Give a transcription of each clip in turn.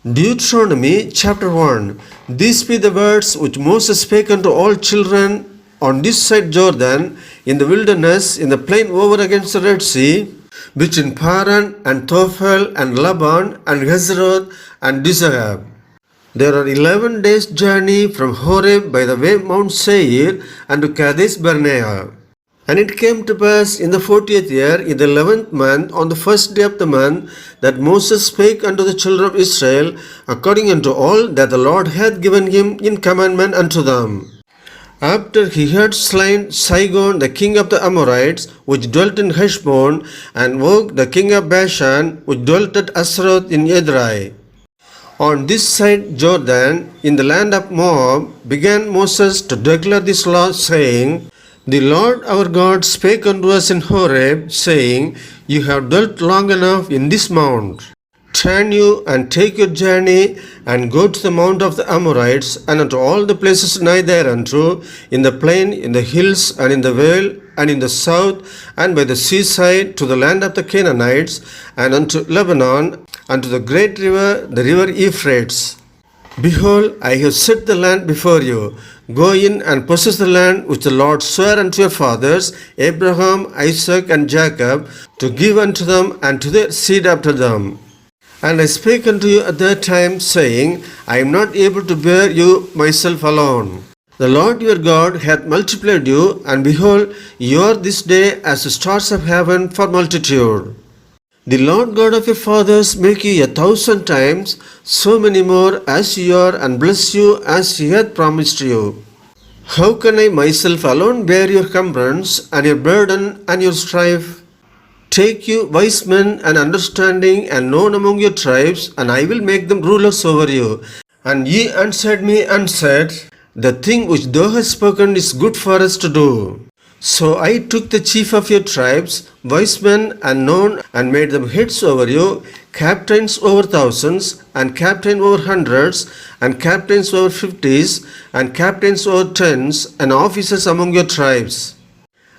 Deuteronomy chapter 1. These be the words which Moses spake unto all children on this side Jordan, in the wilderness, in the plain over against the Red Sea, between Paran and Tophel and Laban and Hazeroth and Dizahab. There are 11 days' journey from Horeb by the way Mount Seir unto Kadesh Barnea. And it came to pass in the 40th year, in the 11th month, on the first day of the month, that Moses spake unto the children of Israel, according unto all that the Lord hath given him in commandment unto them. After he had slain Sihon the king of the Amorites, which dwelt in Heshbon, and Og the king of Bashan, which dwelt at Asroth in Edrei. On this side Jordan, in the land of Moab, began Moses to declare this law, saying, The Lord our God spake unto us in Horeb, saying, You have dwelt long enough in this mount. Turn you and take your journey, and go to the mount of the Amorites, and unto all the places nigh thereunto, in the plain, in the hills, and in the vale, and in the south, and by the seaside, to the land of the Canaanites, and unto Lebanon, unto the great river, the river Euphrates. Behold, I have set the land before you. Go in and possess the land which the Lord sware unto your fathers, Abraham, Isaac, and Jacob, to give unto them and to their seed after them. And I spake unto you at that time, saying, I am not able to bear you myself alone. The Lord your God hath multiplied you, and behold, you are this day as the stars of heaven for multitude. The Lord God of your fathers make you 1,000 times so many more as you are, and bless you as he hath promised you. How can I myself alone bear your cumbrance, and your burden, and your strife? Take you wise men and understanding, and known among your tribes, and I will make them rulers over you. And ye answered me and said, The thing which thou hast spoken is good for us to do. So I took the chief of your tribes, wise men and known, and made them heads over you, captains over thousands, and captains over hundreds, and captains over fifties, and captains over tens, and officers among your tribes.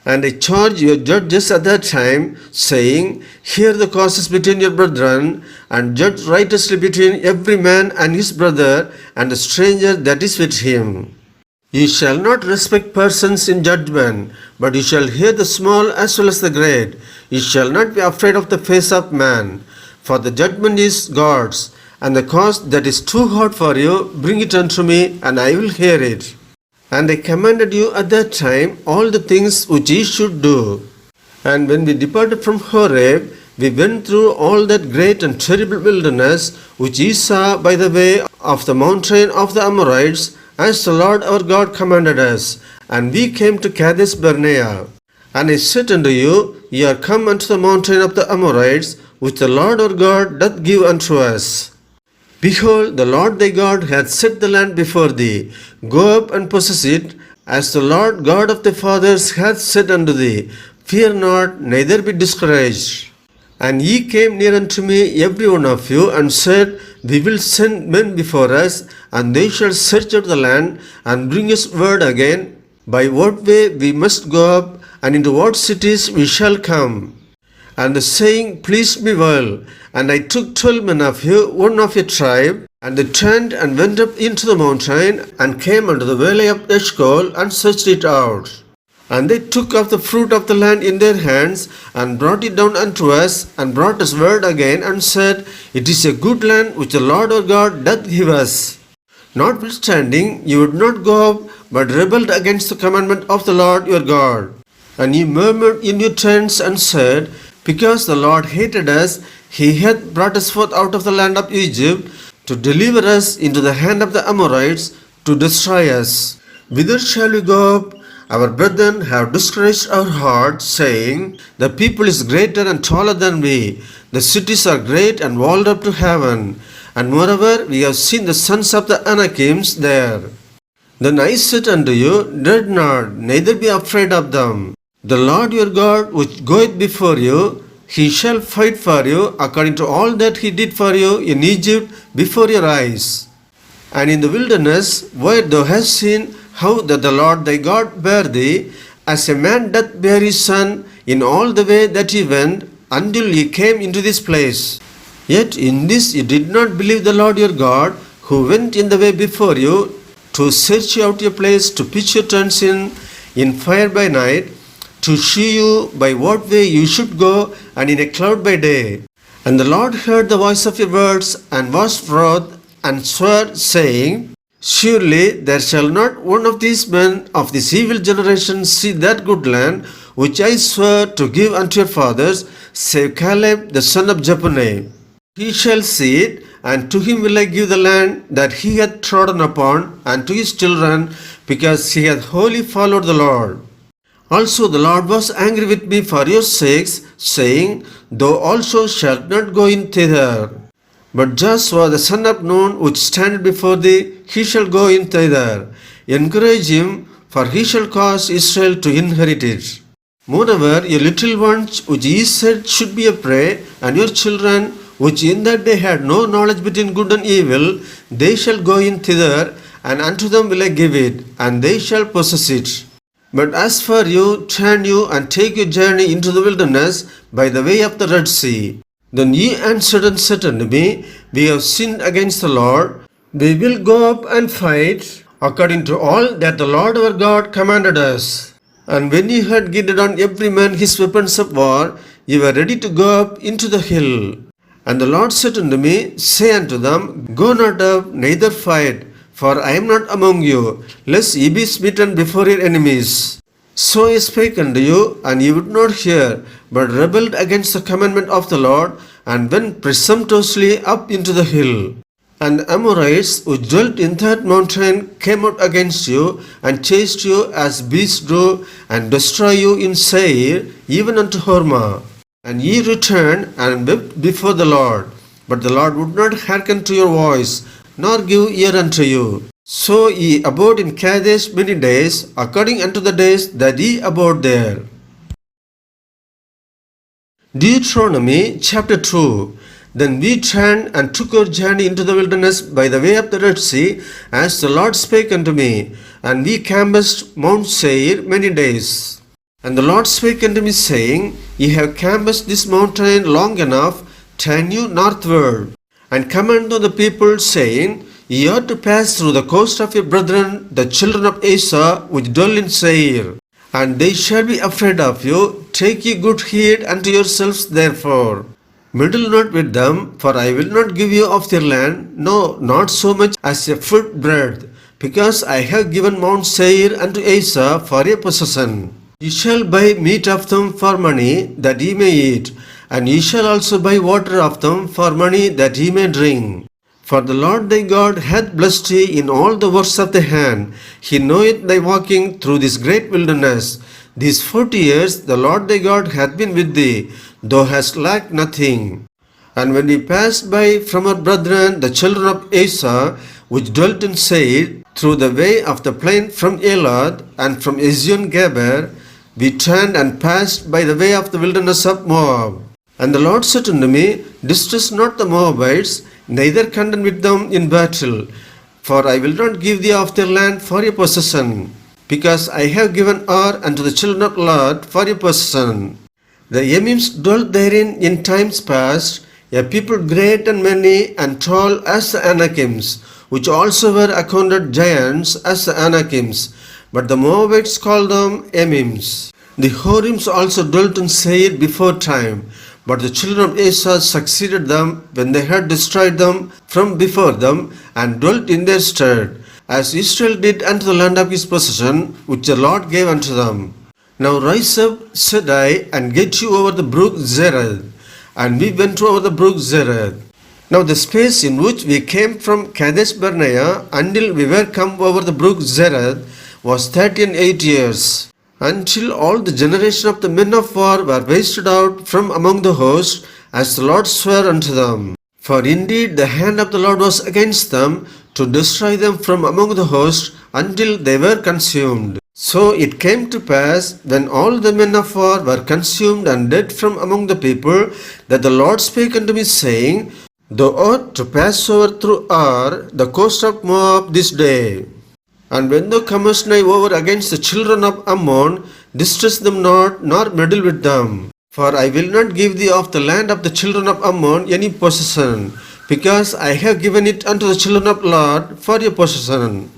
And I charged your judges at that time, saying, Hear the causes between your brethren, and judge righteously between every man and his brother, and the stranger that is with him. Ye shall not respect persons in judgment, but ye shall hear the small as well as the great. Ye shall not be afraid of the face of man, for the judgment is God's, and the cause that is too hard for you, bring it unto me, and I will hear it. And I commanded you at that time all the things which ye should do. And when we departed from Horeb, we went through all that great and terrible wilderness which ye saw by the way of the mountain of the Amorites, as the Lord our God commanded us. And we came to Kadesh Barnea. And I said unto you, Ye are come unto the mountain of the Amorites, which the Lord our God doth give unto us. Behold, the Lord thy God hath set the land before thee. Go up and possess it, as the Lord God of thy fathers hath said unto thee. Fear not, neither be discouraged. And ye came near unto me, every one of you, and said, We will send men before us, and they shall search out the land, and bring us word again, by what way we must go up, and into what cities we shall come. And the saying pleased me well. And I took 12 men of you, one of your tribe, and they turned and went up into the mountain, and came unto the valley of Eshcol, and searched it out. And they took of the fruit of the land in their hands, and brought it down unto us, and brought us word again, and said, It is a good land which the Lord our God doth give us. Notwithstanding, ye would not go up, but rebelled against the commandment of the Lord your God. And ye murmured in your tents, and said, Because the Lord hated us, he hath brought us forth out of the land of Egypt, to deliver us into the hand of the Amorites, to destroy us. Whither shall we go up? Our brethren have discouraged our hearts, saying, The people is greater and taller than we. The cities are great and walled up to heaven. And moreover, we have seen the sons of the Anakims there. Then I said unto you, Dread not, neither be afraid of them. The Lord your God, which goeth before you, he shall fight for you, according to all that he did for you in Egypt before your eyes. And in the wilderness, where thou hast seen how that the Lord thy God bare thee, as a man doth bear his son, in all the way that he went, until he came into this place. Yet in this you did not believe the Lord your God, who went in the way before you, to search out your place, to pitch your tents in fire by night, to shew you by what way you should go, and in a cloud by day. And the Lord heard the voice of your words, and was wroth, and swore, saying, Surely there shall not one of these men of this evil generation see that good land which I swore to give unto your fathers, save Caleb the son of Jephunneh. He shall see it, and to him will I give the land that he hath trodden upon, and to his children, because he hath wholly followed the Lord. Also the Lord was angry with me for your sakes, saying, Thou also shalt not go in thither. But Joshua the son of Nun, which standeth before thee, he shall go in thither. Encourage him, for he shall cause Israel to inherit it. Moreover, your little ones, which ye said should be a prey, and your children, which in that day had no knowledge between good and evil, they shall go in thither, and unto them will I give it, and they shall possess it. But as for you, turn you and take your journey into the wilderness by the way of the Red Sea. Then ye answered and said unto me, We have sinned against the Lord. We will go up and fight, according to all that the Lord our God commanded us. And when ye had girded on every man his weapons of war, ye were ready to go up into the hill. And the Lord said unto me, Say unto them, Go not up, neither fight, for I am not among you, lest ye be smitten before your enemies. So I spake unto you, and ye would not hear, but rebelled against the commandment of the Lord, and went presumptuously up into the hill. And the Amorites, who dwelt in that mountain, came out against you, and chased you as beasts do, and destroy you in Seir, even unto Hormah. And ye returned and wept before the Lord. But the Lord would not hearken to your voice, nor give ear unto you. So ye abode in Kadesh many days, according unto the days that ye abode there. Deuteronomy chapter 2. Then we turned and took our journey into the wilderness by the way of the Red Sea, as the Lord spake unto me. And we canvassed Mount Seir many days. And the Lord spake unto me, saying, Ye have canvassed this mountain long enough, turn you northward, and command to the people, saying, Ye ought to pass through the coast of your brethren, the children of Esau, which dwell in Seir. And they shall be afraid of you. Take ye good heed unto yourselves therefore. Meddle not with them, for I will not give you of their land, no, not so much as a foot breadth, because I have given Mount Seir unto Esau for a possession. Ye shall buy meat of them for money, that ye may eat, and ye shall also buy water of them for money, that ye may drink. For the Lord thy God hath blessed thee in all the works of thy hand. He knoweth thy walking through this great wilderness. These 40 years the Lord thy God hath been with thee, thou hast lacked nothing. And when we passed by from our brethren, the children of Esau, which dwelt in Seir, through the way of the plain from Elad, and from Ezion-Geber, we turned and passed by the way of the wilderness of Moab. And the Lord said unto me, Distress not the Moabites, neither contend with them in battle, for I will not give thee of their land for your possession, because I have given Ar unto the children of Lot for your possession. The Emims dwelt therein in times past, a people great and many and tall as the Anakims, which also were accounted giants as the Anakims. But the Moabites called them Emims. The Horims also dwelt in Seir before time, but the children of Esau succeeded them when they had destroyed them from before them, and dwelt in their stead, as Israel did unto the land of his possession, which the Lord gave unto them. Now rise up, said I, and get you over the brook Zered. And we went over the brook Zered. Now the space in which we came from Kadesh Barnea until we were come over the brook Zered was 38 years, until all the generation of the men of war were wasted out from among the host, as the Lord sware unto them. For indeed the hand of the Lord was against them, to destroy them from among the host, until they were consumed. So it came to pass, when all the men of war were consumed and dead from among the people, that the Lord spake unto me, saying, Thou art to pass over through Ar, the coast of Moab, this day. And when thou comest nigh over against the children of Ammon, distress them not, nor meddle with them. For I will not give thee of the land of the children of Ammon any possession, because I have given it unto the children of Lord for your possession.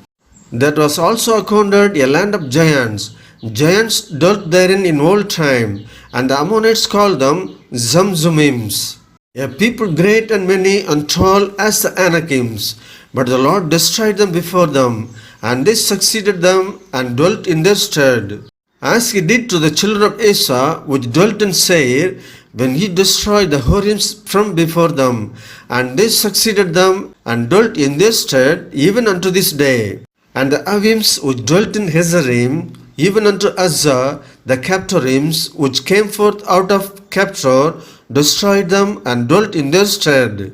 That was also accounted a land of giants. Giants dwelt therein in old time, and the Ammonites called them Zamzumims. A people great and many and tall as the Anakims. But the Lord destroyed them before them, and they succeeded them and dwelt in their stead. As he did to the children of Asa, which dwelt in Seir, when he destroyed the Horims from before them, and they succeeded them and dwelt in their stead, even unto this day. And the Avims which dwelt in Hazarim, even unto Uzzah, the Captorims which came forth out of Captor, destroyed them and dwelt in their stead.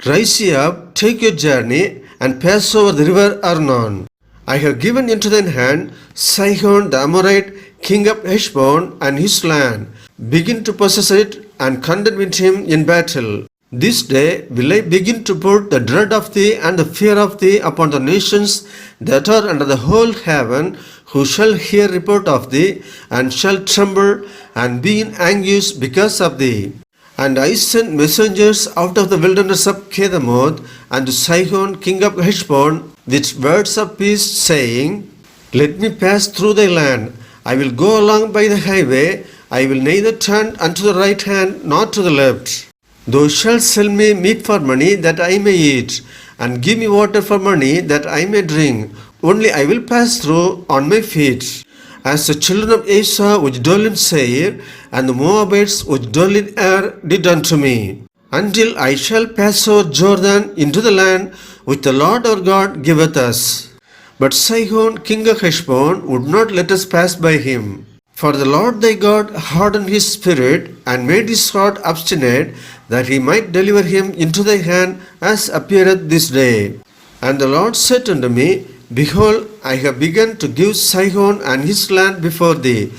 Rise ye up, take your journey, and pass over the river Arnon. I have given into thine hand Sihon the Amorite, king of Heshbon, and his land. Begin to possess it, and contend with him in battle. This day will I begin to put the dread of thee and the fear of thee upon the nations that are under the whole heaven, who shall hear report of thee, and shall tremble, and be in anguish because of thee. And I sent messengers out of the wilderness of Kedemoth unto Sihon king of Heshbon with words of peace, saying, Let me pass through thy land. I will go along by the highway. I will neither turn unto the right hand nor to the left. Thou shalt sell me meat for money that I may eat, and give me water for money that I may drink. Only I will pass through on my feet. As the children of Asa which dwell in Seir, and the Moabites which dwell in Ar did unto me, until I shall pass over Jordan into the land which the Lord our God giveth us. But Sihon king of Heshbon would not let us pass by him. For the Lord thy God hardened his spirit, and made his heart obstinate, that he might deliver him into thy hand, as appeareth this day. And the Lord said unto me, Behold, I have begun to give Sihon and his land before thee.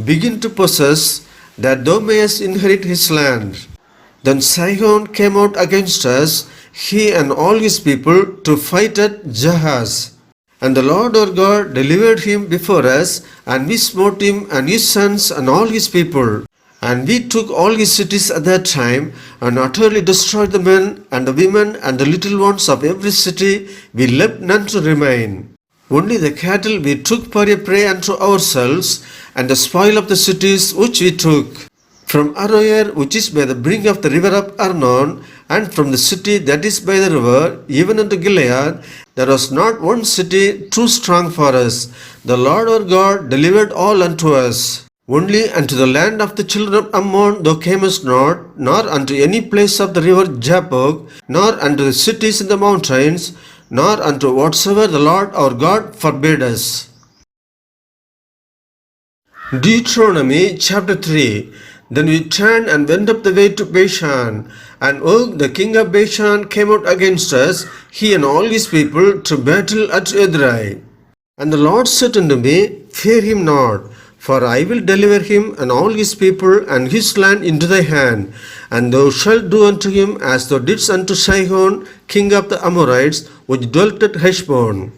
Begin to possess, that thou mayest inherit his land. Then Sihon came out against us, he and all his people, to fight at Jahaz. And the Lord our God delivered him before us, and we smote him and his sons and all his people. And we took all his cities at that time, and utterly destroyed the men and the women and the little ones of every city. We left none to remain. Only the cattle we took for a prey unto ourselves, and the spoil of the cities which we took. From Aroer, which is by the brink of the river of Arnon, and from the city that is by the river, even unto Gilead, there was not one city too strong for us. The Lord our God delivered all unto us. Only unto the land of the children of Ammon thou camest not, nor unto any place of the river Jabbok, nor unto the cities in the mountains, nor unto whatsoever the Lord our God forbade us. Deuteronomy chapter 3. Then we turned and went up the way to Bashan, and Og the king of Bashan came out against us, he and all his people, to battle at Edrei. And the Lord said unto me, Fear him not, for I will deliver him and all his people and his land into thy hand, and thou shalt do unto him as thou didst unto Sihon king of the Amorites, which dwelt at Heshbon.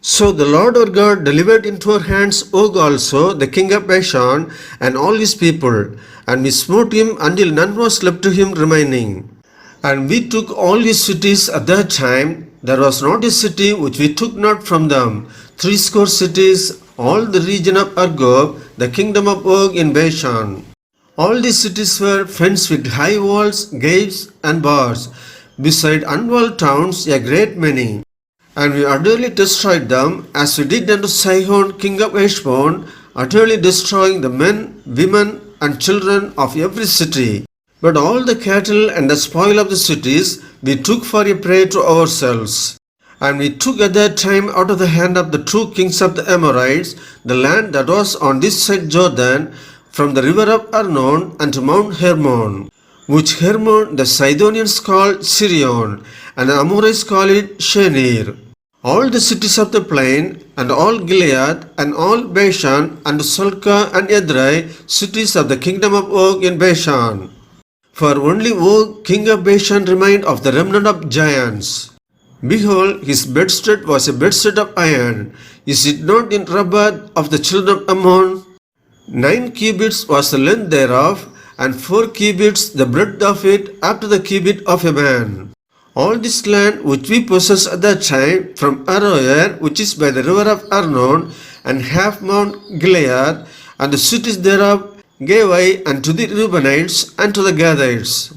So the Lord our God delivered into our hands Og also, the king of Bashan, and all his people, and we smote him until none was left to him remaining. And we took all his cities at that time. There was not a city which we took not from them. 80 cities, all the region of Argob, the kingdom of Og in Bashan. All these cities were fenced with high walls, gates, and bars, beside unwalled towns a great many. And we utterly destroyed them, as we did unto Sihon king of Heshbon, utterly destroying the men, women, and children of every city. But all the cattle and the spoil of the cities we took for a prey to ourselves. And we took at that time out of the hand of the two kings of the Amorites the land that was on this side Jordan, from the river of Arnon unto Mount Hermon, which Hermon the Sidonians call Sirion, and the Amorites call it Shenir. All the cities of the plain, and all Gilead, and all Bashan, and Salcah and Edrei, cities of the kingdom of Og in Bashan. For only Og king of Bashan remained of the remnant of giants. Behold, his bedstead was a bedstead of iron. Is it not in Rabbah of the children of Ammon? 9 cubits was the length thereof, and 4 cubits the breadth of it, after the cubit of a man. All this land which we possess at that time, from Aroer, which is by the river of Arnon, and half Mount Gilead, and the cities thereof, gave I unto the Reubenites and to the Gadites.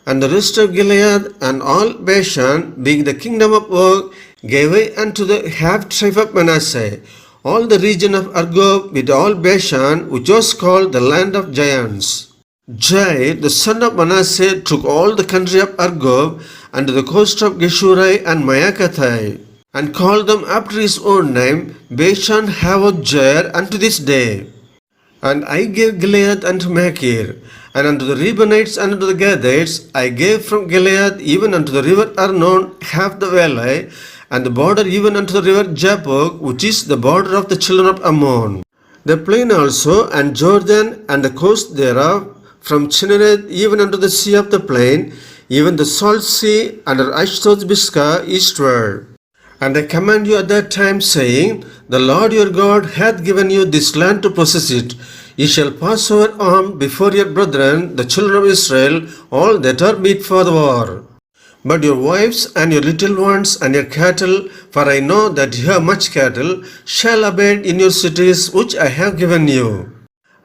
And the rest of Gilead and all Bashan, being the kingdom of Og, gave I unto the half tribe of Manasseh. All the region of Argob with all Bashan, which was called the land of giants. Jair, the son of Manasseh, took all the country of Argob, and the coast of Geshurai and Maakathai, and called them after his own name, Bashan Havoth Jair, unto this day. And I gave Gilead unto Machir, and unto the Reubenites and unto the Gadites I gave from Gilead even unto the river Arnon half the valley, and the border even unto the river Jabbok, which is the border of the children of Ammon. The plain also, and Jordan, and the coast thereof, from Chinnereth even unto the sea of the plain, even the salt sea under Ashdod Biscah eastward. And I command you at that time, saying, The Lord your God hath given you this land to possess it. Ye shall pass over armed before your brethren, the children of Israel, all that are meet for the war. But your wives and your little ones and your cattle, for I know that you have much cattle, shall abide in your cities which I have given you.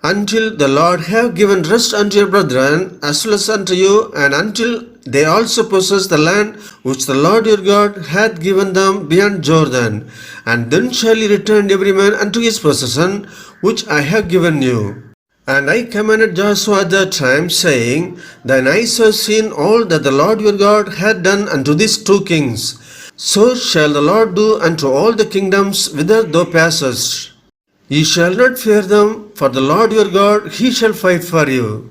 Until the Lord have given rest unto your brethren, as well as unto you, and until they also possess the land which the Lord your God hath given them beyond Jordan. And then shall ye return every man unto his possession, which I have given you. And I commanded Joshua at that time, saying, Thine eyes have seen all that the Lord your God hath done unto these 2 kings. So shall the Lord do unto all the kingdoms whither thou passest. Ye shall not fear them, for the Lord your God, he shall fight for you.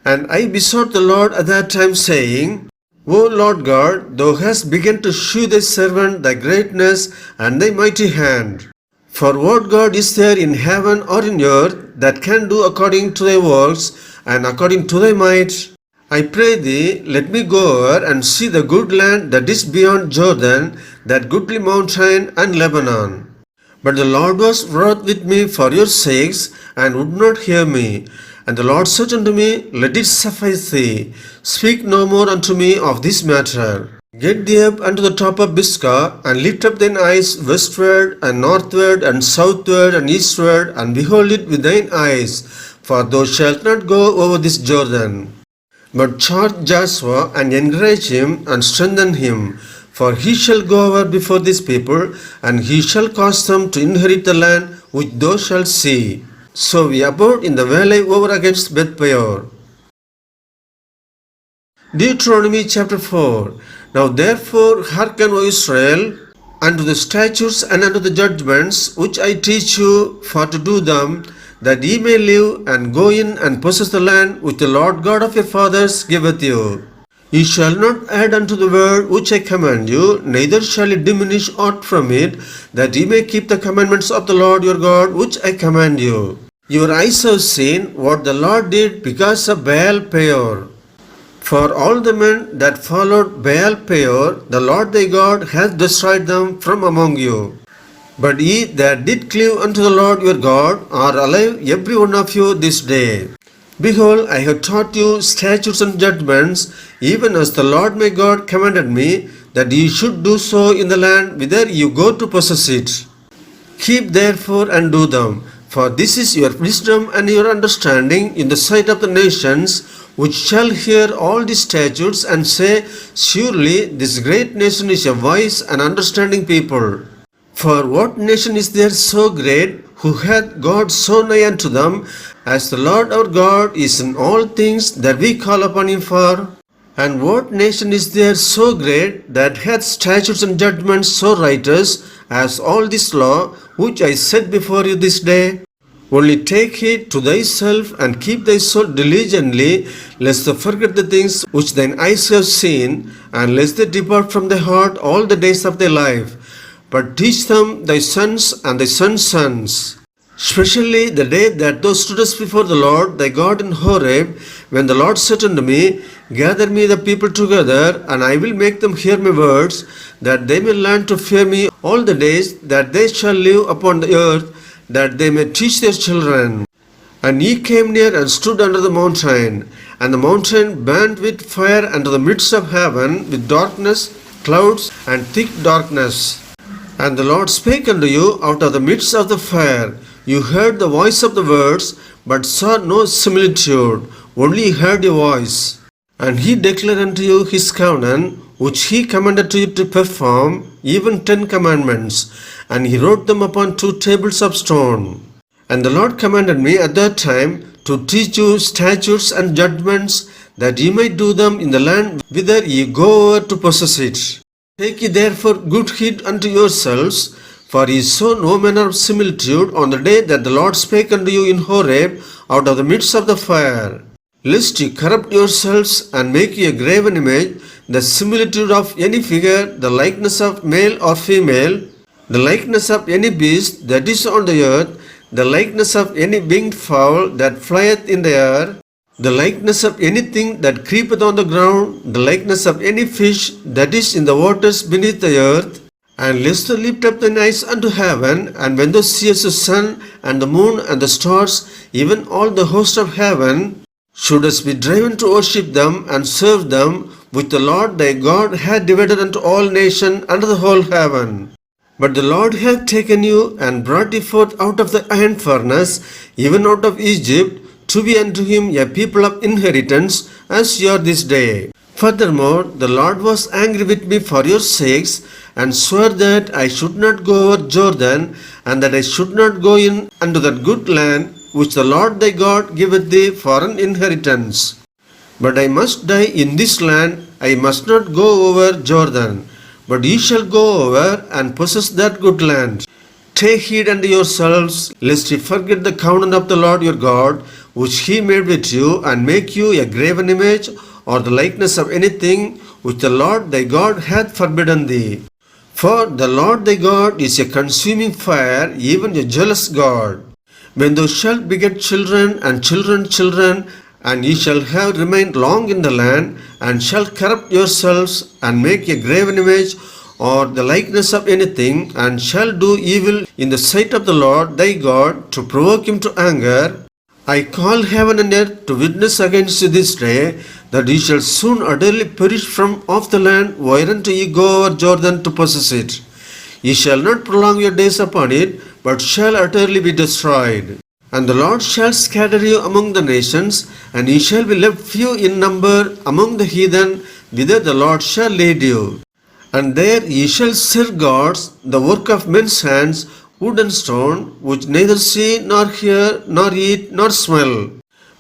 And I besought the Lord at that time, saying, O Lord God, thou hast begun to shew thy servant thy greatness and thy mighty hand. For what God is there in heaven or in earth that can do according to thy works and according to thy might? I pray thee, let me go over and see the good land that is beyond Jordan, that goodly mountain and Lebanon. But the Lord was wroth with me for your sakes, and would not hear me. And the Lord said unto me, Let it suffice thee. Speak no more unto me of this matter. Get thee up unto the top of Biscah, and lift up thine eyes westward, and northward, and southward, and eastward, and behold it with thine eyes, for thou shalt not go over this Jordan. But charge Joshua, and encourage him, and strengthen him, for he shall go over before this people, and he shall cause them to inherit the land which thou shalt see. So we abode in the valley over against Beth Peor. Deuteronomy chapter 4. Now therefore hearken, O Israel, unto the statutes and unto the judgments which I teach you for to do them, that ye may live and go in and possess the land which the Lord God of your fathers giveth you. Ye shall not add unto the word which I command you, neither shall ye diminish aught from it, that ye may keep the commandments of the Lord your God which I command you. Your eyes have seen what the Lord did because of Baal Peor. For all the men that followed Baal Peor, the Lord thy God hath destroyed them from among you. But ye that did cleave unto the Lord your God are alive every one of you this day. Behold, I have taught you statutes and judgments, even as the Lord my God commanded me, that ye should do so in the land whither you go to possess it. Keep therefore and do them, for this is your wisdom and your understanding in the sight of the nations, which shall hear all these statutes and say, Surely this great nation is a wise and understanding people. For what nation is there so great, who hath God so nigh unto them, as the Lord our God is in all things that we call upon him for? And what nation is there so great, that hath statutes and judgments so righteous, as all this law, which I set before you this day? Only take heed to thyself, and keep thy soul diligently, lest thou forget the things which thine eyes have seen, and lest they depart from thy heart all the days of thy life. But teach them thy sons and thy sons' sons. Especially the day that thou stoodest before the Lord thy God in Horeb, when the Lord said unto me, Gather me the people together, and I will make them hear my words, that they may learn to fear me all the days that they shall live upon the earth, that they may teach their children. And he came near and stood under the mountain, and the mountain burned with fire unto the midst of heaven, with darkness, clouds, and thick darkness. And the Lord spake unto you out of the midst of the fire. You heard the voice of the words, but saw no similitude, only heard a voice. And he declared unto you his covenant, which he commanded to you to perform, even 10 commandments. And he wrote them upon 2 tables of stone. And the Lord commanded me at that time to teach you statutes and judgments, that ye might do them in the land whither ye go over to possess it. Take ye therefore good heed unto yourselves, for ye saw no manner of similitude on the day that the Lord spake unto you in Horeb out of the midst of the fire. Lest ye corrupt yourselves and make ye a graven image, the similitude of any figure, the likeness of male or female, the likeness of any beast that is on the earth, the likeness of any winged fowl that flieth in the air, the likeness of anything that creepeth on the ground, the likeness of any fish that is in the waters beneath the earth. And lest thou lift up thine eyes unto heaven, and when thou seest the sun and the moon and the stars, even all the host of heaven, shouldest be driven to worship them and serve them, which the Lord thy God hath divided unto all nations under the whole heaven. But the Lord hath taken you and brought you forth out of the iron furnace, even out of Egypt, to be unto him a people of inheritance, as ye are this day. Furthermore, the Lord was angry with me for your sakes, and swore that I should not go over Jordan, and that I should not go in unto that good land which the Lord thy God giveth thee for an inheritance. But I must die in this land, I must not go over Jordan. But ye shall go over and possess that good land. Take heed unto yourselves, lest ye forget the covenant of the Lord your God, which he made with you, and make you a graven image, or the likeness of anything which the Lord thy God hath forbidden thee. For the Lord thy God is a consuming fire, even a jealous God. When thou shalt beget children and children's children, and ye shall have remained long in the land, and shall corrupt yourselves, and make a graven image, or the likeness of anything, and shall do evil in the sight of the Lord thy God, to provoke him to anger, I call heaven and earth to witness against you this day, that ye shall soon utterly perish from off the land whereunto ye go over Jordan to possess it. Ye shall not prolong your days upon it, but shall utterly be destroyed. And the Lord shall scatter you among the nations, and ye shall be left few in number among the heathen, whither the Lord shall lead you. And there ye shall serve gods, the work of men's hands, wood and stone, which neither see, nor hear, nor eat, nor smell.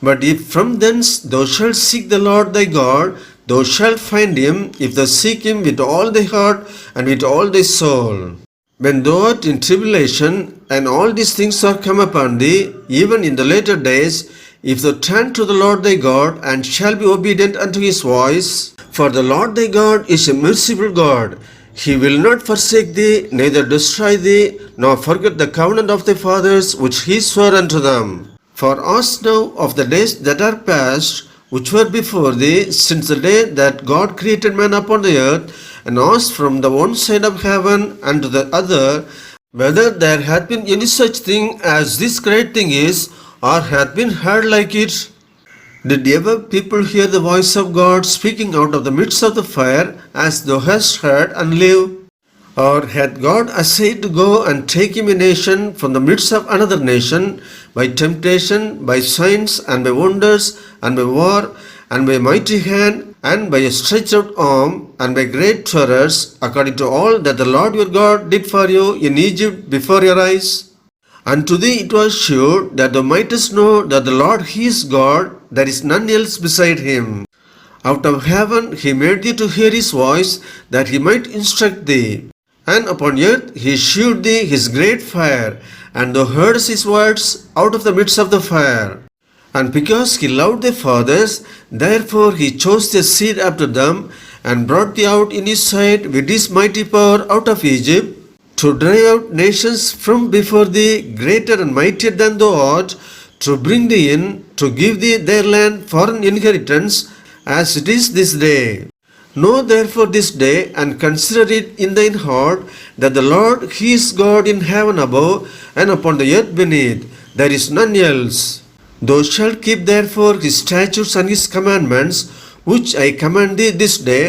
But if from thence thou shalt seek the Lord thy God, thou shalt find him, if thou seek him with all thy heart and with all thy soul. When thou art in tribulation, and all these things are come upon thee, even in the later days, if thou turn to the Lord thy God, and shall be obedient unto his voice, for the Lord thy God is a merciful God. He will not forsake thee, neither destroy thee, nor forget the covenant of thy fathers, which he swore unto them. For ask now of the days that are past, which were before thee, since the day that God created man upon the earth, and asked from the one side of heaven unto the other, whether there hath been any such thing as this great thing is, or hath been heard like it? Did ever people hear the voice of God speaking out of the midst of the fire, as thou hast heard, and live? Or hath God essayed to go and take him a nation from the midst of another nation, by temptation, by signs, and by wonders, and by war, and by mighty hand, and by a stretched out arm, and by great terrors, according to all that the Lord your God did for you in Egypt before your eyes? Unto thee it was shewed that thou mightest know that the Lord he is God, there is none else beside him. Out of heaven he made thee to hear his voice, that he might instruct thee. And upon earth he shewed thee his great fire, and thou heardest his words out of the midst of the fire. And because he loved their fathers, therefore he chose their seed after them, and brought thee out in his sight with his mighty power out of Egypt, to drive out nations from before thee, greater and mightier than thou art, to bring thee in, to give thee their land for an inheritance, as it is this day. Know therefore this day, and consider it in thine heart, that the Lord he is God in heaven above, and upon the earth beneath. There is none else. Thou shalt keep therefore his statutes and his commandments, which I command thee this day,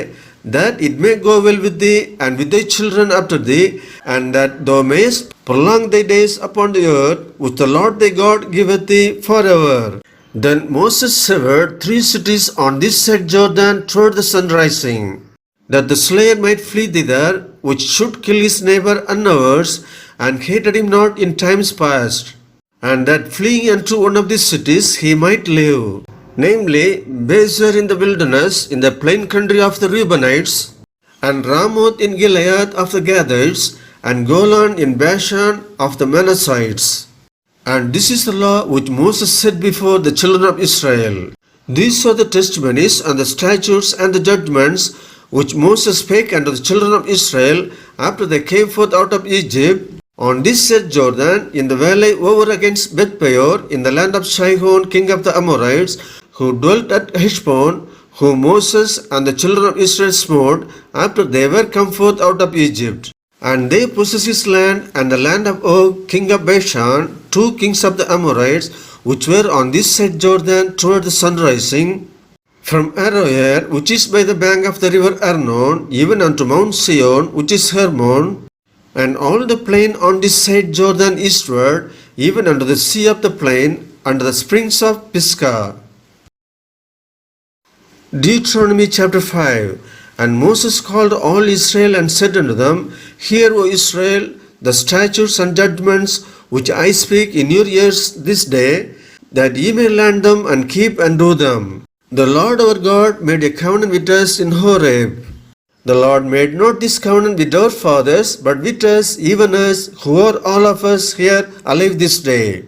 that it may go well with thee and with thy children after thee, and that thou mayest prolong thy days upon the earth, which the Lord thy God giveth thee forever. Then Moses severed 3 cities on this side Jordan toward the sun rising, that the slayer might flee thither, which should kill his neighbor unawares, and hated him not in times past, and that fleeing unto one of these cities he might live, namely Bezer in the wilderness, in the plain country of the Reubenites, and Ramoth in Gilead of the Gadites, and Golan in Bashan of the Manassites. And this is the law which Moses set before the children of Israel. These are the testimonies and the statutes and the judgments which Moses spake unto the children of Israel after they came forth out of Egypt, on this said Jordan, in the valley over against Beth-peor, in the land of Sihon king of the Amorites, who dwelt at Heshbon, whom Moses and the children of Israel smote after they were come forth out of Egypt. And they possessed his land and the land of Og king of Bashan, 2 kings of the Amorites, which were on this side Jordan toward the sun rising, from Aroer, which is by the bank of the river Arnon, even unto Mount Sion, which is Hermon, and all the plain on this side Jordan eastward, even unto the sea of the plain, under the springs of Pisgah. Deuteronomy chapter 5. And Moses called all Israel and said unto them, Hear, O Israel, the statutes and judgments which I speak in your ears this day, that ye may learn them and keep and do them. The Lord our God made a covenant with us in Horeb. The Lord made not this covenant with our fathers, but with us, even us, who are all of us here alive this day.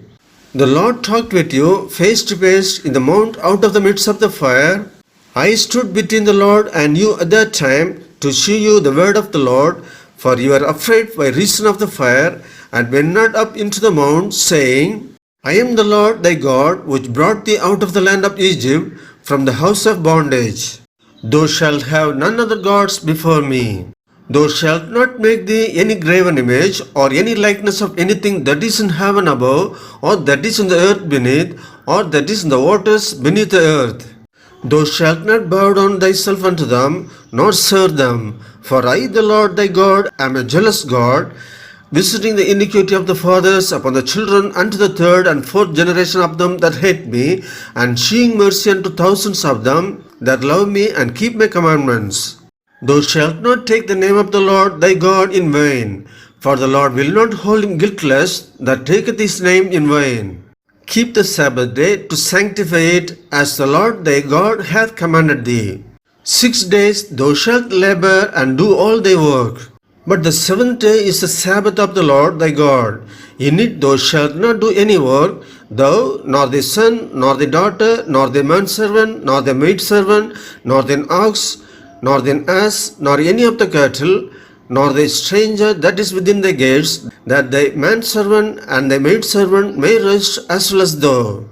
The Lord talked with you face to face in the mount out of the midst of the fire. I stood between the Lord and you at that time to shew you the word of the Lord, for you were afraid by reason of the fire, and went not up into the mount, saying, I am the Lord thy God, which brought thee out of the land of Egypt, from the house of bondage. Thou shalt have none other gods before me. Thou shalt not make thee any graven image, or any likeness of anything that is in heaven above, or that is in the earth beneath, or that is in the waters beneath the earth. Thou shalt not bow down thyself unto them, nor serve them. For I, the Lord thy God, am a jealous God, visiting the iniquity of the fathers upon the children unto the 3rd and 4th generation of them that hate me, and shewing mercy unto thousands of them that love me and keep my commandments. Thou shalt not take the name of the Lord thy God in vain, for the Lord will not hold him guiltless that taketh his name in vain. Keep the Sabbath day to sanctify it, as the Lord thy God hath commanded thee. 6 days thou shalt labor and do all thy work. But the 7th day is the Sabbath of the Lord thy God. In it thou shalt not do any work, thou, nor thy son, nor thy daughter, nor thy manservant, nor thy maidservant, nor thine ox, nor thine ass, nor any of the cattle, nor thy stranger that is within thy gates, that thy manservant and thy maidservant may rest as well as thou.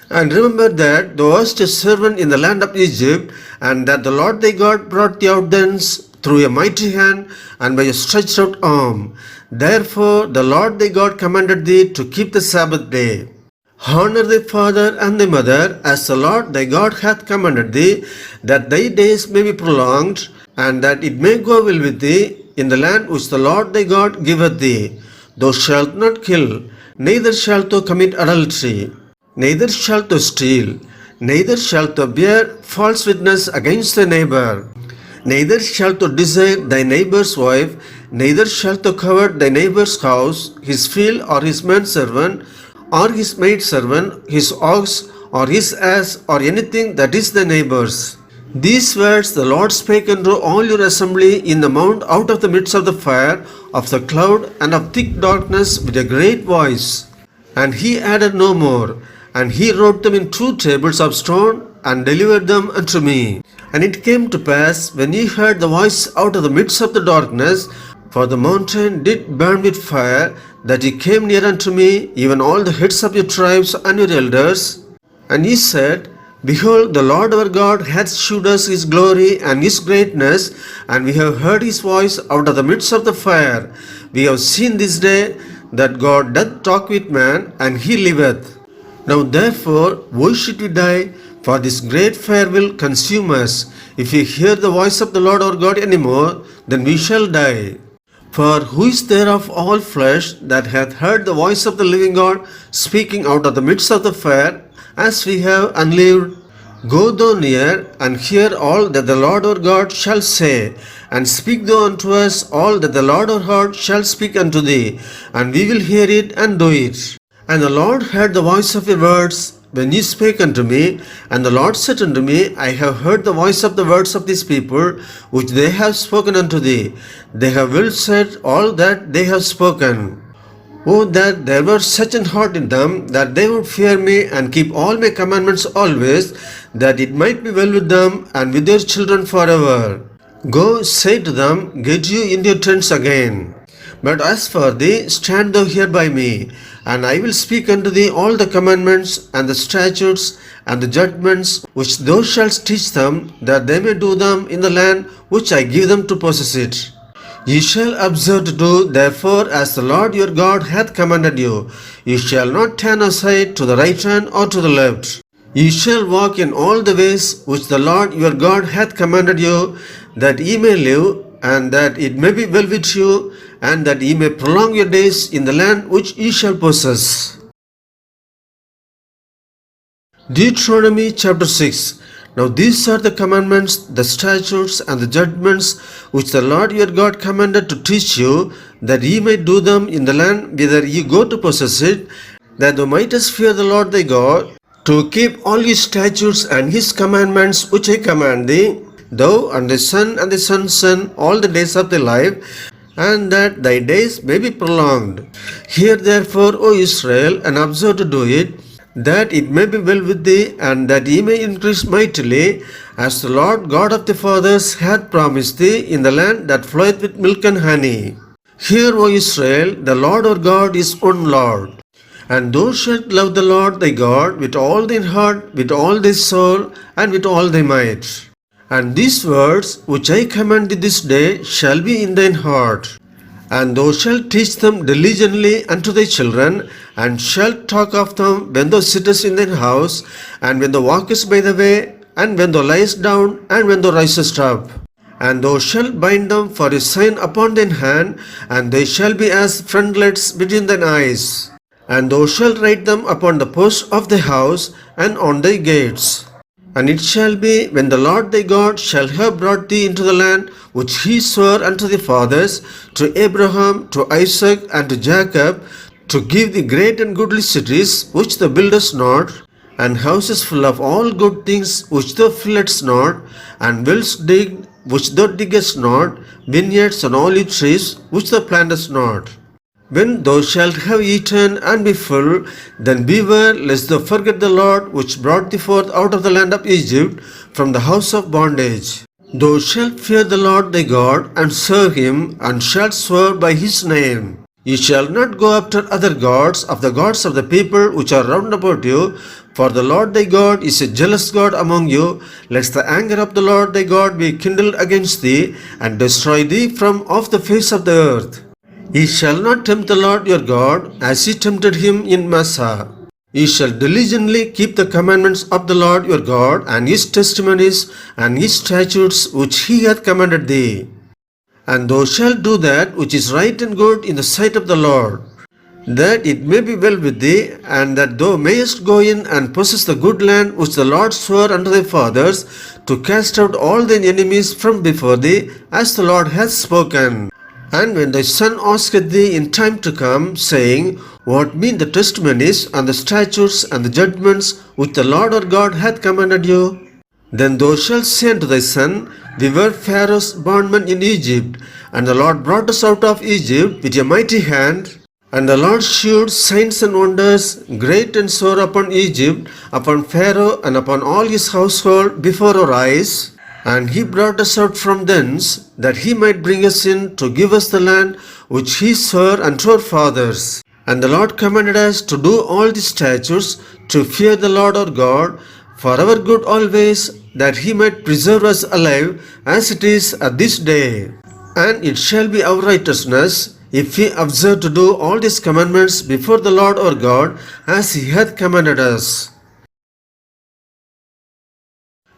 And remember that thou wast a servant in the land of Egypt, and that the Lord thy God brought thee out thence through a mighty hand and by a stretched out arm. Therefore the Lord thy God commanded thee to keep the Sabbath day. Honor thy father and thy mother, as the Lord thy God hath commanded thee, that thy days may be prolonged, and that it may go well with thee in the land which the Lord thy God giveth thee. Thou shalt not kill, neither shalt thou commit adultery, neither shalt thou steal, neither shalt thou bear false witness against thy neighbor, neither shalt thou desire thy neighbor's wife, neither shalt thou covet thy neighbor's house, his field, or his manservant, or his maidservant, his ox, or his ass, or anything that is thy neighbor's. These words the Lord spake unto all your assembly in the mount out of the midst of the fire, of the cloud, and of thick darkness with a great voice. And he added no more, and he wrote them in 2 tables of stone, and delivered them unto me. And it came to pass, when ye heard the voice out of the midst of the darkness, for the mountain did burn with fire, that ye came near unto me, even all the heads of your tribes and your elders. And ye said, Behold, the Lord our God hath shewed us his glory and his greatness, and we have heard his voice out of the midst of the fire. We have seen this day that God doth talk with man, and he liveth. Now therefore, why should we die? For this great fire will consume us. If we hear the voice of the Lord our God any more, then we shall die. For who is there of all flesh that hath heard the voice of the living God speaking out of the midst of the fire, as we have unlived? Go thou near, and hear all that the Lord our God shall say, and speak thou unto us all that the Lord our God shall speak unto thee, and we will hear it and do it. And the Lord heard the voice of your words when ye spake unto me. And the Lord said unto me, I have heard the voice of the words of these people, which they have spoken unto thee. They have well said all that they have spoken. Oh, that there were such an heart in them, that they would fear me and keep all my commandments always, that it might be well with them and with their children forever. Go, say to them, get you into your tents again. But as for thee, stand thou here by me, and I will speak unto thee all the commandments and the statutes and the judgments which thou shalt teach them, that they may do them in the land which I give them to possess it. Ye shall observe to do therefore as the Lord your God hath commanded you. Ye shall not turn aside to the right hand or to the left. Ye shall walk in all the ways which the Lord your God hath commanded you, that ye may live, and that it may be well with you, and that ye may prolong your days in the land which ye shall possess. Deuteronomy chapter 6. Now these are the commandments, the statutes, and the judgments which the Lord your God commanded to teach you, that ye might do them in the land whither ye go to possess it, that thou mightest fear the Lord thy God, to keep all his statutes and his commandments which I command thee, thou and thy son and thy son's son, all the days of thy life, and that thy days may be prolonged. Hear therefore, O Israel, and observe to do it, that it may be well with thee, and that ye may increase mightily, as the Lord God of the fathers hath promised thee, in the land that floweth with milk and honey. Hear, O Israel, the Lord our God is one Lord. And thou shalt love the Lord thy God with all thine heart, with all thy soul, and with all thy might. And these words which I command thee this day shall be in thine heart. And thou shalt teach them diligently unto thy children, and shalt talk of them when thou sittest in thine house, and when thou walkest by the way, and when thou liest down, and when thou risest up. And thou shalt bind them for a sign upon thine hand, and they shall be as frontlets between thine eyes. And thou shalt write them upon the posts of thy house, and on thy gates. And it shall be, when the Lord thy God shall have brought thee into the land which he swore unto thy fathers, to Abraham, to Isaac, and to Jacob, to give thee great and goodly cities, which thou buildest not, and houses full of all good things, which thou fillest not, and wells digged, which thou diggest not, vineyards and olive trees, which thou plantest not. When thou shalt have eaten and be full, then beware lest thou forget the Lord which brought thee forth out of the land of Egypt from the house of bondage. Thou shalt fear the Lord thy God, and serve him, and shalt swear by his name. Ye shall not go after other gods of the people which are round about you, for the Lord thy God is a jealous God among you, lest the anger of the Lord thy God be kindled against thee, and destroy thee from off the face of the earth. Ye shall not tempt the Lord your God, as ye tempted him in Massah. Ye shall diligently keep the commandments of the Lord your God, and his testimonies, and his statutes which he hath commanded thee. And thou shalt do that which is right and good in the sight of the Lord, that it may be well with thee, and that thou mayest go in and possess the good land which the Lord swore unto thy fathers, to cast out all thine enemies from before thee, as the Lord hath spoken. And when thy son asketh thee in time to come, saying, What mean the testimonies and the statutes and the judgments which the Lord our God hath commanded you? Then thou shalt say unto thy son, We were Pharaoh's bondmen in Egypt, and the Lord brought us out of Egypt with a mighty hand. And the Lord shewed signs and wonders, great and sore, upon Egypt, upon Pharaoh, and upon all his household before our eyes. And he brought us out from thence, that he might bring us in to give us the land which he swore unto our fathers. And the Lord commanded us to do all these statutes, to fear the Lord our God, for our good always, that he might preserve us alive, as it is at this day. And it shall be our righteousness, if we observe to do all these commandments before the Lord our God, as he hath commanded us.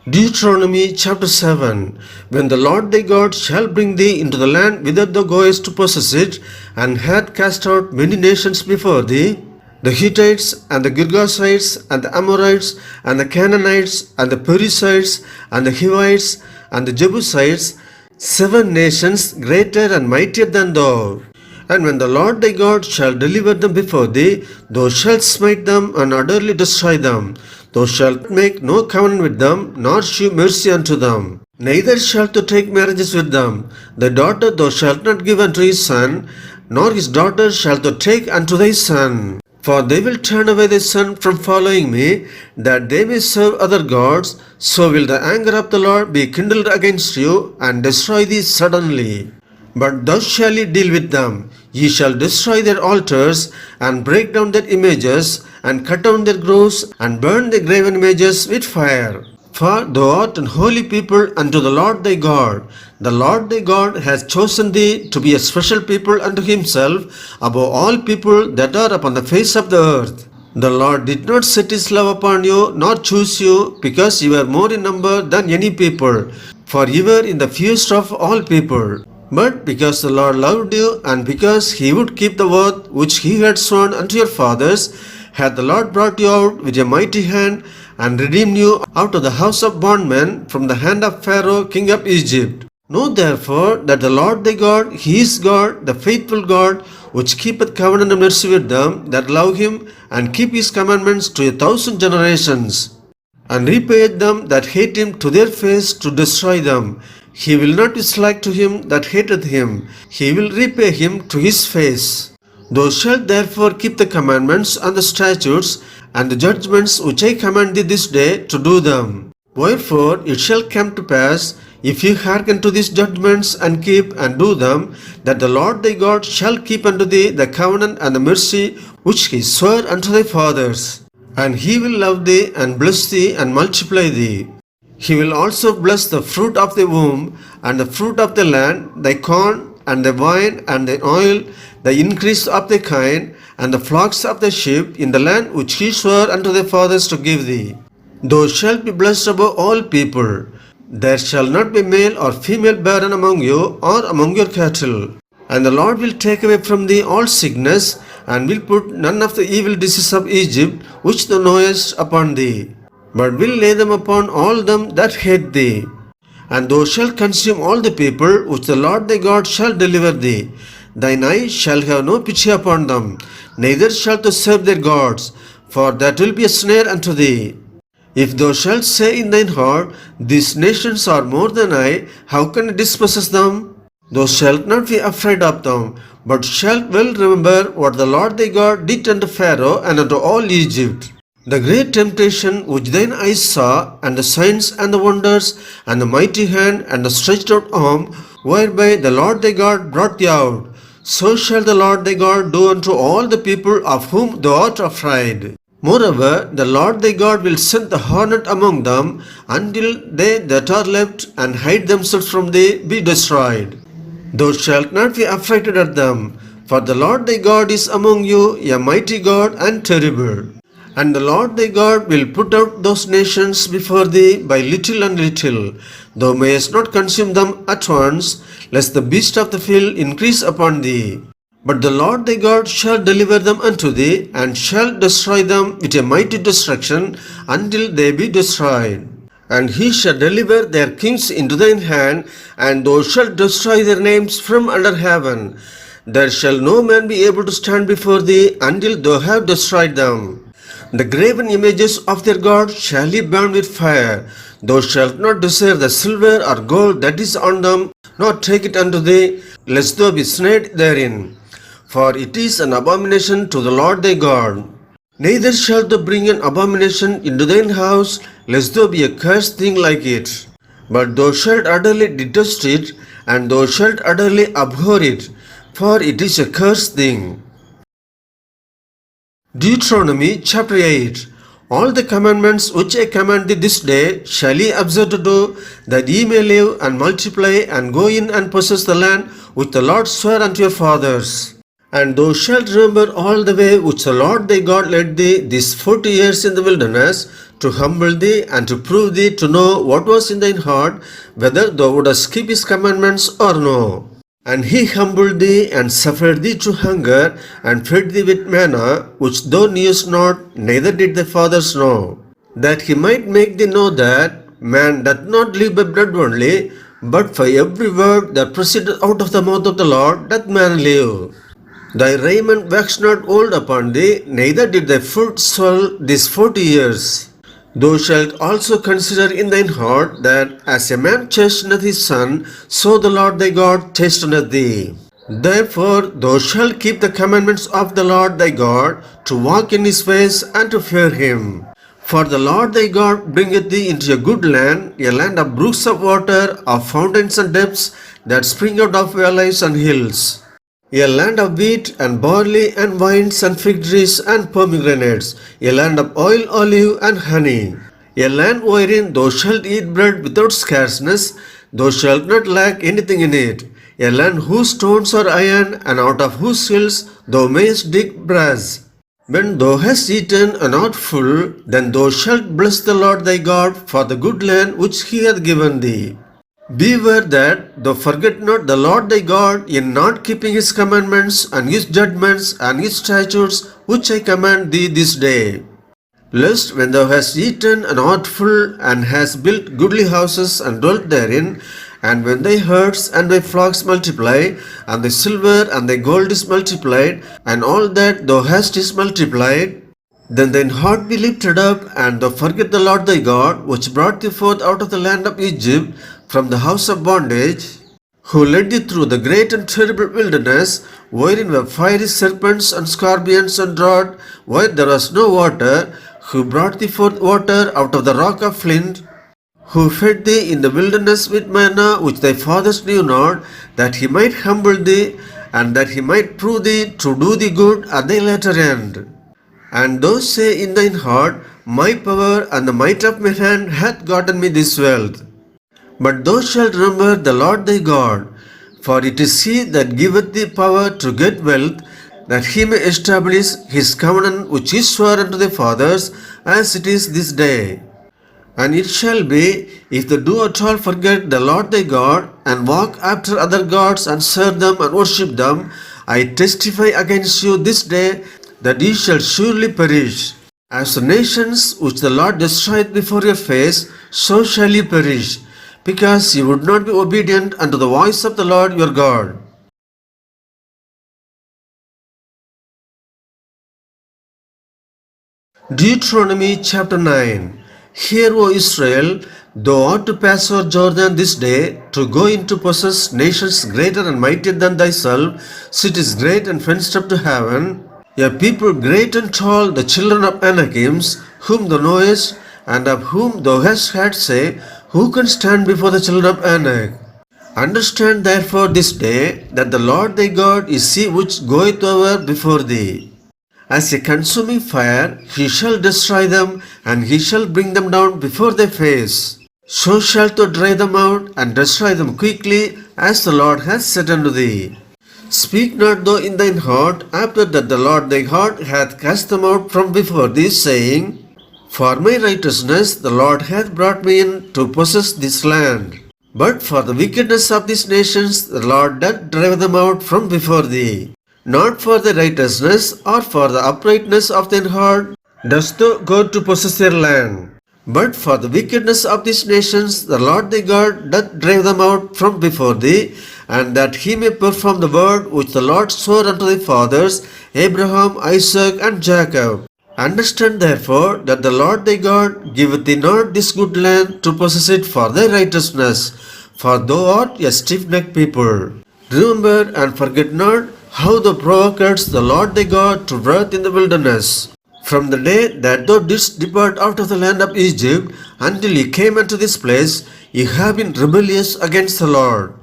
Deuteronomy chapter 7. When the Lord thy God shall bring thee into the land whither thou goest to possess it, and hath cast out many nations before thee, the Hittites, and the Girgashites, and the Amorites, and the Canaanites, and the Perizzites, and the Hivites, and the Jebusites, 7 nations greater and mightier than thou. And when the Lord thy God shall deliver them before thee, thou shalt smite them and utterly destroy them. Thou shalt make no covenant with them, nor shew mercy unto them. Neither shalt thou take marriages with them. Thy daughter thou shalt not give unto his son, nor his daughter shalt thou take unto thy son. For they will turn away thy son from following me, that they may serve other gods. So will the anger of the Lord be kindled against you, and destroy thee suddenly. But thus shall ye deal with them. Ye shall destroy their altars, and break down their images, and cut down their groves, and burn their graven images with fire. For thou art an holy people unto the Lord thy God. The Lord thy God hath chosen thee to be a special people unto himself above all people that are upon the face of the earth. The Lord did not set his love upon you, nor choose you, because you were more in number than any people, for you were in the fewest of all people. But because the Lord loved you, and because he would keep the word which he had sworn unto your fathers, hath the Lord brought you out with a mighty hand, and redeemed you out of the house of bondmen from the hand of Pharaoh king of Egypt. Know therefore that the Lord thy God, he is God, the faithful God, which keepeth covenant and mercy with them that love him, and keep his commandments to 1,000 generations, and repayeth them that hate him to their face to destroy them. He will not dislike to him that hateth him. He will repay him to his face. Thou shalt therefore keep the commandments and the statutes and the judgments which I command thee this day to do them. Wherefore it shall come to pass, if you hearken to these judgments and keep and do them, that the Lord thy God shall keep unto thee the covenant and the mercy which he swore unto thy fathers. And he will love thee and bless thee and multiply thee. He will also bless the fruit of thy womb, and the fruit of the land, thy corn, and the wine, and the oil, the increase of thy kind, and the flocks of thy sheep, in the land which he swore unto thy fathers to give thee. Thou shalt be blessed above all people. There shall not be male or female barren among you, or among your cattle. And the Lord will take away from thee all sickness, and will put none of the evil diseases of Egypt, which thou knowest, upon thee, but will lay them upon all them that hate thee. And thou shalt consume all the people which the Lord thy God shall deliver thee. Thine eye shall have no pity upon them, neither shalt thou serve their gods, for that will be a snare unto thee. If thou shalt say in thine heart, these nations are more than I, how can I dispossess them? Thou shalt not be afraid of them, but shalt well remember what the Lord thy God did unto Pharaoh and unto all Egypt. The great temptation which thine eyes saw, and the signs and the wonders, and the mighty hand, and the stretched out arm, whereby the Lord thy God brought thee out, so shall the Lord thy God do unto all the people of whom thou art afraid. Moreover, the Lord thy God will send the hornet among them, until they that are left and hide themselves from thee be destroyed. Thou shalt not be affrighted at them, for the Lord thy God is among you, a mighty God and terrible. And the Lord thy God will put out those nations before thee by little and little. Thou mayest not consume them at once, lest the beast of the field increase upon thee. But the Lord thy God shall deliver them unto thee, and shall destroy them with a mighty destruction, until they be destroyed. And he shall deliver their kings into thine hand, and thou shalt destroy their names from under heaven. There shall no man be able to stand before thee, until thou have destroyed them. The graven images of their God shall he burn with fire. Thou shalt not desire the silver or gold that is on them, nor take it unto thee, lest thou be snared therein. For it is an abomination to the Lord thy God. Neither shalt thou bring an abomination into thine house, lest thou be a cursed thing like it. But thou shalt utterly detest it, and thou shalt utterly abhor it, for it is a cursed thing. Deuteronomy chapter 8. All the commandments which I command thee this day shall ye observe to do, that ye may live and multiply and go in and possess the land which the Lord sware unto your fathers. And thou shalt remember all the way which the Lord thy God led thee these 40 years in the wilderness, to humble thee and to prove thee to know what was in thine heart, whether thou wouldest keep his commandments or no. And he humbled thee and suffered thee to hunger and fed thee with manna, which thou knewest not, neither did thy fathers know, that he might make thee know that man doth not live by bread only, but by every word that proceedeth out of the mouth of the Lord doth man live. Thy raiment waxed not old upon thee, neither did thy foot swell these 40 years. Thou shalt also consider in thine heart that as a man chasteneth his son, so the Lord thy God chasteneth thee. Therefore thou shalt keep the commandments of the Lord thy God, to walk in his ways and to fear him. For the Lord thy God bringeth thee into a good land, a land of brooks of water, of fountains and depths, that spring out of valleys and hills. A land of wheat and barley and vines and fig trees and pomegranates, a land of oil, olive and honey, a land wherein thou shalt eat bread without scarceness, thou shalt not lack anything in it, a land whose stones are iron, and out of whose hills thou mayest dig brass. When thou hast eaten and art full, then thou shalt bless the Lord thy God for the good land which he hath given thee. Beware that thou forget not the Lord thy God in not keeping his commandments and his judgments and his statutes which I command thee this day. Lest when thou hast eaten and art full, and hast built goodly houses and dwelt therein, and when thy herds and thy flocks multiply, and thy silver and thy gold is multiplied, and all that thou hast is multiplied, then thine heart be lifted up, and thou forget the Lord thy God, which brought thee forth out of the land of Egypt, from the house of bondage, who led thee through the great and terrible wilderness, wherein were fiery serpents and scorpions and drought, where there was no water, who brought thee forth water out of the rock of flint, who fed thee in the wilderness with manna which thy fathers knew not, that he might humble thee, and that he might prove thee to do thee good at thy latter end. And thou say in thine heart, my power and the might of my hand hath gotten me this wealth. But thou shalt remember the Lord thy God, for it is he that giveth thee power to get wealth, that he may establish his covenant which he swore unto thy fathers, as it is this day. And it shall be, if thou do at all forget the Lord thy God, and walk after other gods, and serve them and worship them, I testify against you this day, that ye shall surely perish. As the nations which the Lord destroyed before your face, so shall ye perish, because ye would not be obedient unto the voice of the Lord your God. Deuteronomy chapter 9. Hear, O Israel, thou art to pass over Jordan this day, to go in to possess nations greater and mightier than thyself, cities great and fenced up to heaven, a people great and tall, the children of Anakims, whom thou knowest, and of whom thou hast heard say, who can stand before the children of Anak? Understand therefore this day, that the Lord thy God is he which goeth over before thee. As a consuming fire, he shall destroy them, and he shall bring them down before thy face. So shalt thou drive them out, and destroy them quickly, as the Lord hath said unto thee. Speak not thou in thine heart, after that the Lord thy God hath cast them out from before thee, saying, for my righteousness the Lord hath brought me in to possess this land. But for the wickedness of these nations the Lord doth drive them out from before thee. Not for the righteousness or for the uprightness of thine heart dost thou go to possess their land. But for the wickedness of these nations the Lord thy God doth drive them out from before thee, and that he may perform the word which the Lord swore unto thy fathers, Abraham, Isaac, and Jacob. Understand therefore that the Lord thy God giveth thee not this good land to possess it for thy righteousness, for thou art a stiff-necked people. Remember and forget not how thou provokest the Lord thy God to wrath in the wilderness. From the day that thou didst depart out of the land of Egypt until ye came unto this place, ye have been rebellious against the Lord.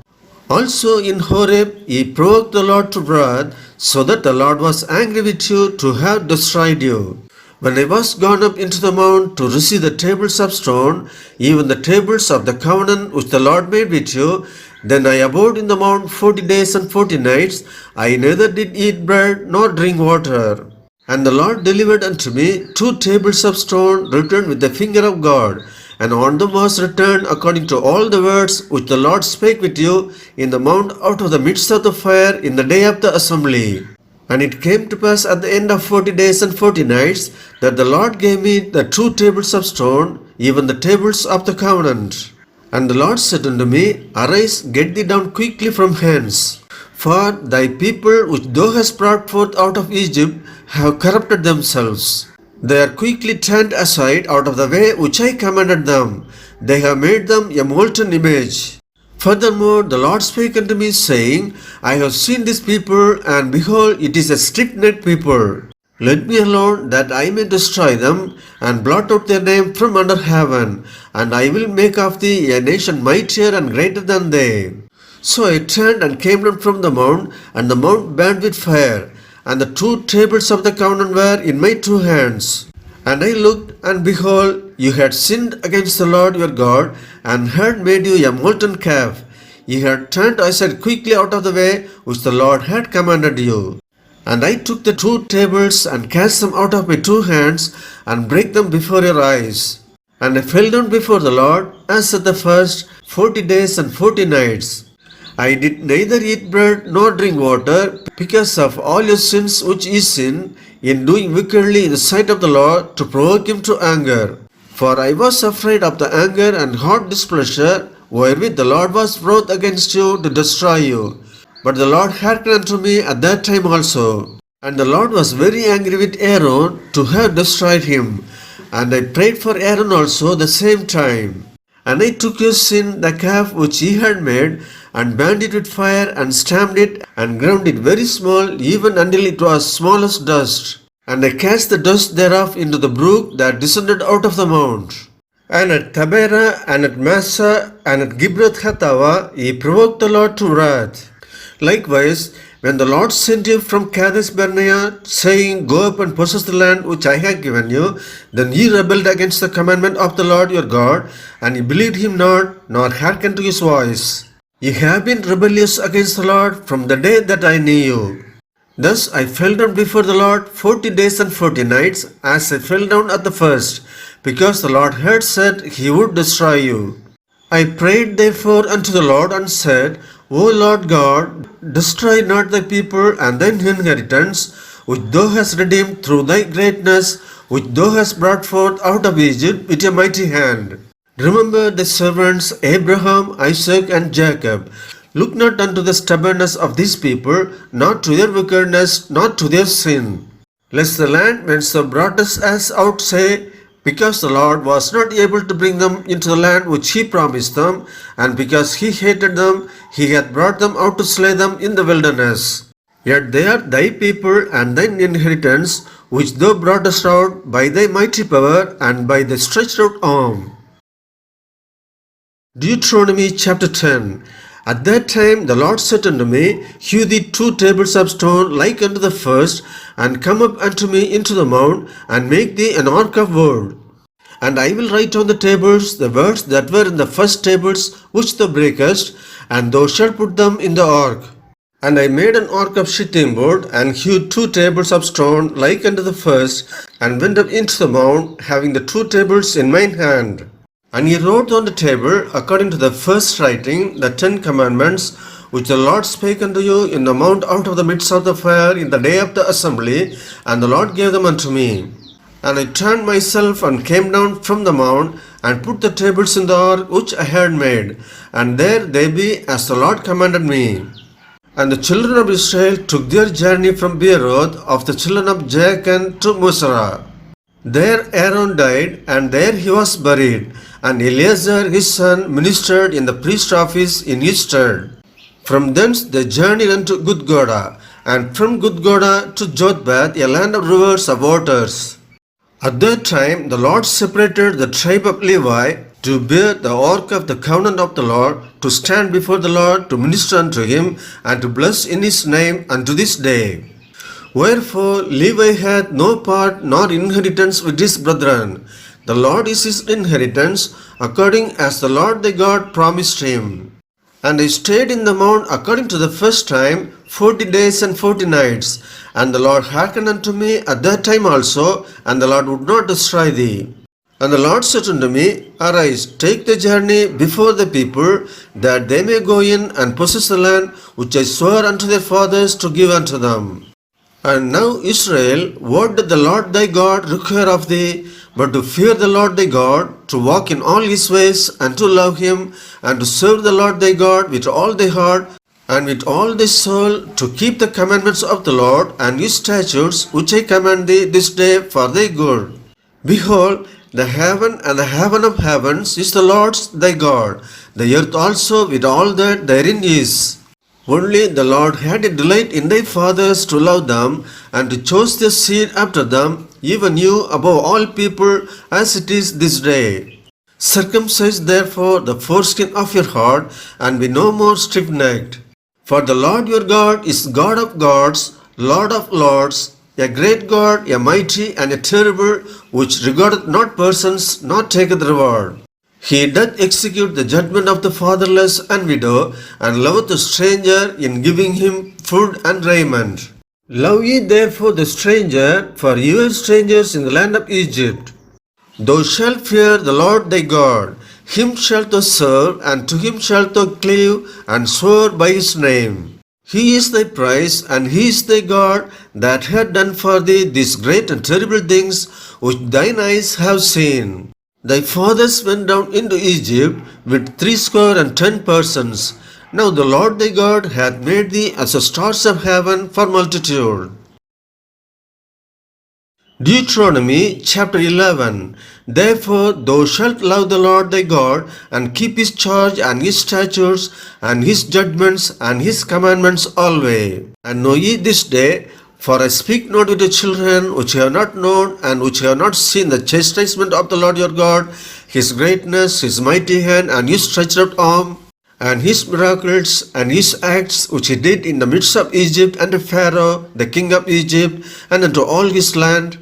Also in Horeb ye provoked the Lord to wrath, so that the Lord was angry with you to have destroyed you. When I was gone up into the mount to receive the tables of stone, even the tables of the covenant which the Lord made with you, then I abode in the mount 40 days and 40 nights. I neither did eat bread nor drink water. And the Lord delivered unto me 2 tables of stone written with the finger of God, and on them was written according to all the words which the Lord spake with you in the mount out of the midst of the fire in the day of the assembly. And it came to pass at the end of 40 days and 40 nights that the Lord gave me the 2 tables of stone, even the tables of the covenant. And the Lord said unto me, Arise, get thee down quickly from hence. For thy people which thou hast brought forth out of Egypt have corrupted themselves. They are quickly turned aside out of the way which I commanded them. They have made them a molten image. Furthermore, the Lord spake unto me, saying, I have seen this people, and behold, it is a stiff-necked people. Let me alone, that I may destroy them, and blot out their name from under heaven, and I will make of thee a nation mightier and greater than they. So I turned and came down from the mount, and the mount burned with fire, and the 2 tables of the covenant were in my 2 hands. And I looked, and behold, you had sinned against the Lord your God, and had made you a molten calf. Ye had turned aside quickly out of the way which the Lord had commanded you. And I took the 2 tables, and cast them out of my 2 hands, and brake them before your eyes. And I fell down before the Lord, as at the first 40 days and 40 nights. I did neither eat bread nor drink water, because of all your sins which ye sin, in doing wickedly in the sight of the Lord, to provoke him to anger. For I was afraid of the anger and hot displeasure, wherewith the Lord was wroth against you to destroy you. But the Lord hearkened unto me at that time also. And the Lord was very angry with Aaron to have destroyed him. And I prayed for Aaron also the same time. And I took your sin, the calf which ye had made, and burned it with fire, and stamped it, and ground it very small, even until it was small as dust. And I cast the dust thereof into the brook that descended out of the mount. And at Taberah, and at Massa, and at Gibroth Hattava, ye provoked the Lord to wrath. Likewise, when the Lord sent you from Kadesh Barnea, saying, Go up and possess the land which I have given you, then ye rebelled against the commandment of the Lord your God, and ye believed him not, nor hearkened to his voice. Ye have been rebellious against the Lord from the day that I knew you. Thus I fell down before the Lord 40 days and 40 nights, as I fell down at the first, because the Lord had said he would destroy you. I prayed therefore unto the Lord, and said, O Lord God, destroy not thy people and thine inheritance, which thou hast redeemed through thy greatness, which thou hast brought forth out of Egypt with a mighty hand. Remember the servants Abraham, Isaac, and Jacob. Look not unto the stubbornness of these people, not to their wickedness, not to their sin. Lest the land whence thou broughtest us out say, Because the Lord was not able to bring them into the land which he promised them, and because he hated them, he hath brought them out to slay them in the wilderness. Yet they are thy people and thine inheritance, which thou broughtest out by thy mighty power and by thy stretched out arm. Deuteronomy chapter 10. At that time the Lord said unto me, Hew thee 2 tables of stone like unto the first, and come up unto me into the mount, and make thee an ark of wood. And I will write on the tables the words that were in the first tables which thou breakest, and thou shalt put them in the ark. And I made an ark of shittim wood, and hewed 2 tables of stone like unto the first, and went up into the mount, having the 2 tables in mine hand. And he wrote on the table, according to the first writing, the 10 commandments, which the Lord spake unto you in the mount out of the midst of the fire in the day of the assembly, and the Lord gave them unto me. And I turned myself and came down from the mount, and put the tables in the ark which I had made, and there they be as the Lord commanded me. And the children of Israel took their journey from Beeroth of the children of Jachin to Mosera. There Aaron died, and there he was buried, and Eleazar his son ministered in the priest office in his stead. From thence they journeyed unto Gudgoda, and from Gudgoda to Jotbath, a land of rivers of waters. At that time the Lord separated the tribe of Levi to bear the ark of the covenant of the Lord, to stand before the Lord, to minister unto him, and to bless in his name unto this day. Wherefore Levi hath no part nor inheritance with his brethren. The Lord is his inheritance, according as the Lord thy God promised him. And I stayed in the mount according to the first time 40 days and 40 nights. And the Lord hearkened unto me at that time also, and the Lord would not destroy thee. And the Lord said unto me, Arise, take the journey before the people, that they may go in and possess the land which I swore unto their fathers to give unto them. And now, Israel, what doth the Lord thy God require of thee, but to fear the Lord thy God, to walk in all his ways, and to love him, and to serve the Lord thy God with all thy heart, and with all thy soul, to keep the commandments of the Lord, and his statutes, which I command thee this day for thy good. Behold, the heaven and the heaven of heavens is the Lord's thy God, the earth also with all that therein is. Only the Lord had a delight in thy fathers to love them, and to choose their seed after them, even you above all people, as it is this day. Circumcise therefore the foreskin of your heart, and be no more stiff-necked. For the Lord your God is God of gods, Lord of lords, a great God, a mighty and a terrible, which regardeth not persons, nor taketh reward. He doth execute the judgment of the fatherless and widow, and loveth the stranger in giving him food and raiment. Love ye therefore the stranger, for ye were strangers in the land of Egypt. Thou shalt fear the Lord thy God, him shalt thou serve, and to him shalt thou cleave, and swear by his name. He is thy prize, and he is thy God, that hath done for thee these great and terrible things, which thine eyes have seen. Thy fathers went down into Egypt with 70 persons. Now the Lord thy God hath made thee as the stars of heaven for multitude. Deuteronomy chapter 11. Therefore thou shalt love the Lord thy God, and keep his charge and his statutes and his judgments and his commandments always. And know ye this day, for I speak not with the children which have not known and which have not seen the chastisement of the Lord your God, his greatness, his mighty hand, and his stretched out arm, and his miracles, and his acts which he did in the midst of Egypt unto Pharaoh, the king of Egypt, and unto all his land,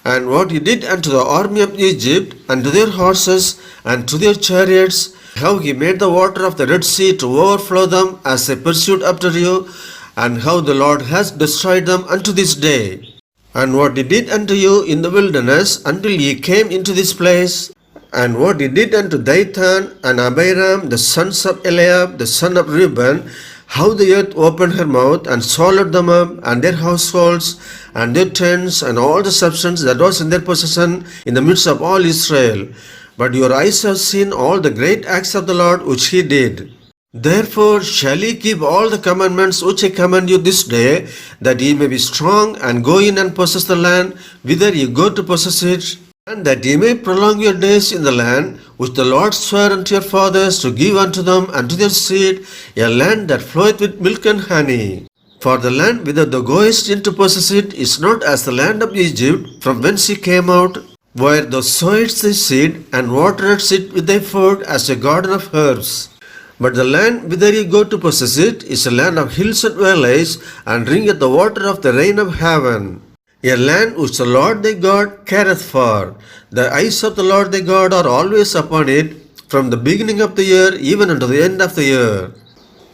and what he did unto the army of Egypt, and to their horses, and to their chariots, how he made the water of the Red Sea to overflow them as they pursued after you, and how the Lord has destroyed them unto this day. And what he did unto you in the wilderness until ye came into this place, and what he did unto Dathan and Abiram, the sons of Eliab, the son of Reuben, how the earth opened her mouth and swallowed them up, and their households, and their tents, and all the substance that was in their possession in the midst of all Israel. But your eyes have seen all the great acts of the Lord which he did. Therefore shall ye keep all the commandments which I command you this day, that ye may be strong, and go in and possess the land whither ye go to possess it, and that ye may prolong your days in the land which the Lord sware unto your fathers to give unto them and to their seed, a land that floweth with milk and honey. For the land whither thou goest in to possess it is not as the land of Egypt, from whence ye came out, where thou sowedst thy seed, and wateredst it with thy food as a garden of herbs. But the land whither ye go to possess it is a land of hills and valleys, and drinketh the water of the rain of heaven. A land which the Lord thy God careth for. The eyes of the Lord thy God are always upon it, from the beginning of the year even unto the end of the year.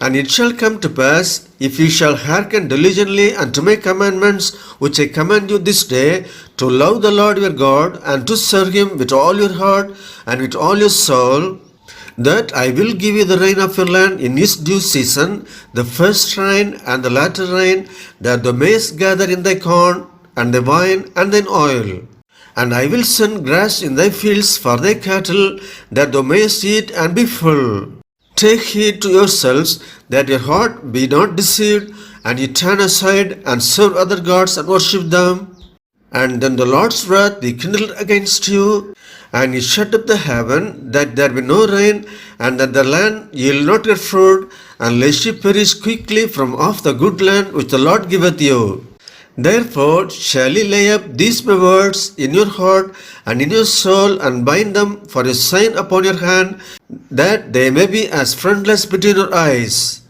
And it shall come to pass, if ye shall hearken diligently unto my commandments, which I command you this day, to love the Lord your God, and to serve him with all your heart and with all your soul, that I will give you the rain of your land in its due season, the first rain and the latter rain, that thou mayest gather in thy corn, and thy wine, and thine oil. And I will send grass in thy fields for thy cattle, that thou mayest eat and be full. Take heed to yourselves, that your heart be not deceived, and ye turn aside, and serve other gods, and worship them. And then the Lord's wrath be kindled against you, and he shut up the heaven, that there be no rain, and that the land yield not your fruit, unless ye perish quickly from off the good land which the Lord giveth you. Therefore shall ye lay up these my words in your heart and in your soul, and bind them for a sign upon your hand, that they may be as frontlets between your eyes.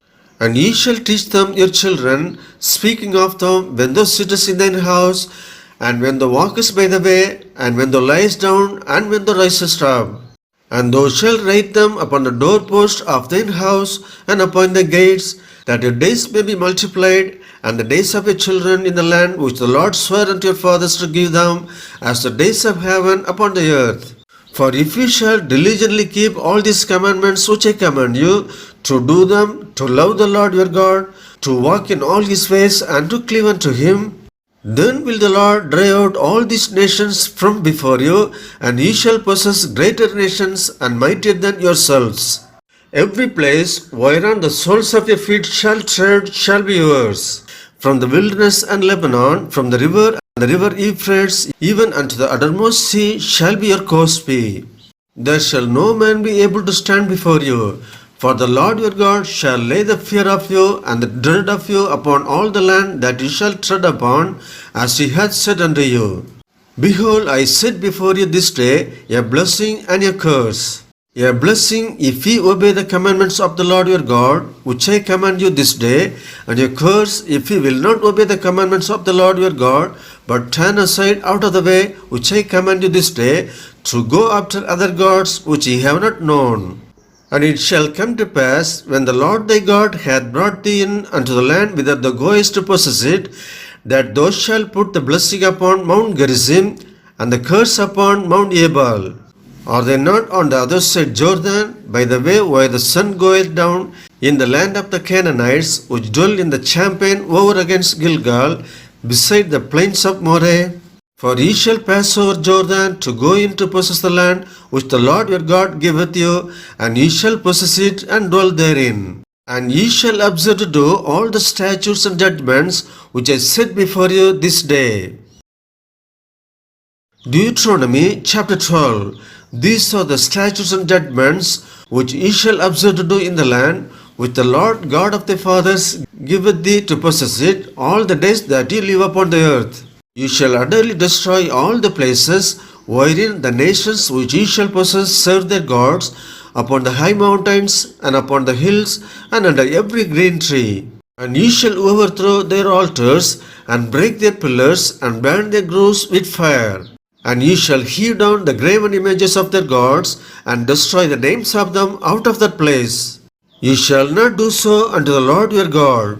And ye shall teach them your children, speaking of them when thou sittest in thine house, and when thou walkest by the way, and when thou liest down, and when thou risest up. And thou shalt write them upon the doorpost of thine house, and upon the gates, that your days may be multiplied, and the days of your children in the land which the Lord sware unto your fathers to give them, as the days of heaven upon the earth. For if you shall diligently keep all these commandments which I command you, to do them, to love the Lord your God, to walk in all his ways, and to cleave unto him, then will the Lord drive out all these nations from before you, and ye shall possess greater nations and mightier than yourselves. Every place whereon the soles of your feet shall tread shall be yours. From the wilderness and Lebanon, from the river and the river Euphrates, even unto the uttermost sea shall be your coast be. There shall no man be able to stand before you. For the Lord your God shall lay the fear of you and the dread of you upon all the land that you shall tread upon, as he hath said unto you. Behold, I set before you this day a blessing and a curse. A blessing if ye obey the commandments of the Lord your God, which I command you this day, and a curse if ye will not obey the commandments of the Lord your God, but turn aside out of the way which I command you this day, to go after other gods which ye have not known. And it shall come to pass, when the Lord thy God hath brought thee in unto the land whither thou goest to possess it, that thou shalt put the blessing upon Mount Gerizim, and the curse upon Mount Ebal. Are they not on the other side Jordan, by the way where the sun goeth down, in the land of the Canaanites, which dwell in the champaign over against Gilgal, beside the plains of Moreh? For ye shall pass over Jordan to go in to possess the land which the Lord your God giveth you, and ye shall possess it and dwell therein. And ye shall observe to do all the statutes and judgments which I set before you this day. Deuteronomy chapter 12. These are the statutes and judgments which ye shall observe to do in the land which the Lord God of thy fathers giveth thee to possess it all the days that ye live upon the earth. You shall utterly destroy all the places wherein the nations which ye shall possess serve their gods, upon the high mountains, and upon the hills, and under every green tree. And ye shall overthrow their altars, and break their pillars, and burn their groves with fire. And ye shall hew down the graven images of their gods, and destroy the names of them out of that place. Ye shall not do so unto the Lord your God.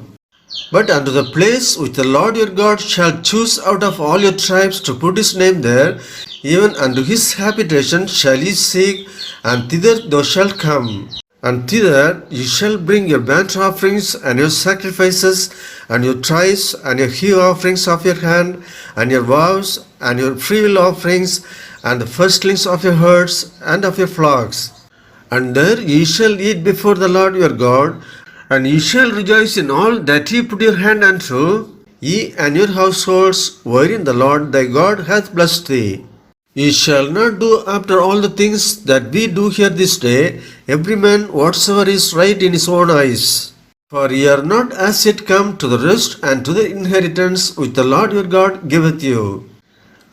But unto the place which the Lord your God shall choose out of all your tribes to put his name there, even unto his habitation shall ye seek, and thither thou shalt come. And thither ye shall bring your burnt offerings, and your sacrifices, and your tithes, and your heave offerings of your hand, and your vows, and your freewill offerings, and the firstlings of your herds, and of your flocks. And there ye shall eat before the Lord your God, and ye shall rejoice in all that ye put your hand unto, ye and your households, wherein the Lord thy God hath blessed thee. Ye shall not do after all the things that we do here this day, every man whatsoever is right in his own eyes. For ye are not as yet come to the rest and to the inheritance which the Lord your God giveth you.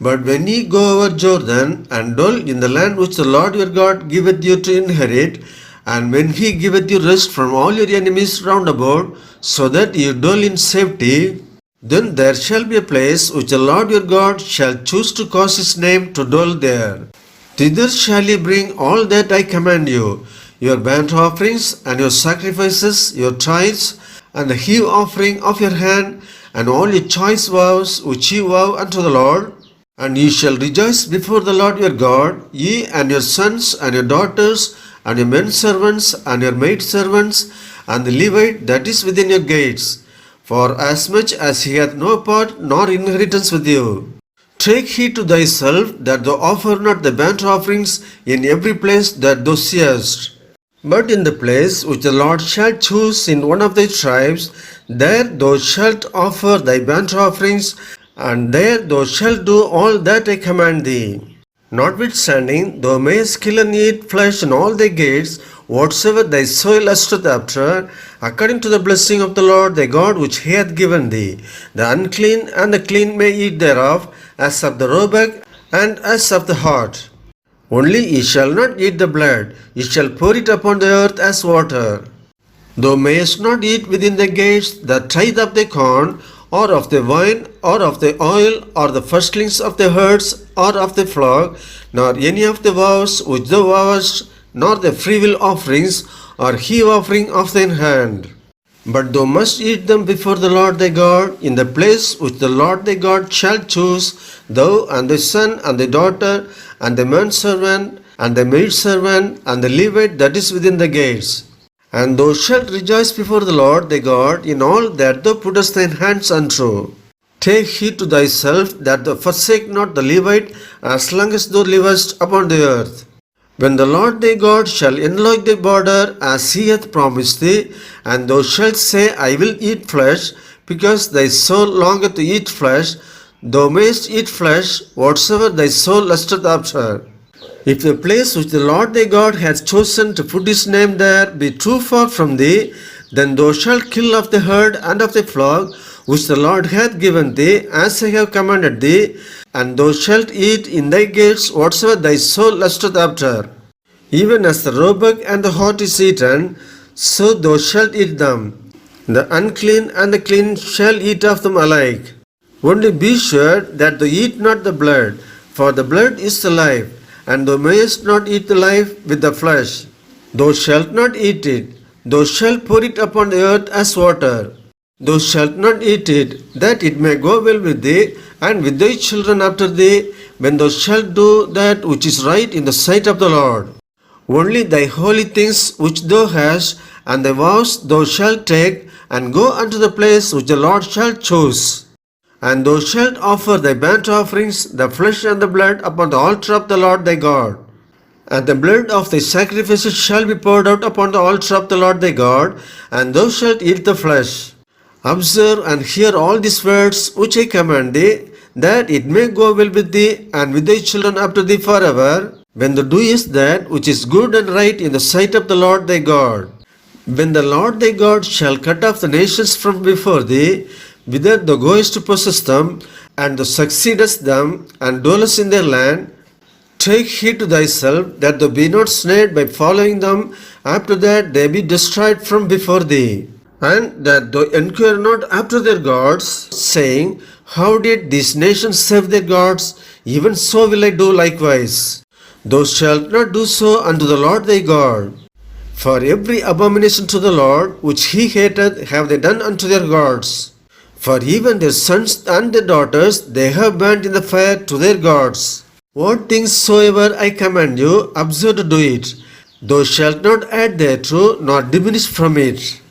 But when ye go over Jordan, and dwell in the land which the Lord your God giveth you to inherit, and when he giveth you rest from all your enemies round about, so that ye dwell in safety, then there shall be a place which the Lord your God shall choose to cause his name to dwell there. Thither shall ye bring all that I command you, your burnt offerings, and your sacrifices, your tithes, and the heave offering of your hand, and all your choice vows which ye vow unto the Lord. And ye shall rejoice before the Lord your God, ye and your sons and your daughters, and your men servants, and your maid servants, and the Levite that is within your gates, for as much as he hath no part nor inheritance with you. Take heed to thyself that thou offer not the burnt offerings in every place that thou seest. But in the place which the Lord shall choose in one of thy tribes, there thou shalt offer thy burnt offerings, and there thou shalt do all that I command thee. Notwithstanding, thou mayest kill and eat flesh in all thy gates, whatsoever thy soul lusteth after, according to the blessing of the Lord thy God which he hath given thee. The unclean and the clean may eat thereof, as of the roebuck and as of the hart. Only ye shall not eat the blood, ye shall pour it upon the earth as water. Thou mayest not eat within the gates the tithe of the corn, or of the wine, or of the oil, or the firstlings of the herds, or of the flock, nor any of the vows which thou vowest, nor the freewill offerings, or heave offering of thine hand. But thou must eat them before the Lord thy God, in the place which the Lord thy God shall choose, thou and thy son and thy daughter, and the manservant, and the maidservant, and the Levite that is within the gates. And thou shalt rejoice before the Lord thy God in all that thou puttest thine hands unto. Take heed to thyself that thou forsake not the Levite as long as thou livest upon the earth. When the Lord thy God shall enlarge thy border as he hath promised thee, and thou shalt say, I will eat flesh, because thy soul longeth to eat flesh, thou mayest eat flesh, whatsoever thy soul lusteth after. If the place which the Lord thy God hath chosen to put his name there be too far from thee, then thou shalt kill of the herd and of the flock, which the Lord hath given thee, as I have commanded thee, and thou shalt eat in thy gates whatsoever thy soul lusteth after. Even as the roebuck and the hart is eaten, so thou shalt eat them. The unclean and the clean shall eat of them alike. Only be sure that thou eat not the blood, for the blood is the life, and thou mayest not eat the life with the flesh. Thou shalt not eat it, thou shalt pour it upon the earth as water. Thou shalt not eat it, that it may go well with thee, and with thy children after thee, when thou shalt do that which is right in the sight of the Lord. Only thy holy things which thou hast, and thy vows thou shalt take, and go unto the place which the Lord shall choose. And thou shalt offer thy burnt offerings, the flesh and the blood, upon the altar of the Lord thy God. And the blood of thy sacrifices shall be poured out upon the altar of the Lord thy God, and thou shalt eat the flesh. Observe and hear all these words which I command thee, that it may go well with thee and with thy children after thee forever, when thou doest that which is good and right in the sight of the Lord thy God. When the Lord thy God shall cut off the nations from before thee, whither thou goest to possess them, and thou succeedest them, and dwellest in their land, take heed to thyself that thou be not snared by following them, after that they be destroyed from before thee. And that thou inquire not after their gods, saying, How did these nations serve their gods? Even so will I do likewise. Thou shalt not do so unto the Lord thy God. For every abomination to the Lord, which he hateth, have they done unto their gods. For even their sons and their daughters they have burnt in the fire to their gods. What things soever I command you, observe to do it. Thou shalt not add thereto, nor diminish from it.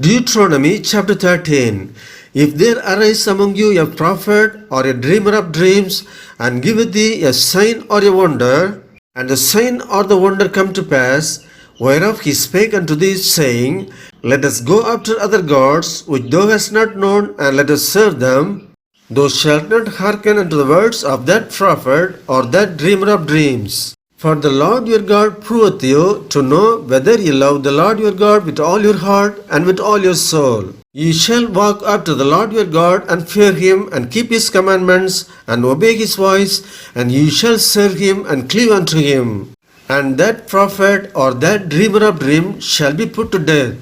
Deuteronomy chapter 13. If there arise among you a prophet or a dreamer of dreams, and giveth thee a sign or a wonder, and the sign or the wonder come to pass, whereof he spake unto thee, saying, Let us go after other gods, which thou hast not known, and let us serve them, thou shalt not hearken unto the words of that prophet or that dreamer of dreams. For the Lord your God proveth you to know whether ye love the Lord your God with all your heart and with all your soul. Ye shall walk after the Lord your God, and fear him, and keep his commandments, and obey his voice, and ye shall serve him, and cleave unto him. And that prophet or that dreamer of dreams shall be put to death,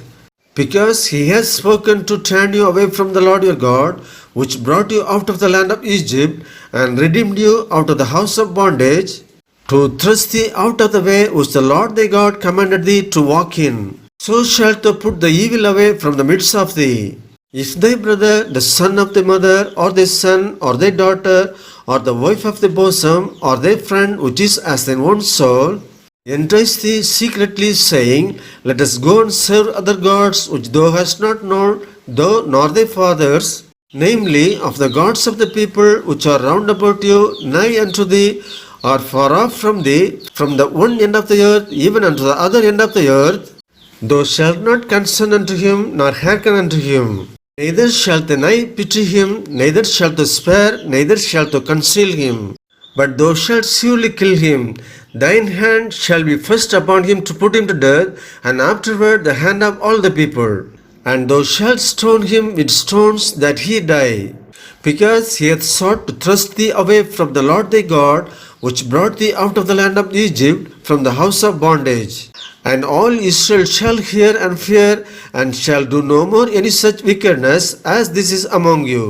because he has spoken to turn you away from the Lord your God, which brought you out of the land of Egypt, and redeemed you out of the house of bondage, to thrust thee out of the way which the Lord thy God commanded thee to walk in. So shalt thou put the evil away from the midst of thee. If thy brother, the son of thy mother, or thy son, or thy daughter, or the wife of thy bosom, or thy friend, which is as thine own soul, entice thee secretly, saying, Let us go and serve other gods which thou hast not known, thou nor thy fathers, namely, of the gods of the people which are round about you, nigh unto thee, or far off from thee, from the one end of the earth even unto the other end of the earth, thou shalt not consent unto him, nor hearken unto him. Neither shalt thou nigh pity him, neither shalt thou spare, neither shalt thou conceal him. But thou shalt surely kill him. Thine hand shall be first upon him to put him to death, and afterward the hand of all the people. And thou shalt stone him with stones that he die, because he hath sought to thrust thee away from the Lord thy God, which brought thee out of the land of Egypt, from the house of bondage. And all Israel shall hear and fear, and shall do no more any such wickedness as this is among you.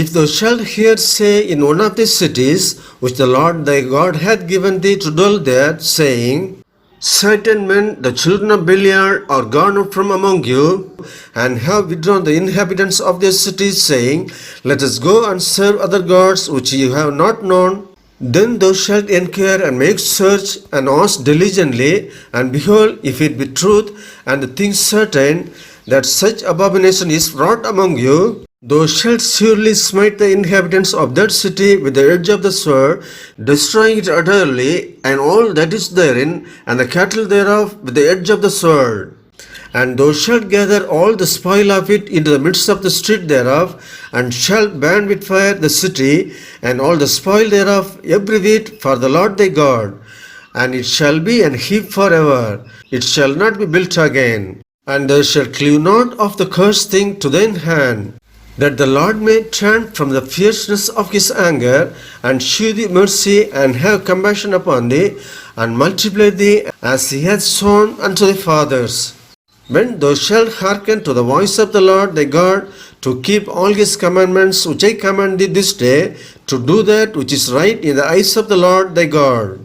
If thou shalt hear say in one of these cities, which the Lord thy God hath given thee to dwell there, saying, Certain men, the children of Belial, are gone out from among you, and have withdrawn the inhabitants of their cities, saying, Let us go and serve other gods which ye have not known. Then thou shalt inquire and make search and ask diligently, and behold, if it be truth and the thing certain that such abomination is wrought among you, thou shalt surely smite the inhabitants of that city with the edge of the sword, destroying it utterly, and all that is therein, and the cattle thereof with the edge of the sword. And thou shalt gather all the spoil of it into the midst of the street thereof, and shalt burn with fire the city, and all the spoil thereof, every whit, for the Lord thy God. And it shall be an heap forever, it shall not be built again. And thou shalt cleave not of the cursed thing to thine hand, that the Lord may turn from the fierceness of his anger, and shew thee mercy, and have compassion upon thee, and multiply thee as he hath sworn unto thy fathers. When thou shalt hearken to the voice of the Lord thy God, to keep all his commandments which I command thee this day, to do that which is right in the eyes of the Lord thy God.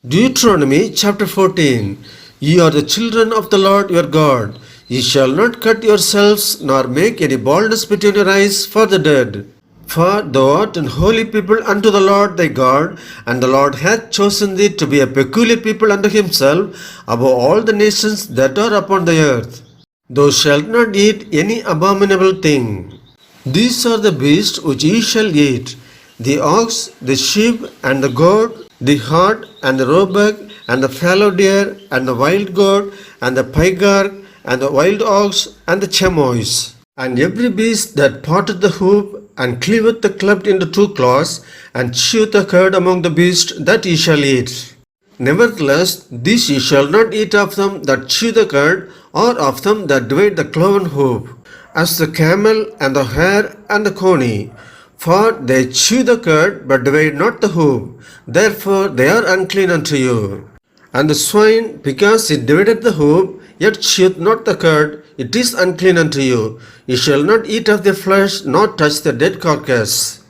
Deuteronomy chapter 14. Ye are the children of the Lord your God. Ye shall not cut yourselves, nor make any baldness between your eyes for the dead. For thou art an holy people unto the Lord thy God, and the Lord hath chosen thee to be a peculiar people unto himself above all the nations that are upon the earth. Thou shalt not eat any abominable thing. These are the beasts which ye shall eat: the ox, the sheep, and the goat, the hart, and the roebuck, and the fallow deer, and the wild goat, and the pygarg, and the wild ox, and the chamois. And every beast that parteth the hoof, and cleaveth the cleft into two claws, and cheweth the cud among the beasts, that ye shall eat. Nevertheless, these ye shall not eat of them that chew the cud, or of them that divide the cloven hoof, as the camel, and the hare, and the coney. For they chew the cud, but divide not the hoof, therefore they are unclean unto you. And the swine, because it divided the hoof, yet cheweth not the cud, it is unclean unto you. Ye shall not eat of their flesh, nor touch the dead carcass.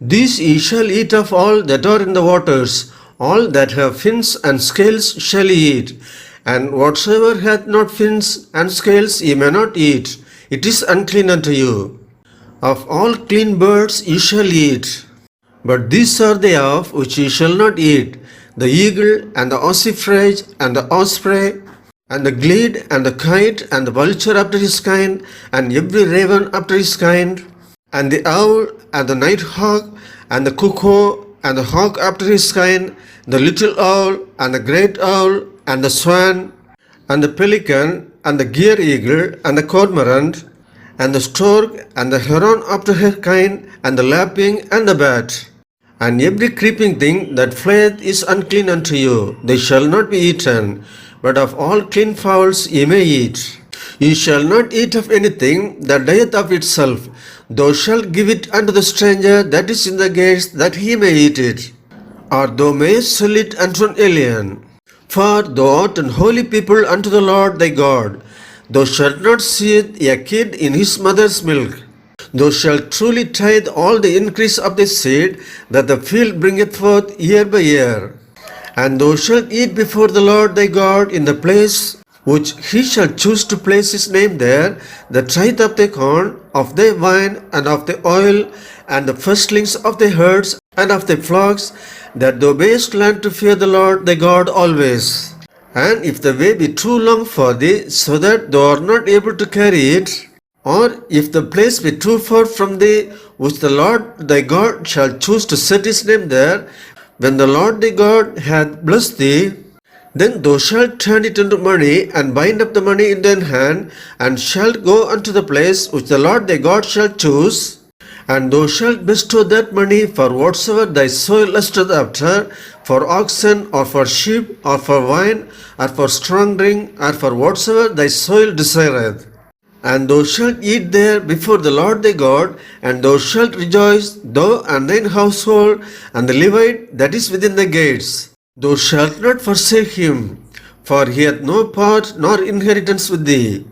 These ye shall eat of all that are in the waters, all that have fins and scales shall ye eat. And whatsoever hath not fins and scales ye may not eat, it is unclean unto you. Of all clean birds ye shall eat. But these are they of which ye shall not eat: the eagle, and the ossifrage, and the osprey, and the glede, and the kite, and the vulture after his kind, and every raven after his kind, and the owl, and the night hawk, and the cuckoo, and the hawk after his kind, the little owl, and the great owl, and the swan, and the pelican, and the gier eagle, and the cormorant, and the stork, and the heron after her kind, and the lapwing, and the bat. And every creeping thing that flieth is unclean unto you, they shall not be eaten. But of all clean fowls ye may eat. Ye shall not eat of anything that dieth of itself. Thou shalt give it unto the stranger that is in the gates, that he may eat it. Or thou mayest sell it unto an alien. For thou art an holy people unto the Lord thy God. Thou shalt not seethe a kid in his mother's milk. Thou shalt truly tithe all the increase of thy seed that the field bringeth forth year by year. And thou shalt eat before the Lord thy God in the place which he shall choose to place his name there, the tithe of thy corn, of thy wine, and of thy oil, and the firstlings of thy herds, and of thy flocks, that thou mayest learn to fear the Lord thy God always. And if the way be too long for thee, so that thou art not able to carry it, or if the place be too far from thee, which the Lord thy God shall choose to set his name there, when the Lord thy God hath blessed thee, then thou shalt turn it into money, and bind up the money in thine hand, and shalt go unto the place which the Lord thy God shall choose, and thou shalt bestow that money for whatsoever thy soul lusteth after, for oxen, or for sheep, or for wine, or for strong drink, or for whatsoever thy soul desireth. And thou shalt eat there before the Lord thy God, and thou shalt rejoice, thou and thine household, and the Levite that is within the gates. Thou shalt not forsake him, for he hath no part nor inheritance with thee.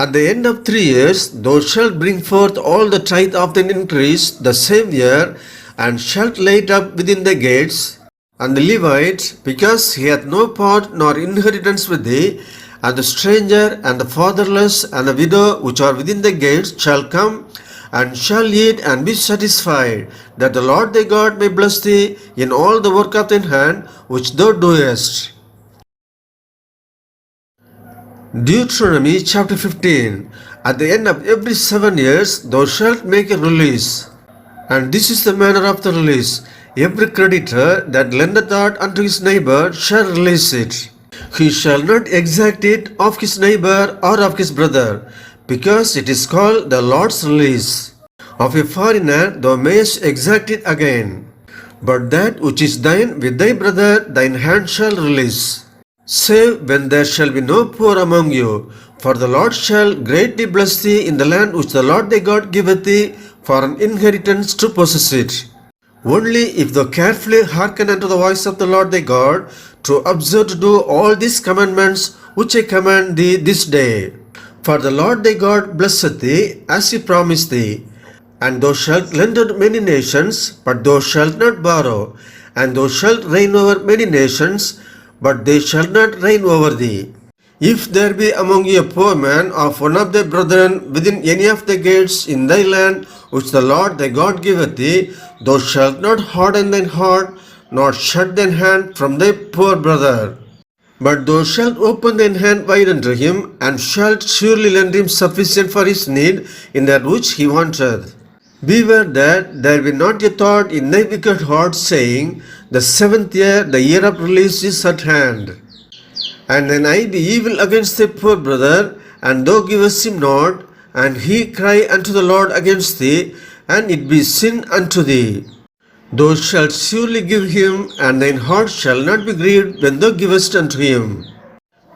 At the end of 3 years thou shalt bring forth all the tithe of thine increase the same year, and shalt lay it up within the gates. And the Levite, because he hath no part nor inheritance with thee, and the stranger, and the fatherless, and the widow which are within the gates shall come, and shall eat and be satisfied, that the Lord thy God may bless thee in all the work of thine hand which thou doest. Deuteronomy chapter 15. At the end of every 7 years thou shalt make a release. And this is the manner of the release. Every creditor that lendeth out unto his neighbor shall release it. He shall not exact it of his neighbor or of his brother, because it is called the Lord's release. Of a foreigner thou mayest exact it again. But that which is thine with thy brother thine hand shall release. Save when there shall be no poor among you, for the Lord shall greatly bless thee in the land which the Lord thy God giveth thee for an inheritance to possess it. Only if thou carefully hearken unto the voice of the Lord thy God, to observe to do all these commandments which I command thee this day. For the Lord thy God blesseth thee, as he promised thee. And thou shalt lend unto many nations, but thou shalt not borrow. And thou shalt reign over many nations, but they shall not reign over thee. If there be among you a poor man of one of thy brethren within any of the gates in thy land which the Lord thy God giveth thee, thou shalt not harden thine heart, nor shut thine hand from thy poor brother. But thou shalt open thine hand wide unto him, and shalt surely lend him sufficient for his need in that which he wanteth. Beware that there be not a thought in thy wicked heart, saying, The 7th year, the year of release, is at hand. And thine eye be evil against thy poor brother, and thou givest him not, and he cry unto the Lord against thee, and it be sin unto thee. Thou shalt surely give him, and thine heart shall not be grieved when thou givest unto him.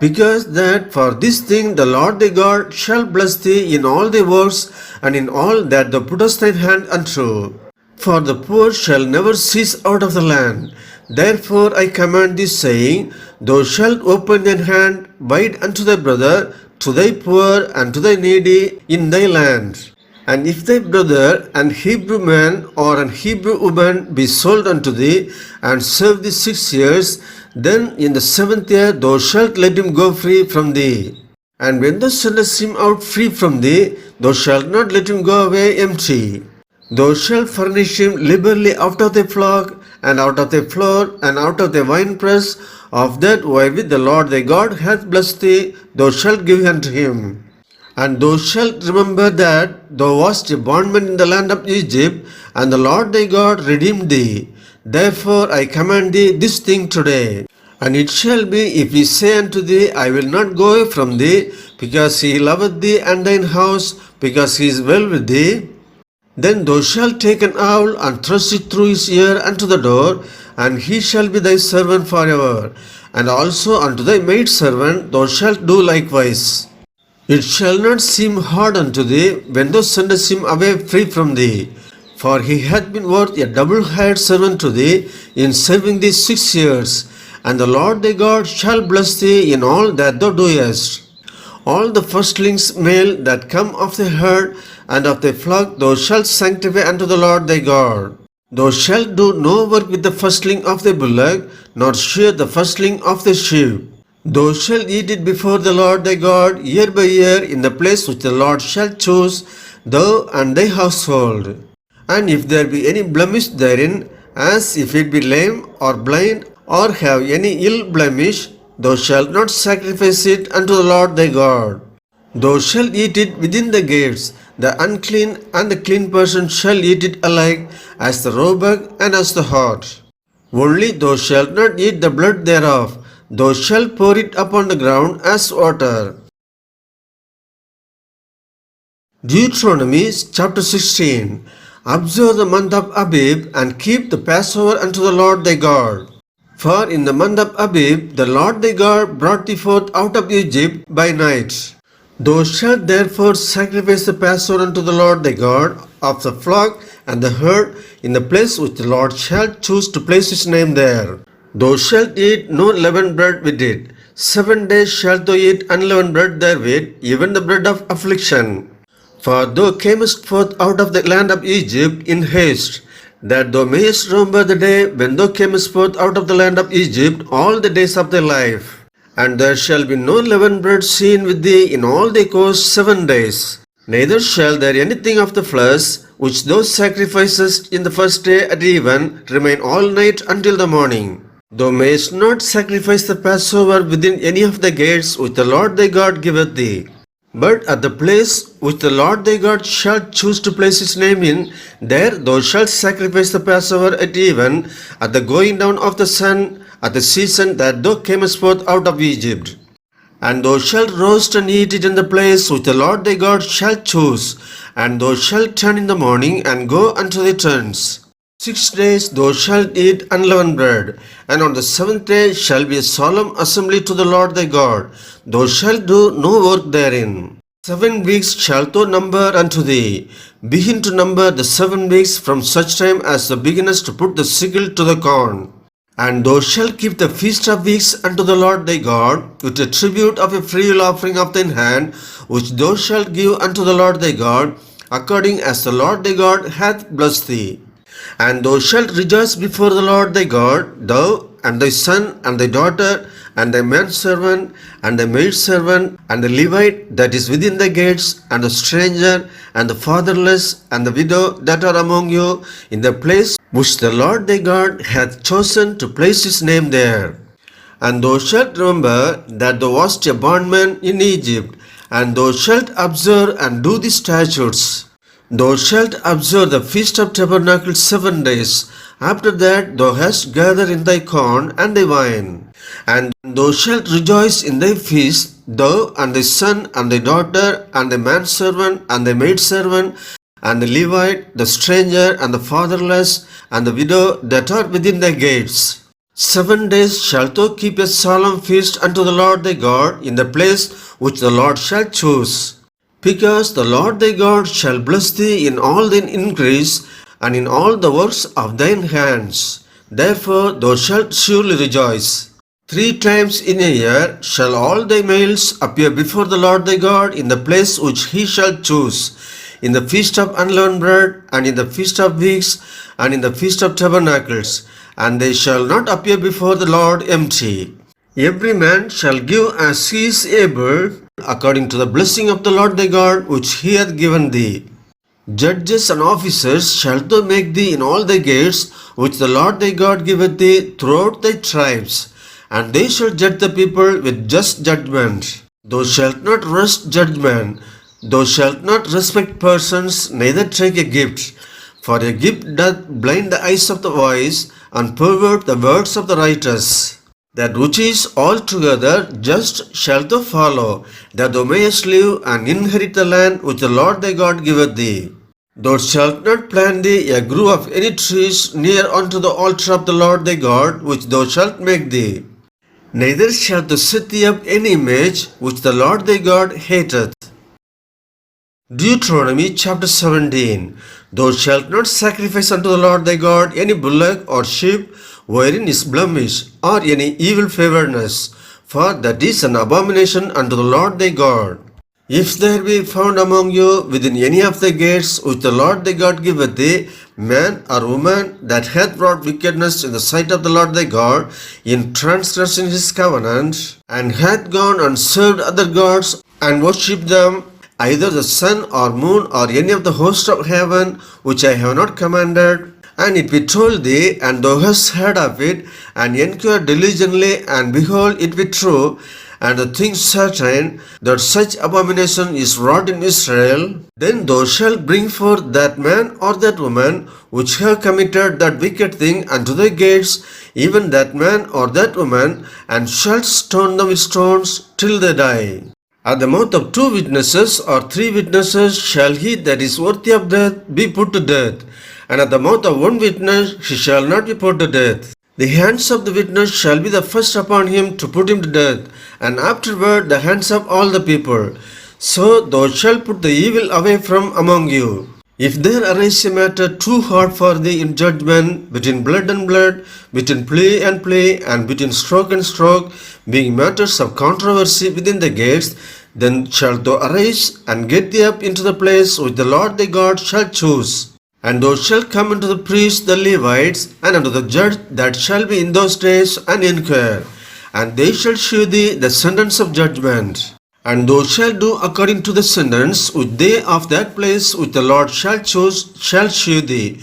Because that for this thing the Lord thy God shall bless thee in all thy works, and in all that thou puttest thine hand unto. For the poor shall never cease out of the land. Therefore I command thee, saying, Thou shalt open thine hand wide unto thy brother, to thy poor, and to thy needy in thy land. And if thy brother, an Hebrew man or an Hebrew woman, be sold unto thee, and serve thee 6 years, then in the 7th year thou shalt let him go free from thee. And when thou sendest him out free from thee, thou shalt not let him go away empty. Thou shalt furnish him liberally out of thy flock, and out of thy floor, and out of thy winepress, of that wherewith the Lord thy God hath blessed thee, thou shalt give unto him. And thou shalt remember that thou wast a bondman in the land of Egypt, and the Lord thy God redeemed thee. Therefore I command thee this thing today. And it shall be, if he say unto thee, I will not go away from thee, because he loveth thee and thine house, because he is well with thee, then thou shalt take an awl and thrust it through his ear unto the door, and he shall be thy servant forever. And also unto thy maidservant thou shalt do likewise. It shall not seem hard unto thee when thou sendest him away free from thee, for he hath been worth a double hired servant to thee in serving thee 6 years. And the Lord thy God shall bless thee in all that thou doest. All the firstlings male that come of the herd and of the flock thou shalt sanctify unto the Lord thy God. Thou shalt do no work with the firstling of the bullock, nor shear the firstling of the sheep. Thou shalt eat it before the Lord thy God year by year in the place which the Lord shall choose, thou and thy household. And if there be any blemish therein, as if it be lame or blind, or have any ill blemish, thou shalt not sacrifice it unto the Lord thy God. Thou shalt eat it within the gates. The unclean and the clean person shall eat it alike, as the roebuck and as the hart. Only thou shalt not eat the blood thereof. Thou shalt pour it upon the ground as water. Deuteronomy chapter 16. Observe the month of Abib, and keep the Passover unto the Lord thy God. For in the month of Abib the Lord thy God brought thee forth out of Egypt by night. Thou shalt therefore sacrifice the Passover unto the Lord thy God of the flock and the herd in the place which the Lord shall choose to place his name there. Thou shalt eat no leavened bread with it. 7 days shalt thou eat unleavened bread therewith, even the bread of affliction. For thou camest forth out of the land of Egypt in haste, that thou mayest remember the day when thou camest forth out of the land of Egypt all the days of thy life. And there shall be no leavened bread seen with thee in all thy course 7 days. Neither shall there anything of the flesh which thou sacrificest in the first day at even remain all night until the morning. Thou mayest not sacrifice the Passover within any of the gates which the Lord thy God giveth thee. But at the place which the Lord thy God shall choose to place his name in, there thou shalt sacrifice the Passover at even, at the going down of the sun, at the season that thou camest forth out of Egypt. And thou shalt roast and eat it in the place which the Lord thy God shall choose, and thou shalt turn in the morning and go unto thy tents. 6 days thou shalt eat unleavened bread, and on the 7th day shall be a solemn assembly to the Lord thy God. Thou shalt do no work therein. 7 weeks shalt thou number unto thee. Begin to number the 7 weeks from such time as thou beginnest to put the sickle to the corn. And thou shalt keep the feast of weeks unto the Lord thy God, with a tribute of a freewill offering of thine hand, which thou shalt give unto the Lord thy God, according as the Lord thy God hath blessed thee. And thou shalt rejoice before the Lord thy God, thou and thy son and thy daughter, and thy manservant, and thy maidservant, and the Levite that is within the gates, and the stranger, and the fatherless, and the widow that are among you, in the place which the Lord thy God hath chosen to place his name there. And thou shalt remember that thou wast a bondman in Egypt, and thou shalt observe and do the statutes. Thou shalt observe the feast of tabernacles 7 days. After that thou hast gathered in thy corn and thy wine. And thou shalt rejoice in thy feast, thou and thy son and thy daughter, and thy manservant and thy maidservant, and the Levite, the stranger, and the fatherless, and the widow that are within thy gates. 7 days shalt thou keep a solemn feast unto the Lord thy God in the place which the Lord shall choose. Because the Lord thy God shall bless thee in all thine increase, and in all the works of thine hands. Therefore thou shalt surely rejoice. 3 times in a year shall all thy males appear before the Lord thy God in the place which he shall choose, in the feast of unleavened bread, and in the feast of weeks, and in the feast of tabernacles, and they shall not appear before the Lord empty. Every man shall give as he is able, according to the blessing of the Lord thy God which he hath given thee. Judges and officers shalt thou make thee in all thy gates, which the Lord thy God giveth thee throughout thy tribes, and they shall judge the people with just judgment. Thou shalt not wrest judgment, thou shalt not respect persons, neither take a gift, for a gift doth blind the eyes of the wise, and pervert the words of the righteous. That which is altogether just shalt thou follow, that thou mayest live and inherit the land which the Lord thy God giveth thee. Thou shalt not plant thee a grove of any trees near unto the altar of the Lord thy God, which thou shalt make thee. Neither shalt thou set thee up any image which the Lord thy God hateth. Deuteronomy chapter 17. Thou shalt not sacrifice unto the Lord thy God any bullock or sheep wherein is blemish, or any evil favoredness, for that is an abomination unto the Lord thy God. If there be found among you within any of the gates which the Lord thy God giveth thee, man or woman that hath wrought wickedness in the sight of the Lord thy God, in transgressing his covenant, and hath gone and served other gods, and worshipped them, either the sun or moon or any of the host of heaven, which I have not commanded, and it be told thee, and thou hast heard of it, and inquire diligently, and behold, it be true, and the thing certain, that such abomination is wrought in Israel, then thou shalt bring forth that man or that woman which have committed that wicked thing unto thy gates, even that man or that woman, and shalt stone them with stones till they die. At the mouth of 2 witnesses or 3 witnesses shall he that is worthy of death be put to death, and at the mouth of 1 witness he shall not be put to death. The hands of the witness shall be the first upon him to put him to death, and afterward the hands of all the people. So thou shalt put the evil away from among you. If there arise a matter too hard for thee in judgment, between blood and blood, between plea and plea, and between stroke and stroke, being matters of controversy within the gates, then shalt thou arise and get thee up into the place which the Lord thy God shall choose. And thou shalt come unto the priests the Levites, and unto the judge that shall be in those days, and inquire. And they shall shew thee the sentence of judgment. And thou shalt do according to the sentence which they of that place which the Lord shall choose shall shew thee.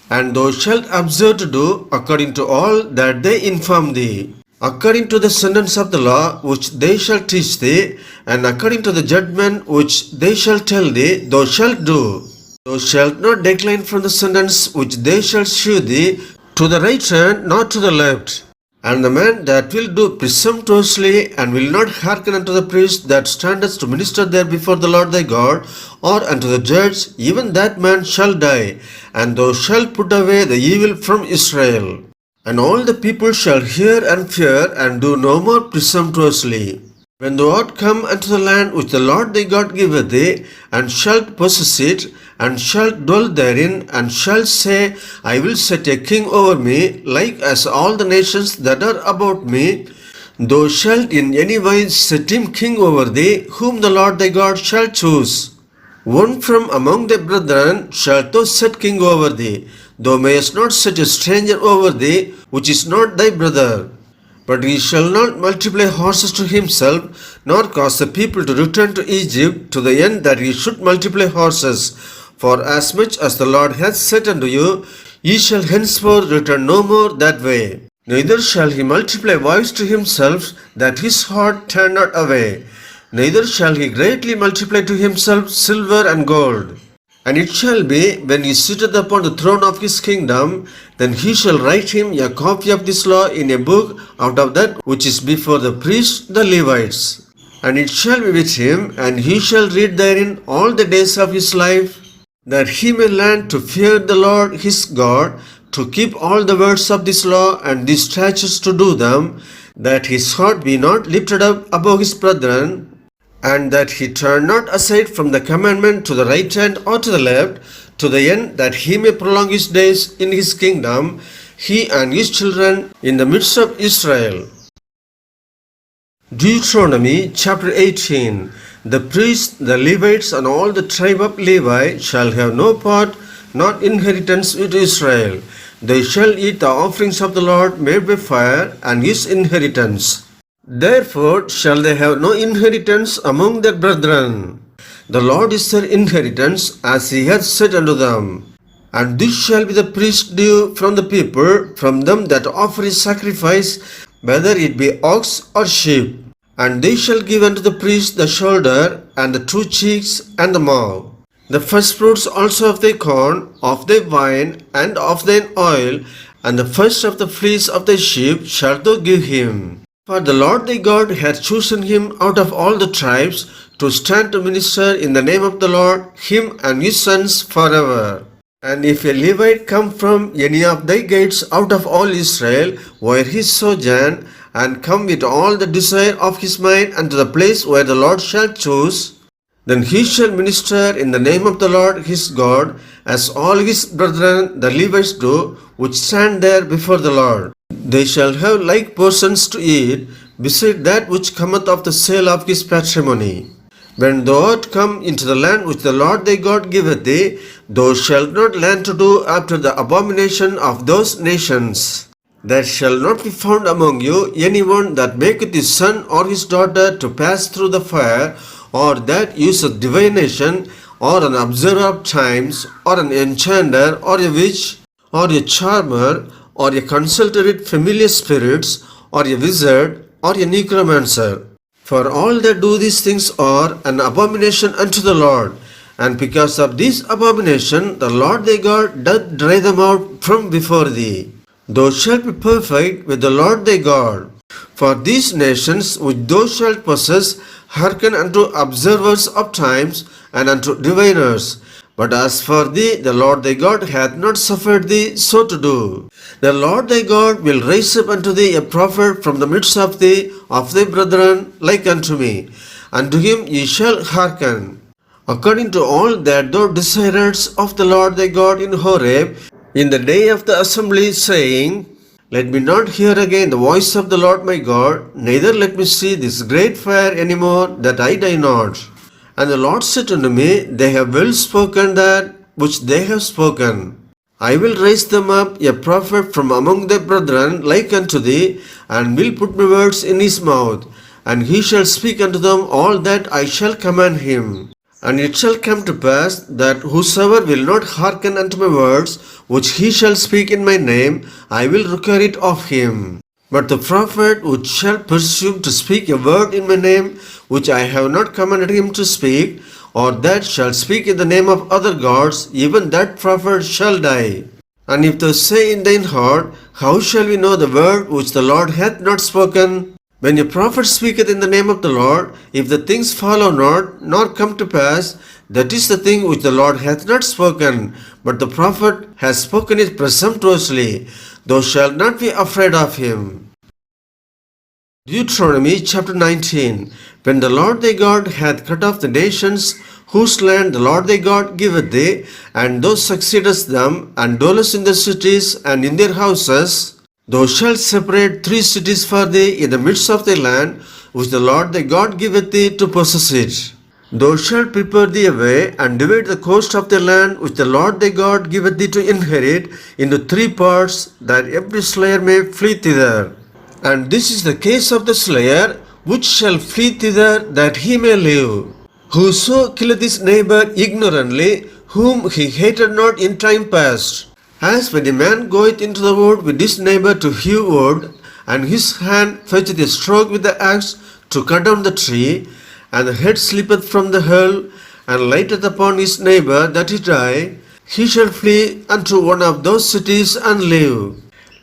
And thou shalt observe to do according to all that they inform thee, according to the sentence of the law which they shall teach thee, and according to the judgment which they shall tell thee, thou shalt do. Thou shalt not decline from the sentence which they shall shew thee to the right hand nor to the left. And the man that will do presumptuously and will not hearken unto the priest that standeth to minister there before the Lord thy God, or unto the judge, even that man shall die, and thou shalt put away the evil from Israel. And all the people shall hear and fear, and do no more presumptuously. When thou art come unto the land which the Lord thy God giveth thee, and shalt possess it, and shalt dwell therein, and shalt say, I will set a king over me, like as all the nations that are about me, thou shalt in any wise set him king over thee, whom the Lord thy God shall choose. One from among thy brethren shalt thou set king over thee. Thou mayest not set a stranger over thee, which is not thy brother. But he shall not multiply horses to himself, nor cause the people to return to Egypt, to the end that he should multiply horses. For as much as the Lord hath said unto you, ye shall henceforth return no more that way. Neither shall he multiply wives to himself, that his heart turn not away. Neither shall he greatly multiply to himself silver and gold. And it shall be, when he sitteth upon the throne of his kingdom, then he shall write him a copy of this law in a book out of that which is before the priests the Levites. And it shall be with him, and he shall read therein all the days of his life, that he may learn to fear the Lord his God, to keep all the words of this law and these statutes to do them, that his heart be not lifted up above his brethren, and that he turn not aside from the commandment to the right hand or to the left, to the end that he may prolong his days in his kingdom, he and his children in the midst of Israel. Deuteronomy chapter 18. The priests, the Levites, and all the tribe of Levi shall have no part nor inheritance with Israel. They shall eat the offerings of the Lord made by fire, and his inheritance. Therefore shall they have no inheritance among their brethren. The Lord is their inheritance, as he hath said unto them. And this shall be the priest's due from the people, from them that offer his sacrifice, whether it be ox or sheep. And they shall give unto the priest the shoulder, and the two cheeks, and the maw. The firstfruits also of thy corn, of thy wine, and of thine oil, and the first of the fleece of thy sheep shalt thou give him. For the Lord thy God hath chosen him out of all the tribes, to stand to minister in the name of the Lord, him and his sons forever. And if a Levite come from any of thy gates out of all Israel, where he sojourn, and come with all the desire of his mind unto the place where the Lord shall choose, then he shall minister in the name of the Lord his God, as all his brethren the Levites do, which stand there before the Lord. They shall have like portions to eat, beside that which cometh of the sale of his patrimony. When thou art come into the land which the Lord thy God giveth thee, thou shalt not learn to do after the abomination of those nations. There shall not be found among you any one that maketh his son or his daughter to pass through the fire, or that useth divination, or an observer of times, or an enchanter, or a witch, or a charmer, or a consulter with familiar spirits, or a wizard, or a necromancer. For all that do these things are an abomination unto the Lord. And because of this abomination, the Lord thy God doth drive them out from before thee. Thou shalt be perfect with the Lord thy God. For these nations which thou shalt possess hearken unto observers of times, and unto diviners. But as for thee, the Lord thy God hath not suffered thee so to do. The Lord thy God will raise up unto thee a prophet from the midst of thee, of thy brethren, like unto me. Unto him ye shall hearken. according to all that thou desirest of the Lord thy God in Horeb, in the day of the assembly, saying, Let me not hear again the voice of the Lord my God, neither let me see this great fire any more, that I die not. And the Lord said unto me, They have well spoken that which they have spoken. I will raise them up a prophet from among their brethren like unto thee, and will put my words in his mouth, and he shall speak unto them all that I shall command him. And it shall come to pass that whosoever will not hearken unto my words, which he shall speak in my name, I will require it of him. But the prophet which shall presume to speak a word in my name, which I have not commanded him to speak, or that shall speak in the name of other gods, even that prophet shall die. And if thou say in thine heart, How shall we know the word which the Lord hath not spoken? When a prophet speaketh in the name of the Lord, if the things follow not, nor come to pass, that is the thing which the Lord hath not spoken, but the prophet has spoken it presumptuously. Thou shalt not be afraid of him. Deuteronomy chapter 19. When the Lord thy God hath cut off the nations, whose land the Lord thy God giveth thee, and thou succeedest them, and dwellest in the cities and in their houses, thou shalt separate 3 cities for thee in the midst of thy land, which the Lord thy God giveth thee to possess it. Thou shalt prepare thee a way, and divide the coast of the land which the Lord thy God giveth thee to inherit into 3 parts, that every slayer may flee thither. And this is the case of the slayer, which shall flee thither, that he may live. Whoso killeth his neighbor ignorantly, whom he hated not in time past. As when a man goeth into the wood with his neighbor to hew wood, and his hand fetcheth a stroke with the axe to cut down the tree, and the head slippeth from the heel, and lighteth upon his neighbor that he die, he shall flee unto one of those cities and live.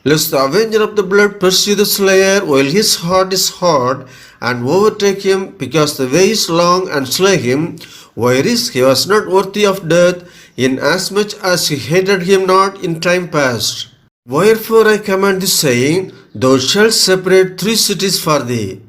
Lest the avenger of the blood pursue the slayer while his heart is hard, and overtake him, because the way is long, and slay him, whereas he was not worthy of death, inasmuch as he hated him not in time past. Wherefore I command thee, saying, Thou shalt separate 3 cities for thee.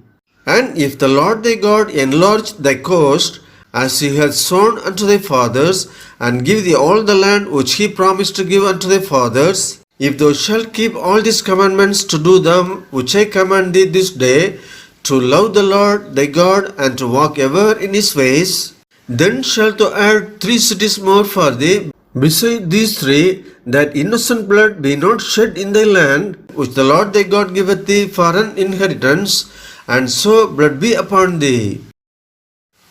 And if the Lord thy God enlarge thy coast, as he hath sworn unto thy fathers, and give thee all the land which he promised to give unto thy fathers, if thou shalt keep all these commandments to do them, which I command thee this day, to love the Lord thy God, and to walk ever in his ways, then shalt thou add 3 cities more for thee, beside these 3, that innocent blood be not shed in thy land, which the Lord thy God giveth thee for an inheritance, and so blood be upon thee.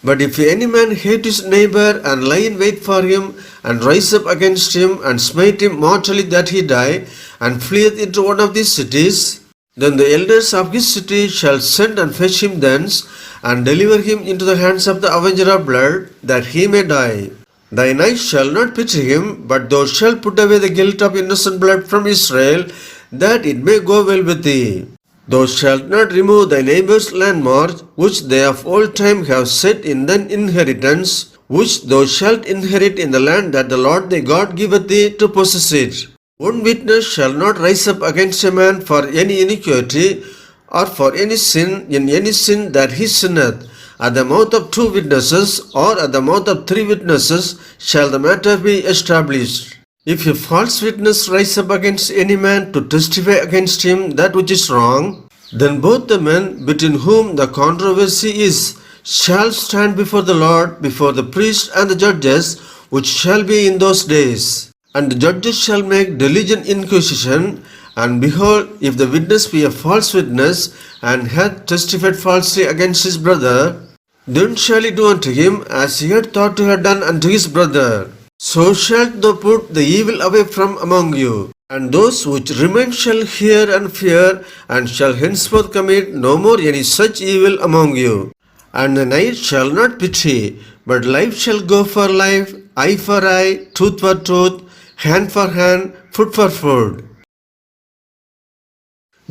But if any man hate his neighbor, and lie in wait for him, and rise up against him, and smite him mortally that he die, and fleeth into one of these cities, then the elders of his city shall send and fetch him thence, and deliver him into the hands of the avenger of blood, that he may die. Thine eyes shall not pity him, but thou shalt put away the guilt of innocent blood from Israel, that it may go well with thee. Thou shalt not remove thy neighbour's landmark, which they of old time have set in thine inheritance, which thou shalt inherit in the land that the Lord thy God giveth thee to possess it. One witness shall not rise up against a man for any iniquity, or for any sin in any sin that he sinneth. At the mouth of 2 witnesses, or at the mouth of 3 witnesses, shall the matter be established. If a false witness rise up against any man to testify against him that which is wrong, then both the men between whom the controversy is shall stand before the Lord, before the priest and the judges, which shall be in those days. And the judges shall make diligent inquisition, and behold, if the witness be a false witness, and hath testified falsely against his brother, then shall he do unto him as he had thought to have done unto his brother. So shalt thou put the evil away from among you. And those which remain shall hear and fear, and shall henceforth commit no more any such evil among you. And the night shall not pity, but life shall go for life, eye for eye, tooth for tooth, hand for hand, foot for foot.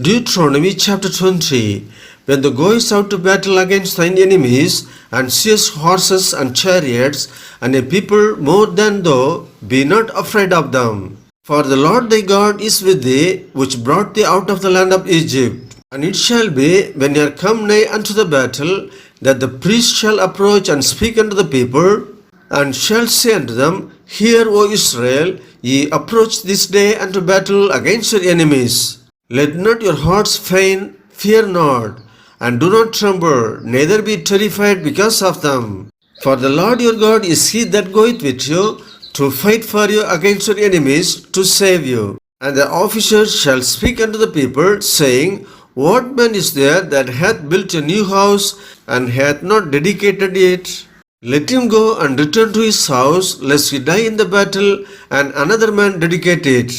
Deuteronomy chapter 20. When thou goest out to battle against thine enemies, and seest horses and chariots, and a people more than thou, be not afraid of them. For the Lord thy God is with thee, which brought thee out of the land of Egypt. And it shall be, when ye are come nigh unto the battle, that the priest shall approach and speak unto the people, and shall say unto them, Hear, O Israel, ye approach this day unto battle against your enemies. Let not your hearts faint, fear not, and do not tremble, neither be terrified because of them. For the Lord your God is he that goeth with you, to fight for you against your enemies, to save you. And the officers shall speak unto the people, saying, What man is there that hath built a new house, and hath not dedicated it? Let him go and return to his house, lest he die in the battle, and another man dedicate it.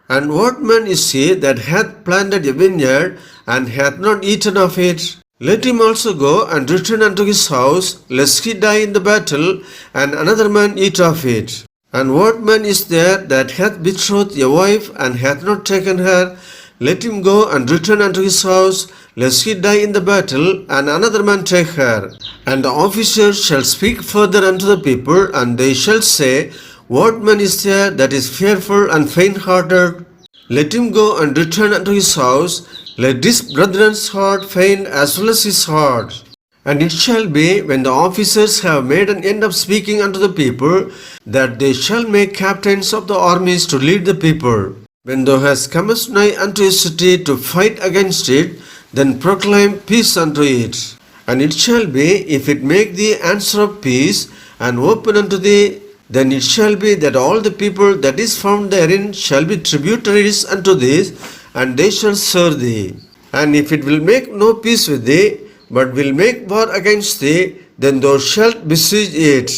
And what man is he that hath planted a vineyard, and hath not eaten of it? Let him also go and return unto his house, lest he die in the battle, and another man eat of it. And what man is there that hath betrothed a wife, and hath not taken her? Let him go and return unto his house, lest he die in the battle, and another man take her. And the officers shall speak further unto the people, and they shall say, What man is there that is fearful and faint-hearted? Let him go and return unto his house. Let his brethren's heart faint as well as his heart. And it shall be, when the officers have made an end of speaking unto the people, that they shall make captains of the armies to lead the people. When thou hast comest nigh unto a city to fight against it, then proclaim peace unto it. And it shall be, if it make thee answer of peace, and open unto thee, then it shall be that all the people that is found therein shall be tributaries unto thee, and they shall serve thee. And if it will make no peace with thee, but will make war against thee, then thou shalt besiege it.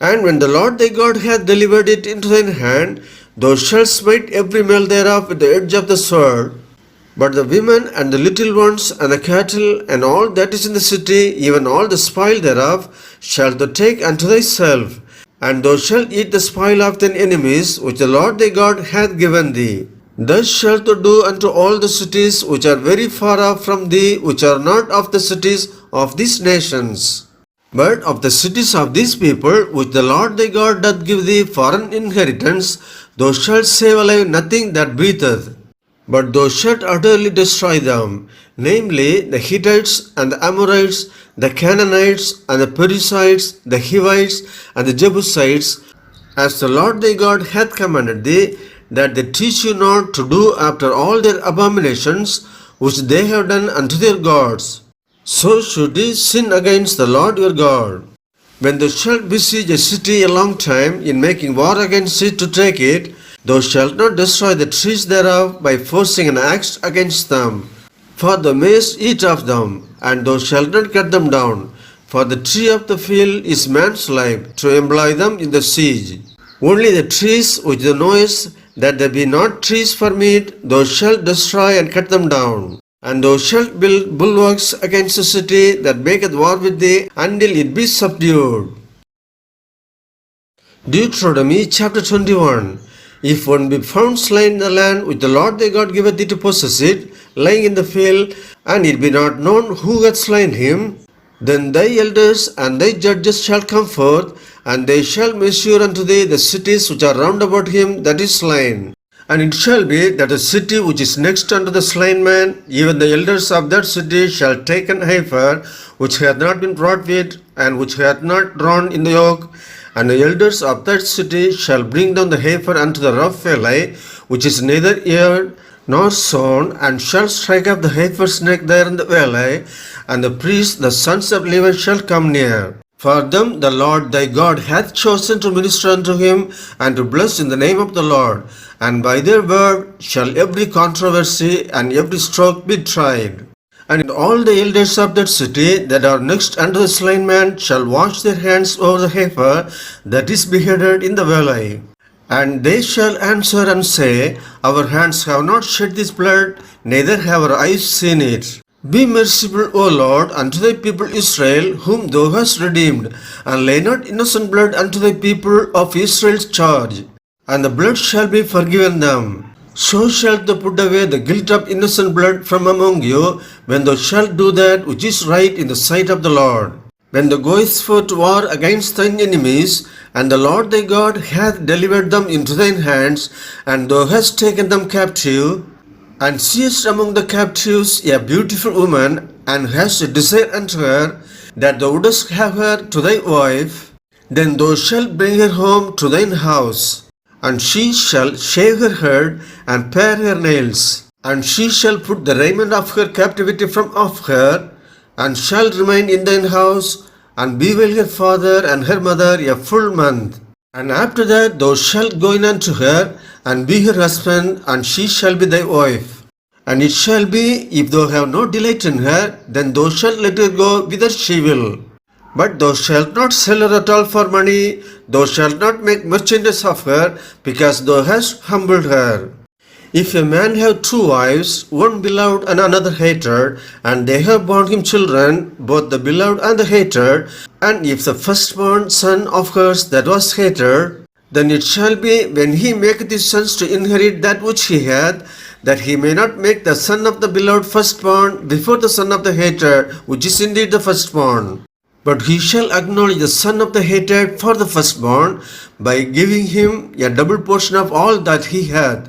And when the Lord thy God hath delivered it into thine hand, thou shalt smite every male thereof with the edge of the sword. But the women and the little ones and the cattle and all that is in the city, even all the spoil thereof, shalt thou take unto thyself. And thou shalt eat the spoil of thine enemies, which the Lord thy God hath given thee. Thus shalt thou do unto all the cities which are very far off from thee, which are not of the cities of these nations, but of the cities of these people, which the Lord thy God doth give thee for an inheritance. Thou shalt save alive nothing that breatheth, but thou shalt utterly destroy them, namely the Hittites and the Amorites, the Canaanites and the Perizzites, the Hivites and the Jebusites, as the Lord thy God hath commanded thee, that they teach you not to do after all their abominations which they have done unto their gods. So should ye sin against the Lord your God. When thou shalt besiege a city a long time, in making war against it to take it, thou shalt not destroy the trees thereof by forcing an axe against them. For thou mayest eat of them, and thou shalt not cut them down. For the tree of the field is man's life, to employ them in the siege. Only the trees which thou knowest that they be not trees for meat, thou shalt destroy and cut them down. And thou shalt build bulwarks against the city that maketh war with thee, until it be subdued. Deuteronomy chapter 21. If one be found slain in the land which the Lord thy God giveth thee to possess it, lying in the field, and it be not known who hath slain him, then thy elders and thy judges shall come forth, and they shall measure unto thee the cities which are round about him that is slain. And it shall be that the city which is next unto the slain man, even the elders of that city shall take an heifer which hath not been brought with, and which hath not drawn in the yoke, and the elders of that city shall bring down the heifer unto the rough valley, which is neither eared nor sown, and shall strike up the heifer's neck there in the valley, and the priests, the sons of Levi, shall come near. For them the Lord thy God hath chosen to minister unto him, and to bless in the name of the Lord, and by their word shall every controversy and every stroke be tried. And all the elders of that city that are next unto the slain man shall wash their hands over the heifer that is beheaded in the valley. And they shall answer and say, Our hands have not shed this blood, neither have our eyes seen it. Be merciful, O Lord, unto thy people Israel, whom thou hast redeemed, and lay not innocent blood unto thy people of Israel's charge, and the blood shall be forgiven them. So shalt thou put away the guilt of innocent blood from among you, when thou shalt do that which is right in the sight of the Lord. When thou goest forth to war against thine enemies, and the Lord thy God hath delivered them into thine hands, and thou hast taken them captive, and seest among the captives a beautiful woman, and hast a desire unto her, that thou wouldest have her to thy wife, Then thou shalt bring her home to thine house, and she shall shave her head and pare her nails, and she shall put the raiment of her captivity from off her, and shall remain in thine house, and bewail her father and her mother a full month. And after that thou shalt go in unto her, and be her husband, and she shall be thy wife. And it shall be, if thou have no delight in her, then thou shalt let her go whither she will. But thou shalt not sell her at all for money, thou shalt not make merchandise of her, because thou hast humbled her. If a man have two wives, one beloved and another hated, and they have borne him children, both the beloved and the hated, and if the firstborn son of hers that was hated, then it shall be, when he maketh his sons to inherit that which he hath, that he may not make the son of the beloved firstborn before the son of the hated, which is indeed the firstborn. But he shall acknowledge the son of the hated for the firstborn, by giving him a double portion of all that he hath.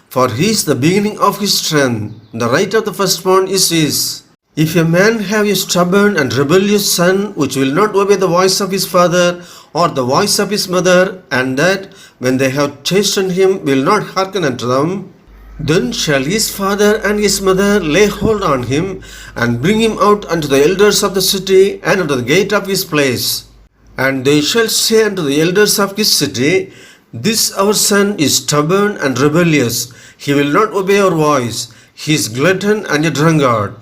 For he is the beginning of his strength. The right of the firstborn is his. If a man have a stubborn and rebellious son, which will not obey the voice of his father or the voice of his mother, and that, when they have chastened him, will not hearken unto them, then shall his father and his mother lay hold on him, and bring him out unto the elders of the city, and unto the gate of his place. And they shall say unto the elders of his city, This our son is stubborn and rebellious. He will not obey our voice. He is glutton and a drunkard.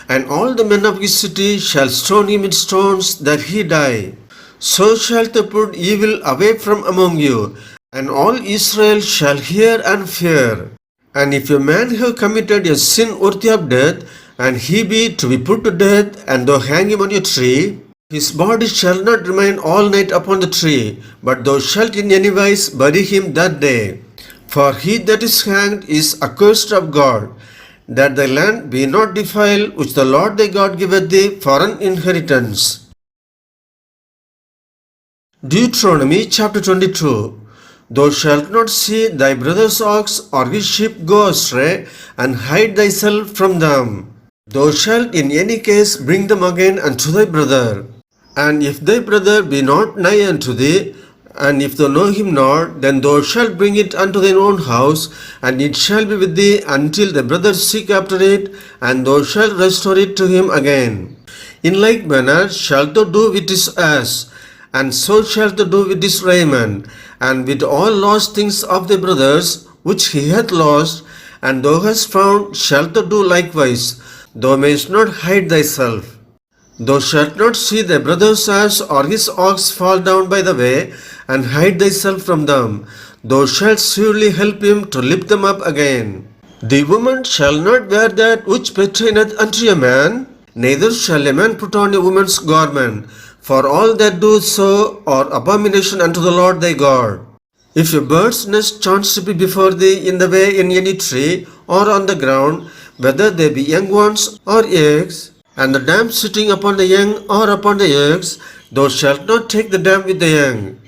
And all the men of his city shall stone him with stones, that he die. So shalt thou put evil away from among you, and all Israel shall hear and fear. And if a man have committed a sin worthy of death, and he be to be put to death, and thou hang him on a tree, his body shall not remain all night upon the tree, but thou shalt in any wise bury him that day. For he that is hanged is accursed of God, that thy land be not defiled, which the Lord thy God giveth thee for an inheritance. Deuteronomy chapter 22. Thou shalt not see thy brother's ox or his sheep go astray, and hide thyself from them. Thou shalt in any case bring them again unto thy brother. And if thy brother be not nigh unto thee, and if thou know him not, then thou shalt bring it unto thine own house, and it shall be with thee until thy brother seek after it, and thou shalt restore it to him again. In like manner shalt thou do with his ass, and so shalt thou do with his raiment, and with all lost things of thy brothers, which he hath lost, and thou hast found, shalt thou do likewise. Thou mayest not hide thyself. Thou shalt not see thy brother's ass or his ox fall down by the way, and hide thyself from them. Thou shalt surely help him to lift them up again. The woman shall not wear that which pertaineth unto a man, neither shall a man put on a woman's garment, for all that do so are abomination unto the Lord thy God. If a bird's nest chance to be before thee in the way in any tree, or on the ground, whether they be young ones or eggs, and the dam sitting upon the young or upon the eggs, thou shalt not take the dam with the young.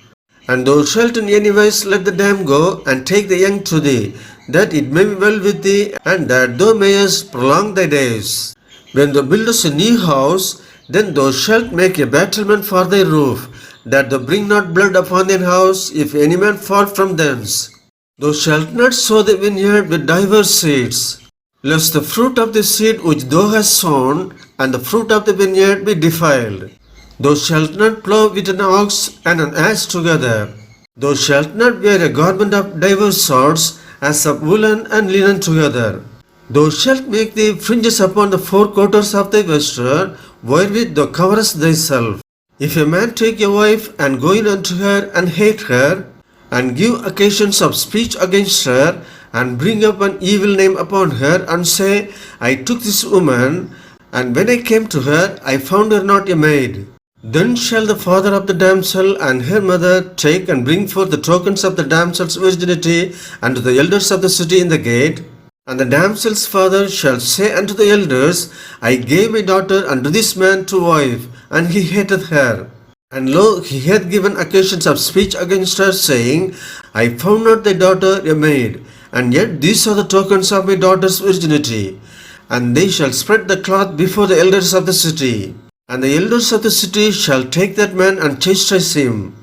And thou shalt in any wise let the dam go, and take the young to thee, that it may be well with thee, and that thou mayest prolong thy days. When thou buildest a new house, then thou shalt make a battlement for thy roof, that thou bring not blood upon thine house, if any man fall from thence. Thou shalt not sow the vineyard with divers seeds, lest the fruit of the seed which thou hast sown, and the fruit of the vineyard be defiled. Thou shalt not plough with an ox and an ass together. Thou shalt not wear a garment of divers sorts, as of woolen and linen together. Thou shalt make thee fringes upon the four quarters of thy vesture, wherewith thou coverest thyself. If a man take a wife, and go in unto her, and hate her, and give occasions of speech against her, and bring up an evil name upon her, and say, I took this woman, and when I came to her, I found her not a maid. Then shall the father of the damsel and her mother take and bring forth the tokens of the damsel's virginity unto the elders of the city in the gate. And the damsel's father shall say unto the elders, I gave my daughter unto this man to wife, and he hateth her. And lo, he hath given occasions of speech against her, saying, I found not thy daughter a maid, and yet these are the tokens of my daughter's virginity. And they shall spread the cloth before the elders of the city. And the elders of the city shall take that man and chastise him.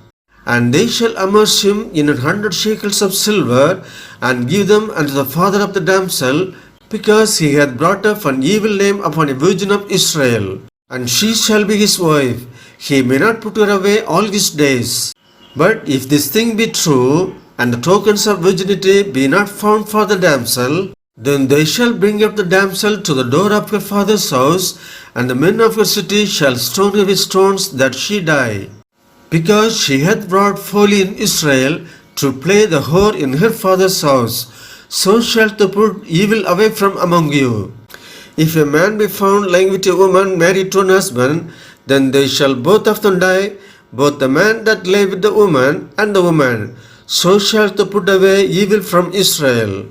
And they shall immerse him in 100 shekels of silver, and give them unto the father of the damsel, because he hath brought up an evil name upon a virgin of Israel. And she shall be his wife. He may not put her away all his days. But if this thing be true, and the tokens of virginity be not found for the damsel, then they shall bring up the damsel to the door of her father's house, and the men of her city shall stone her with stones, that she die. Because she hath brought folly in Israel, to play the whore in her father's house, so shalt thou put evil away from among you. If a man be found lying with a woman married to an husband, then they shall both of them die, both the man that lay with the woman and the woman. So shalt thou put away evil from Israel.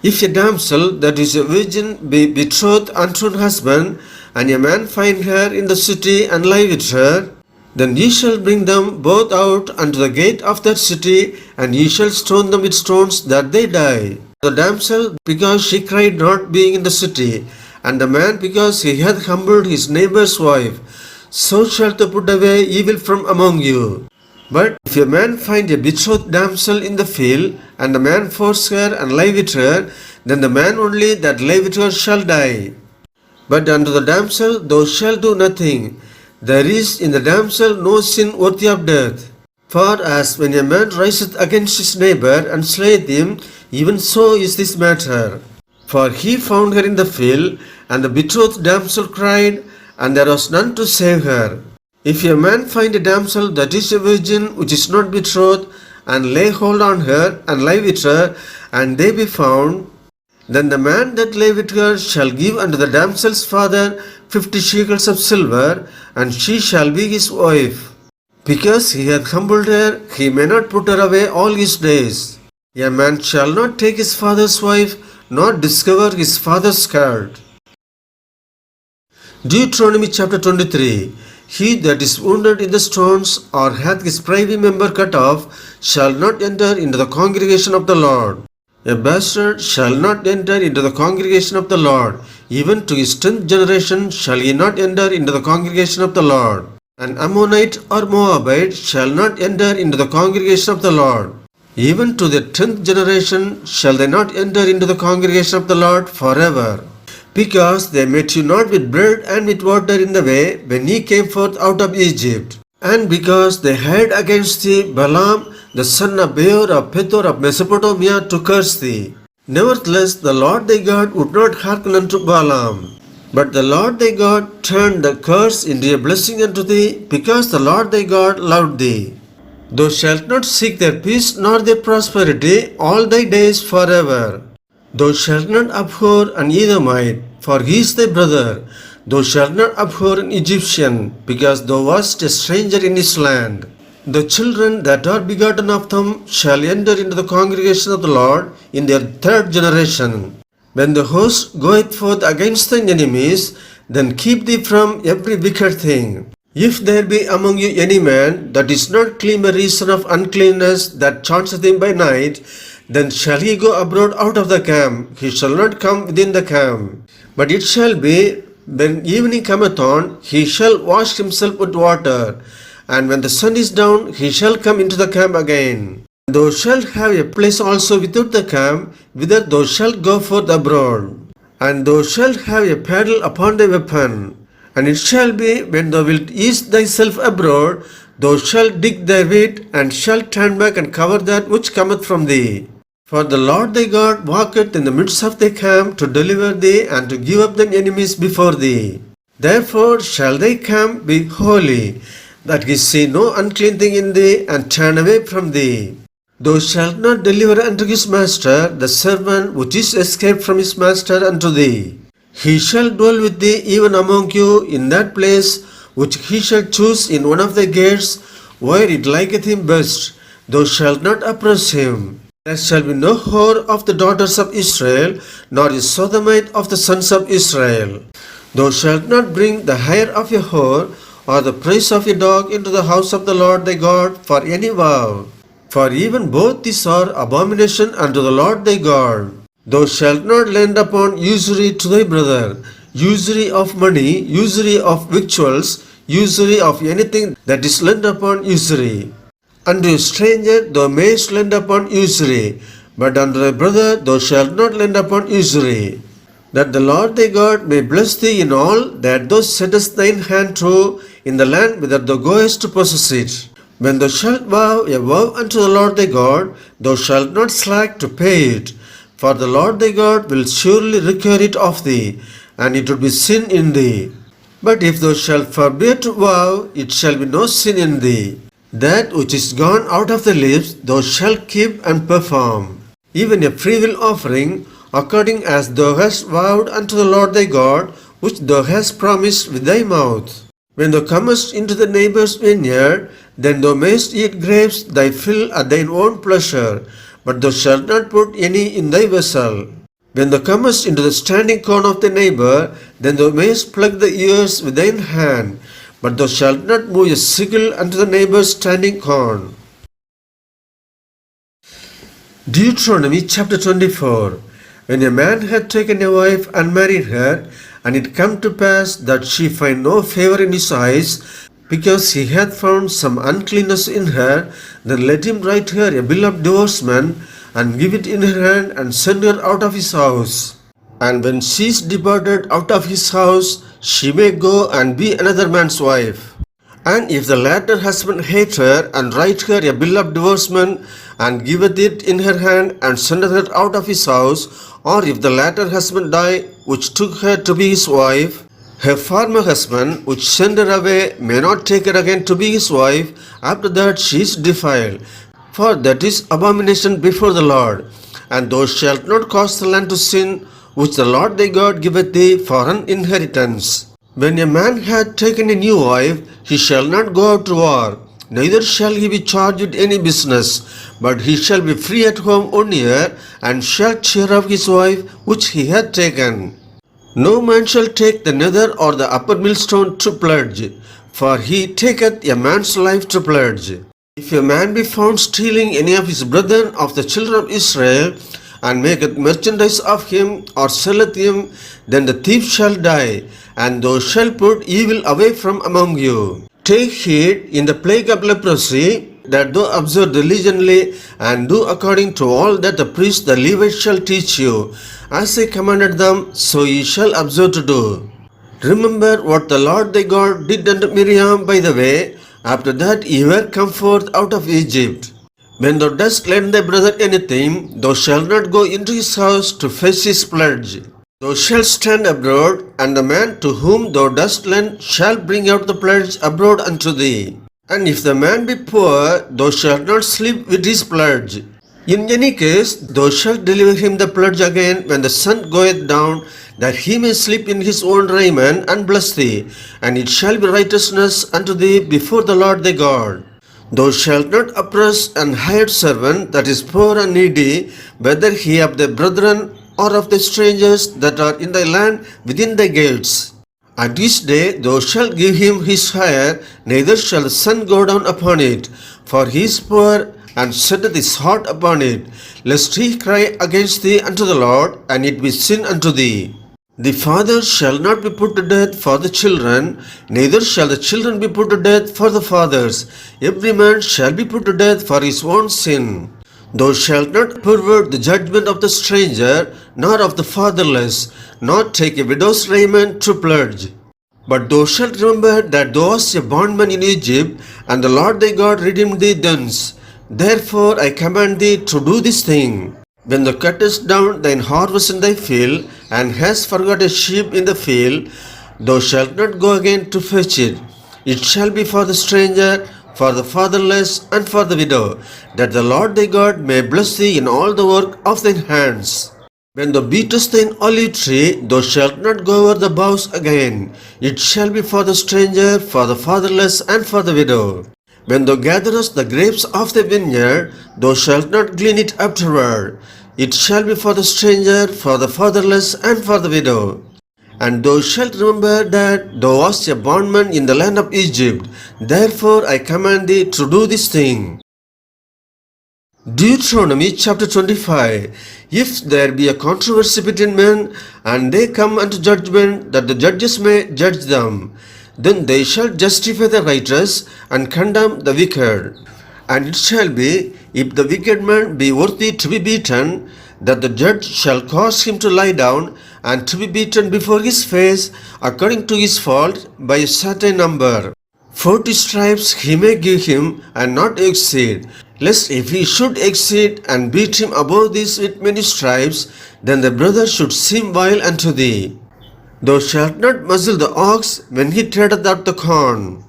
If a damsel that is a virgin be betrothed unto an husband, and a man find her in the city and lie with her, then ye shall bring them both out unto the gate of that city, and ye shall stone them with stones, that they die. The damsel, because she cried not, being in the city, and the man, because he hath humbled his neighbour's wife, so shalt thou put away evil from among you. But if a man find a betrothed damsel in the field, and the man force her and lie with her, then the man only that lay with her shall die. But unto the damsel thou shalt do nothing. There is in the damsel no sin worthy of death. For as when a man riseth against his neighbour and slayeth him, even so is this matter. For he found her in the field, and the betrothed damsel cried, and there was none to save her. If a man find a damsel that is a virgin, which is not betrothed, and lay hold on her, and lie with her, and they be found, then the man that lay with her shall give unto the damsel's father 50 shekels of silver, and she shall be his wife. Because he hath humbled her, he may not put her away all his days. A man shall not take his father's wife, nor discover his father's skirt. Deuteronomy chapter 23. He that is wounded in the stones, or hath his privy member cut off, shall not enter into the congregation of the Lord. A bastard shall not enter into the congregation of the Lord. Even to his 10th generation shall he not enter into the congregation of the Lord. An Ammonite or Moabite shall not enter into the congregation of the Lord. Even to the 10th generation shall they not enter into the congregation of the Lord forever. Because they met you not with bread and with water in the way when ye came forth out of Egypt. And because they had against thee Balaam the son of Beor of Pethor of Mesopotamia to curse thee. Nevertheless the Lord thy God would not hearken unto Balaam. But the Lord thy God turned the curse into a blessing unto thee, because the Lord thy God loved thee. Thou shalt not seek their peace nor their prosperity all thy days forever. Thou shalt not abhor an Edomite, for he is thy brother. Thou shalt not abhor an Egyptian, because thou wast a stranger in his land. The children that are begotten of them shall enter into the congregation of the Lord in their 3rd generation. When the host goeth forth against thine enemies, then keep thee from every wicked thing. If there be among you any man that is not clean by reason of uncleanness that chanceth him by night, then shall he go abroad out of the camp, he shall not come within the camp. But it shall be, when evening cometh on, he shall wash himself with water, and when the sun is down, he shall come into the camp again. Thou shalt have a place also without the camp, whither thou shalt go forth abroad. And thou shalt have a paddle upon thy weapon. And it shall be, when thou wilt ease thyself abroad, thou shalt dig therewith, and shalt turn back and cover that which cometh from thee. For the Lord thy God walketh in the midst of thy camp to deliver thee, and to give up thine enemies before thee. Therefore shall thy camp be holy, that he see no unclean thing in thee, and turn away from thee. Thou shalt not deliver unto his master the servant which is escaped from his master unto thee. He shall dwell with thee even among you in that place which he shall choose in one of the gates, where it liketh him best. Thou shalt not oppress him. There shall be no whore of the daughters of Israel, nor a sodomite of the sons of Israel. Thou shalt not bring the hire of a whore, or the price of a dog into the house of the Lord thy God for any vow. For even both these are abomination unto the Lord thy God. Thou shalt not lend upon usury to thy brother, usury of money, usury of victuals, usury of anything that is lent upon usury. Unto a stranger thou mayest lend upon usury, but unto thy brother thou shalt not lend upon usury. That the Lord thy God may bless thee in all that thou settest thine hand to in the land whither thou goest to possess it. When thou shalt vow a vow unto the Lord thy God, thou shalt not slack to pay it, for the Lord thy God will surely require it of thee, and it will be sin in thee. But if thou shalt forbear to vow, it shall be no sin in thee. That which is gone out of the lips thou shalt keep and perform. Even a freewill offering, according as thou hast vowed unto the Lord thy God, which thou hast promised with thy mouth. When thou comest into the neighbour's vineyard, then thou mayest eat grapes thy fill at thine own pleasure, but thou shalt not put any in thy vessel. When thou comest into the standing corn of the neighbour, then thou mayest pluck the ears with thine hand, but thou shalt not move a sickle unto the neighbour's standing corn. Deuteronomy chapter 24. When a man had taken a wife and married her, and it come to pass that she find no favour in his eyes, because he hath found some uncleanness in her, then let him write her a bill of divorcement, and give it in her hand, and send her out of his house. And when she is departed out of his house, she may go and be another man's wife. And if the latter husband hate her, and write her a bill of divorcement, and giveth it in her hand, and sendeth her out of his house, or if the latter husband die, which took her to be his wife, her former husband, which sent her away, may not take her again to be his wife, after that she is defiled. For that is abomination before the Lord. And thou shalt not cause the land to sin, which the Lord thy God giveth thee for an inheritance. When a man hath taken a new wife, he shall not go out to war, neither shall he be charged with any business, but he shall be free at home 1 year, and shall cheer up his wife which he hath taken. No man shall take the nether or the upper millstone to pledge, for he taketh a man's life to pledge. If a man be found stealing any of his brethren of the children of Israel, and maketh merchandise of him, or selleth him, then the thief shall die, and thou shalt put evil away from among you. Take heed in the plague of leprosy, that thou observe diligently, and do according to all that the priest the Levites shall teach you. As I commanded them, so ye shall observe to do. Remember what the Lord thy God did unto Miriam by the way, after that ye were come forth out of Egypt. When thou dost lend thy brother anything, thou shalt not go into his house to fetch his pledge. Thou shalt stand abroad, and the man to whom thou dost lend shall bring out the pledge abroad unto thee. And if the man be poor, thou shalt not sleep with his pledge. In any case, thou shalt deliver him the pledge again when the sun goeth down, that he may sleep in his own raiment, and bless thee, and it shall be righteousness unto thee before the Lord thy God. Thou shalt not oppress an hired servant that is poor and needy, whether he of thy brethren or of the strangers that are in thy land within thy gates. At this day thou shalt give him his hire, neither shall the sun go down upon it, for he is poor, and setteth his heart upon it, lest he cry against thee unto the Lord, and it be sin unto thee. The father shall not be put to death for the children, neither shall the children be put to death for the fathers. Every man shall be put to death for his own sin. Thou shalt not pervert the judgment of the stranger, nor of the fatherless, nor take a widow's raiment to pledge. But thou shalt remember that thou wast a bondman in Egypt, and the Lord thy God redeemed thee thence. Therefore I command thee to do this thing. When thou cuttest down thine harvest in thy field, and hast forgot a sheep in the field, thou shalt not go again to fetch it. It shall be for the stranger, for the fatherless, and for the widow, that the Lord thy God may bless thee in all the work of thine hands. When thou beatest thine olive tree, thou shalt not go over the boughs again. It shall be for the stranger, for the fatherless, and for the widow. When thou gatherest the grapes of the vineyard, thou shalt not glean it afterward. It shall be for the stranger, for the fatherless, and for the widow. And thou shalt remember that thou wast a bondman in the land of Egypt. Therefore I command thee to do this thing. Deuteronomy chapter 25. If there be a controversy between men, and they come unto judgment, that the judges may judge them, then they shall justify the righteous, and condemn the wicked. And it shall be, if the wicked man be worthy to be beaten, that the judge shall cause him to lie down and to be beaten before his face according to his fault by a certain number. 40 stripes he may give him, and not exceed, lest if he should exceed and beat him above this with many stripes, then the brother should seem vile unto thee. Thou shalt not muzzle the ox when he treadeth out the corn.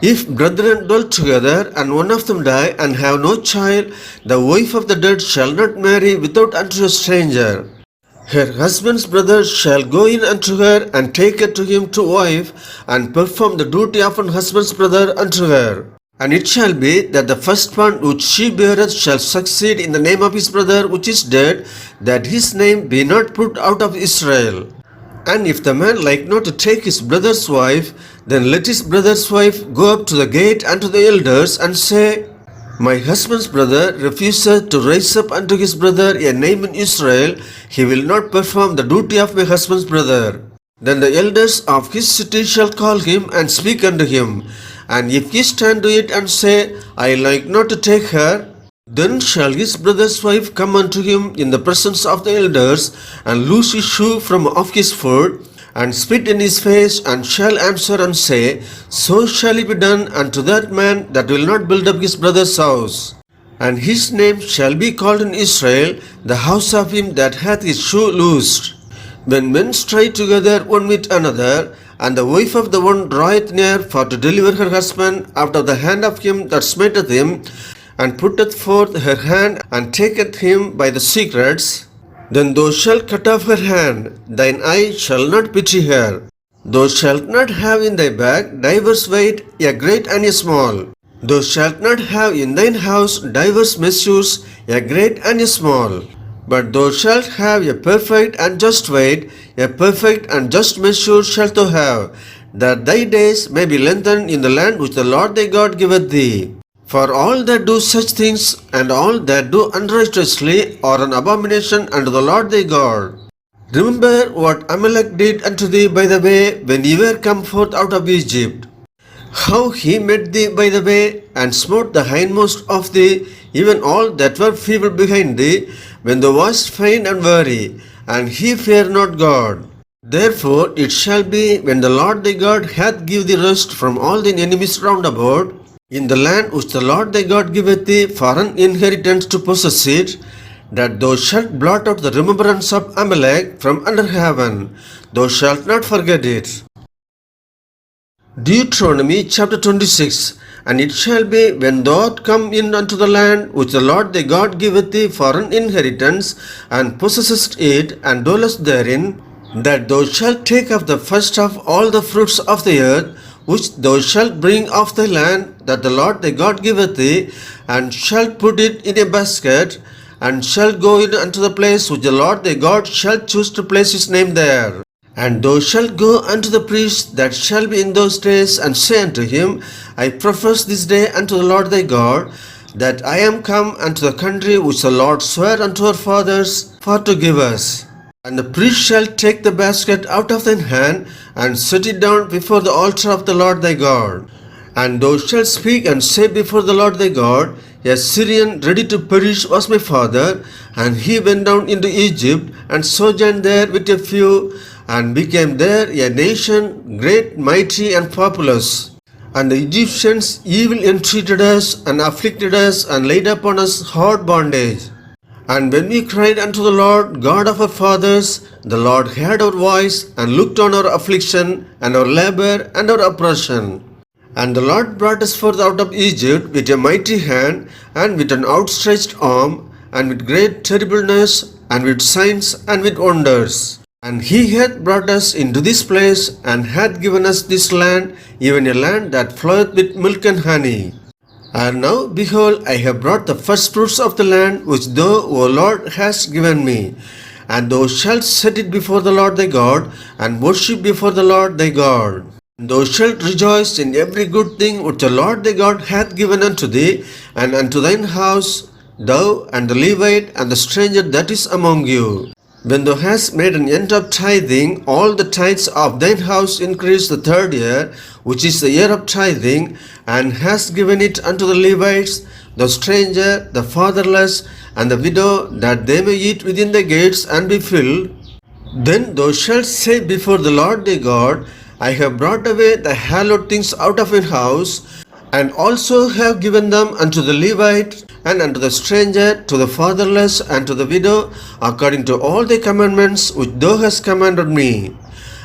If brethren dwell together, and one of them die, and have no child, the wife of the dead shall not marry without unto a stranger. Her husband's brother shall go in unto her, and take her to him to wife, and perform the duty of an husband's brother unto her. And it shall be that the firstborn which she beareth shall succeed in the name of his brother which is dead, that his name be not put out of Israel. And if the man like not to take his brother's wife, then let his brother's wife go up to the gate unto the elders, and say, My husband's brother refuseth to raise up unto his brother a name in Israel, he will not perform the duty of my husband's brother. Then the elders of his city shall call him, and speak unto him. And if he stand to it, and say, I like not to take her, then shall his brother's wife come unto him in the presence of the elders, and loose his shoe from off his foot, and spit in his face, and shall answer and say, So shall it be done unto that man that will not build up his brother's house. And his name shall be called in Israel, the house of him that hath his shoe loosed. When men strive together one with another, and the wife of the one draweth near for to deliver her husband out of the hand of him that smiteth him, and putteth forth her hand, and taketh him by the secrets, then thou shalt cut off her hand, thine eye shall not pity her. Thou shalt not have in thy bag divers weight, a great and a small. Thou shalt not have in thine house divers measures, a great and a small. But thou shalt have a perfect and just weight, a perfect and just measure shalt thou have, that thy days may be lengthened in the land which the Lord thy God giveth thee. For all that do such things, and all that do unrighteously, are an abomination unto the Lord thy God. Remember what Amalek did unto thee by the way when ye were come forth out of Egypt, how he met thee by the way, and smote the hindmost of thee, even all that were feeble behind thee, when thou wast faint and weary, and he feared not God. Therefore it shall be, when the Lord thy God hath give thee rest from all thine enemies round about, in the land which the Lord thy God giveth thee for an inheritance to possess it, that thou shalt blot out the remembrance of Amalek from under heaven, thou shalt not forget it. Deuteronomy chapter 26. And it shall be, when thou art come in unto the land which the Lord thy God giveth thee for an inheritance, and possessest it, and dwellest therein, that thou shalt take of the first of all the fruits of the earth, which thou shalt bring off thy land that the Lord thy God giveth thee, and shalt put it in a basket, and shalt go in unto the place which the Lord thy God shall choose to place his name there. And thou shalt go unto the priest that shall be in those days, and say unto him, I profess this day unto the Lord thy God, that I am come unto the country which the Lord sware unto our fathers for to give us. And the priest shall take the basket out of thine hand, and set it down before the altar of the Lord thy God. And thou shalt speak and say before the Lord thy God, A Syrian ready to perish was my father, and he went down into Egypt, and sojourned there with a few, and became there a nation great, mighty, and populous. And the Egyptians evil entreated us, and afflicted us, and laid upon us hard bondage. And when we cried unto the Lord God of our fathers, the Lord heard our voice, and looked on our affliction, and our labor, and our oppression. And the Lord brought us forth out of Egypt with a mighty hand, and with an outstretched arm, and with great terribleness, and with signs, and with wonders. And he hath brought us into this place, and hath given us this land, even a land that floweth with milk and honey. And now, behold, I have brought the first fruits of the land, which thou, O Lord, hast given me. And thou shalt set it before the Lord thy God, and worship before the Lord thy God. And thou shalt rejoice in every good thing which the Lord thy God hath given unto thee, and unto thine house, thou, and the Levite, and the stranger that is among you. When thou hast made an end of tithing, all the tithes of thine house increase the third year, which is the year of tithing, and hast given it unto the Levites, the stranger, the fatherless, and the widow, that they may eat within the gates and be filled. Then thou shalt say before the Lord thy God, I have brought away the hallowed things out of your house, and also have given them unto the Levite, and unto the stranger, to the fatherless, and to the widow, according to all the commandments which thou hast commanded me.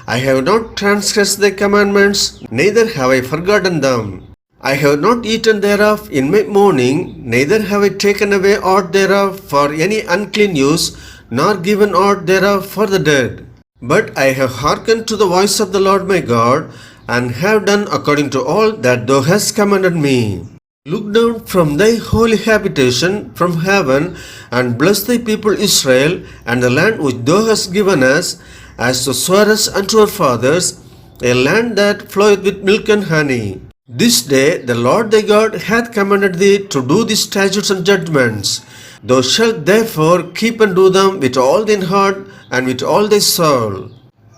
I have not transgressed thy commandments, neither have I forgotten them. I have not eaten thereof in my mourning, neither have I taken away aught thereof for any unclean use, nor given aught thereof for the dead. But I have hearkened to the voice of the Lord my God, and have done according to all that thou hast commanded me. Look down from thy holy habitation from heaven, and bless thy people Israel, and the land which thou hast given us, as thou swarest unto our fathers, a land that floweth with milk and honey. This day the Lord thy God hath commanded thee to do these statutes and judgments. Thou shalt therefore keep and do them with all thine heart and with all thy soul.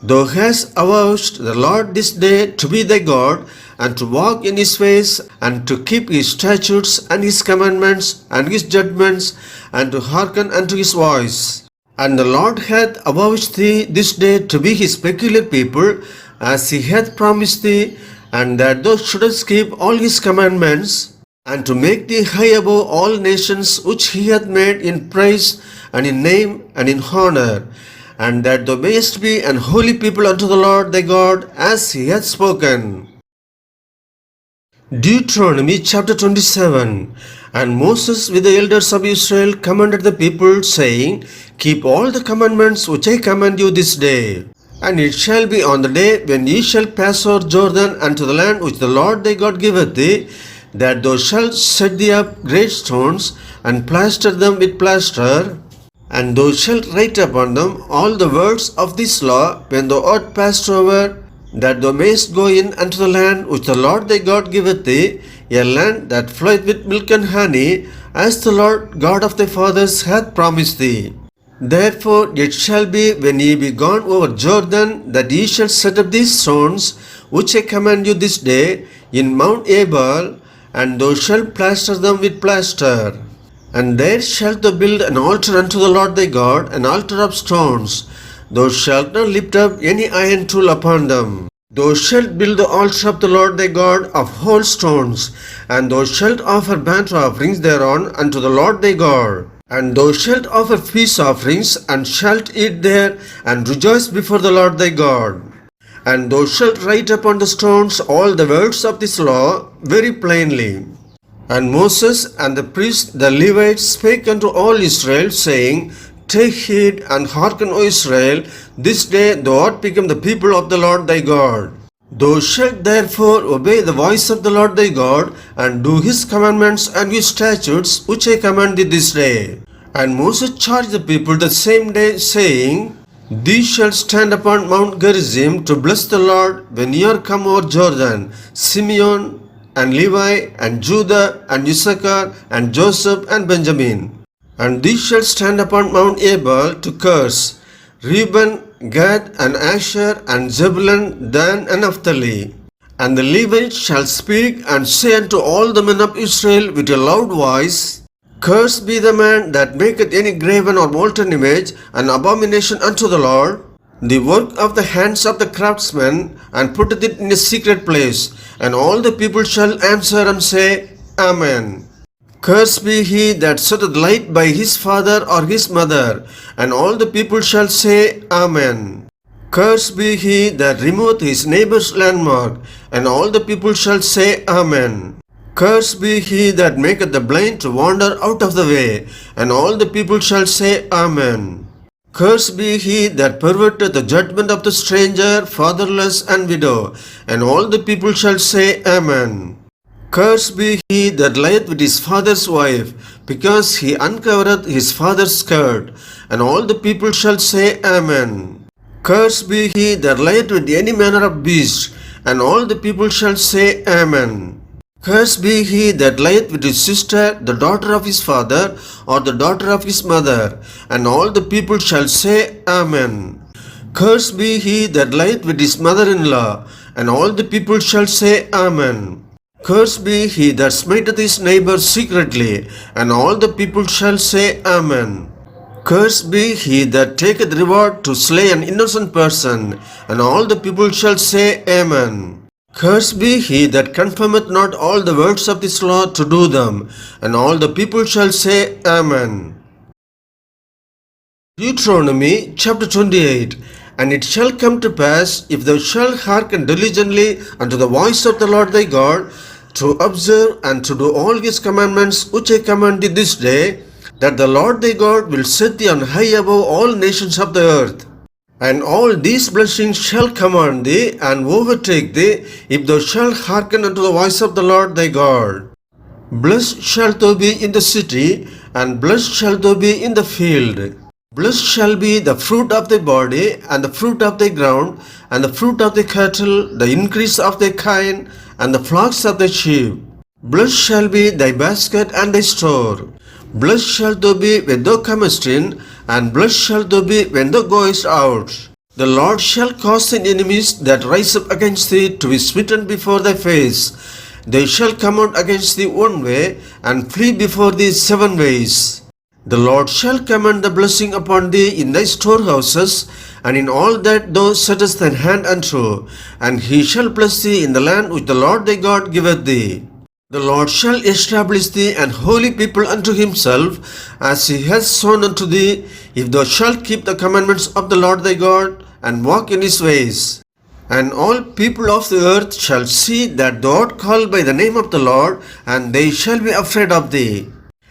Thou hast avouched the Lord this day to be thy God, and to walk in his ways, and to keep his statutes and his commandments and his judgments, and to hearken unto his voice. And the Lord hath avouched thee this day to be his peculiar people, as he hath promised thee, and that thou shouldest keep all his commandments, and to make thee high above all nations which he hath made in praise and in name and in honor, and that thou mayest be an holy people unto the Lord thy God, as he hath spoken. Deuteronomy chapter 27. And Moses with the elders of Israel commanded the people, saying, Keep all the commandments which I command you this day. And it shall be on the day when ye shall pass over Jordan unto the land which the Lord thy God giveth thee, that thou shalt set thee up great stones, and plaster them with plaster, and thou shalt write upon them all the words of this law when thou art passed over, that thou mayest go in unto the land which the Lord thy God giveth thee, a land that floweth with milk and honey, as the Lord God of thy fathers hath promised thee. Therefore it shall be, when ye be gone over Jordan, that ye shall set up these stones, which I command you this day, in Mount Ebal, and thou shalt plaster them with plaster. And there shalt thou build an altar unto the Lord thy God, an altar of stones. Thou shalt not lift up any iron tool upon them. Thou shalt build the altar of the Lord thy God of whole stones, and thou shalt offer burnt offerings thereon unto the Lord thy God. And thou shalt offer peace offerings, and shalt eat there, and rejoice before the Lord thy God. And thou shalt write upon the stones all the words of this law very plainly. And Moses and the priests the Levites spake unto all Israel, saying, Take heed and hearken, O Israel, this day thou art become the people of the Lord thy God. Thou shalt therefore obey the voice of the Lord thy God, and do his commandments and his statutes, which I command thee this day. And Moses charged the people the same day, saying, These shall stand upon Mount Gerizim to bless the Lord when ye are come over Jordan, Simeon and Levi and Judah and Issachar and Joseph and Benjamin. And these shall stand upon Mount Ebal to curse Reuben, Gad and Asher and Zebulun, Dan and Naphtali. And the Levites shall speak and say unto all the men of Israel with a loud voice, Cursed be the man that maketh any graven or molten image, an abomination unto the Lord, the work of the hands of the craftsman, and putteth it in a secret place. And all the people shall answer and say, Amen. Cursed be he that setteth light by his father or his mother. And all the people shall say, Amen. Cursed be he that removeth his neighbor's landmark. And all the people shall say, Amen. Cursed be he that maketh the blind to wander out of the way. And all the people shall say, Amen. Cursed be he that perverteth the judgment of the stranger, fatherless, and widow. And all the people shall say, Amen. Cursed be he that lieth with his father's wife, because he uncovereth his father's skirt. And all the people shall say, Amen. Cursed be he that lieth with any manner of beast. And all the people shall say, Amen. Cursed be he that lieth with his sister, the daughter of his father, or the daughter of his mother. And all the people shall say, Amen. Cursed be he that lieth with his mother-in-law. And all the people shall say, Amen. Cursed be he that smiteth his neighbor secretly, and all the people shall say, Amen. Cursed be he that taketh reward to slay an innocent person, and all the people shall say, Amen. Cursed be he that confirmeth not all the words of this law to do them, and all the people shall say, Amen. Deuteronomy chapter 28. And it shall come to pass, if thou shalt hearken diligently unto the voice of the Lord thy God, to observe and to do all his commandments which I command thee this day, that the Lord thy God will set thee on high above all nations of the earth. And all these blessings shall come on thee and overtake thee, if thou shalt hearken unto the voice of the Lord thy God. Blessed shalt thou be in the city, and blessed shalt thou be in the field. Blessed shall be the fruit of thy body, and the fruit of thy ground, and the fruit of thy cattle, the increase of thy kine, and the flocks of thy sheep. Blessed shall be thy basket and thy store. Blessed shalt thou be when thou comest in, and blessed shalt thou be when thou goest out. The Lord shall cause thine enemies that rise up against thee to be smitten before thy face. They shall come out against thee one way, and flee before thee 7 ways. The Lord shall command the blessing upon thee in thy storehouses, and in all that thou settest thine hand unto, and he shall bless thee in the land which the Lord thy God giveth thee. The Lord shall establish thee an holy people unto himself, as he hath sworn unto thee, if thou shalt keep the commandments of the Lord thy God, and walk in his ways. And all people of the earth shall see that thou art called by the name of the Lord, and they shall be afraid of thee.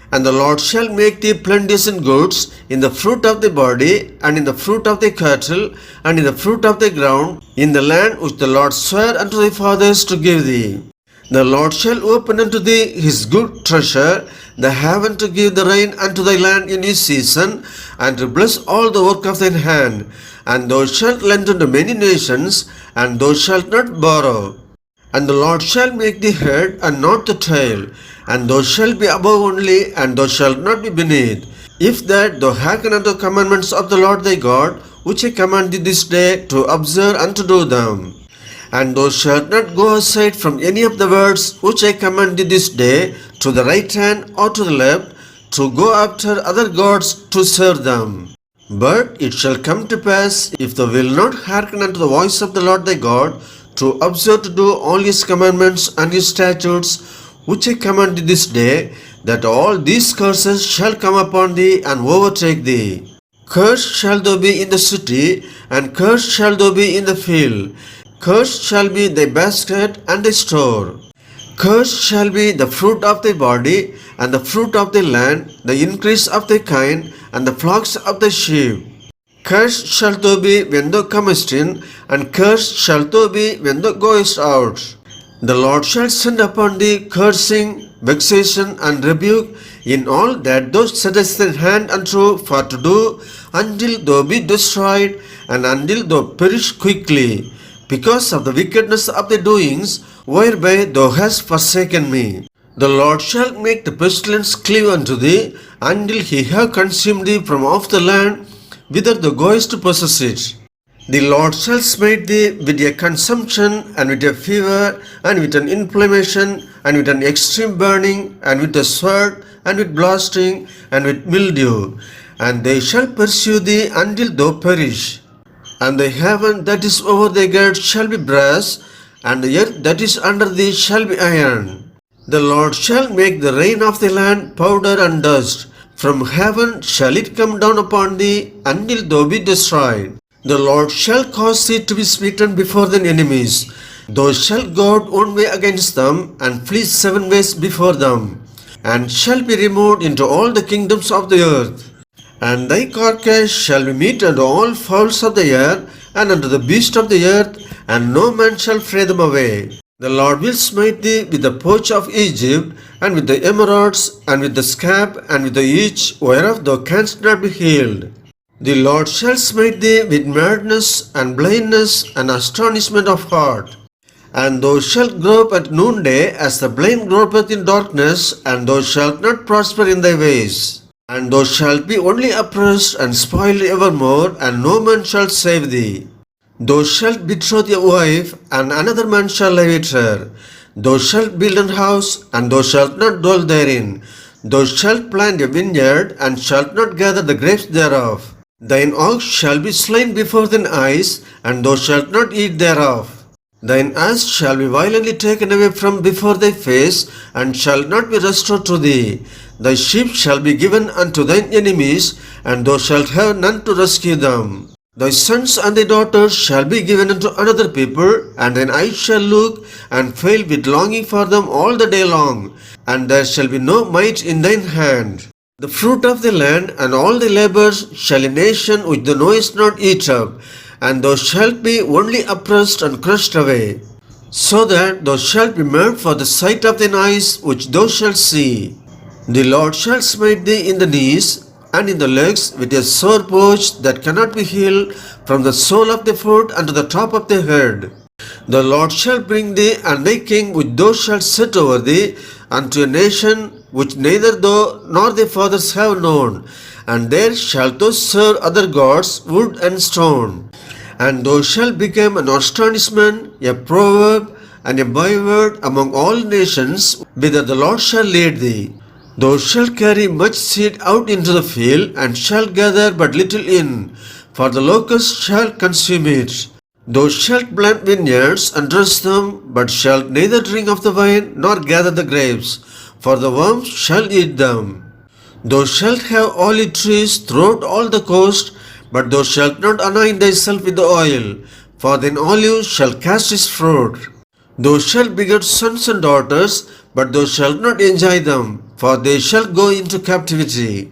And the Lord shall make thee plenteous in goods, in the fruit of thy body, and in the fruit of thy cattle, and in the fruit of thy ground, in the land which the Lord sware unto thy fathers to give thee. The Lord shall open unto thee his good treasure, the heaven to give the rain unto thy land in his season, and to bless all the work of thine hand. And thou shalt lend unto many nations, and thou shalt not borrow. And the Lord shall make thee head, and not the tail, and thou shalt be above only, and thou shalt not be beneath. If that thou hearken unto the commandments of the Lord thy God, which I command thee this day, to observe and to do them. And thou shalt not go aside from any of the words which I command thee this day, to the right hand or to the left, to go after other gods to serve them. But it shall come to pass, if thou wilt not hearken unto the voice of the Lord thy God, to observe to do all his commandments and his statutes, which I command thee this day, that all these curses shall come upon thee and overtake thee. Cursed shall thou be in the city, and cursed shall thou be in the field. Cursed shall be thy basket and thy store. Cursed shall be the fruit of thy body, and the fruit of thy land, the increase of thy kine, and the flocks of thy sheep. Cursed shalt thou be when thou comest in, and cursed shalt thou be when thou goest out. The Lord shall send upon thee cursing, vexation, and rebuke in all that thou settest thy hand unto for to do, until thou be destroyed, and until thou perish quickly, because of the wickedness of thy doings, whereby thou hast forsaken me. The Lord shall make the pestilence cleave unto thee, until he have consumed thee from off the land, whither thou goest to possess it. The Lord shall smite thee with a consumption, and with a fever, and with an inflammation, and with an extreme burning, and with a sword, and with blasting, and with mildew. And they shall pursue thee until thou perish. And the heaven that is over thy gate shall be brass, and the earth that is under thee shall be iron. The Lord shall make the rain of the land powder and dust. From heaven shall it come down upon thee, until thou be destroyed. The Lord shall cause thee to be smitten before thine enemies. Thou shalt go out one way against them, and flee 7 ways before them, and shall be removed into all the kingdoms of the earth. And thy carcass shall be meat unto all fowls of the air, and unto the beasts of the earth, and no man shall fray them away. The Lord will smite thee with the poach of Egypt, and with the emerods, and with the scab, and with the itch, whereof thou canst not be healed. The Lord shall smite thee with madness, and blindness, and astonishment of heart. And thou shalt grope at noonday, as the blind gropeth in darkness, and thou shalt not prosper in thy ways. And thou shalt be only oppressed and spoiled evermore, and no man shall save thee. Thou shalt betroth a wife, and another man shall lie with her. Thou shalt build an house, and thou shalt not dwell therein. Thou shalt plant a vineyard, and shalt not gather the grapes thereof. Thine ox shall be slain before thine eyes, and thou shalt not eat thereof. Thine ass shall be violently taken away from before thy face, and shall not be restored to thee. Thy sheep shall be given unto thine enemies, and thou shalt have none to rescue them. Thy sons and thy daughters shall be given unto another people, and thine eyes shall look and fail with longing for them all the day long, and there shall be no might in thine hand. The fruit of the land and all the labors shall a nation which thou knowest not eat up, and thou shalt be only oppressed and crushed away, so that thou shalt be made for the sight of thine eyes which thou shalt see. The Lord shall smite thee in the knees and in the legs with a sore pouch that cannot be healed from the sole of the foot unto the top of the head. The Lord shall bring thee and thy king which thou shalt set over thee unto a nation which neither thou nor thy fathers have known, and there shalt thou serve other gods, wood and stone. And thou shalt become an astonishment, a proverb, and a byword among all nations, whither the Lord shall lead thee. Thou shalt carry much seed out into the field, and shalt gather but little in, for the locust shall consume it. Thou shalt plant vineyards and dress them, but shalt neither drink of the wine nor gather the grapes, for the worms shall eat them. Thou shalt have olive trees throughout all the coast, but thou shalt not anoint thyself with the oil, for thine olive shall cast its fruit. Thou shalt beget sons and daughters, but thou shalt not enjoy them, for they shall go into captivity.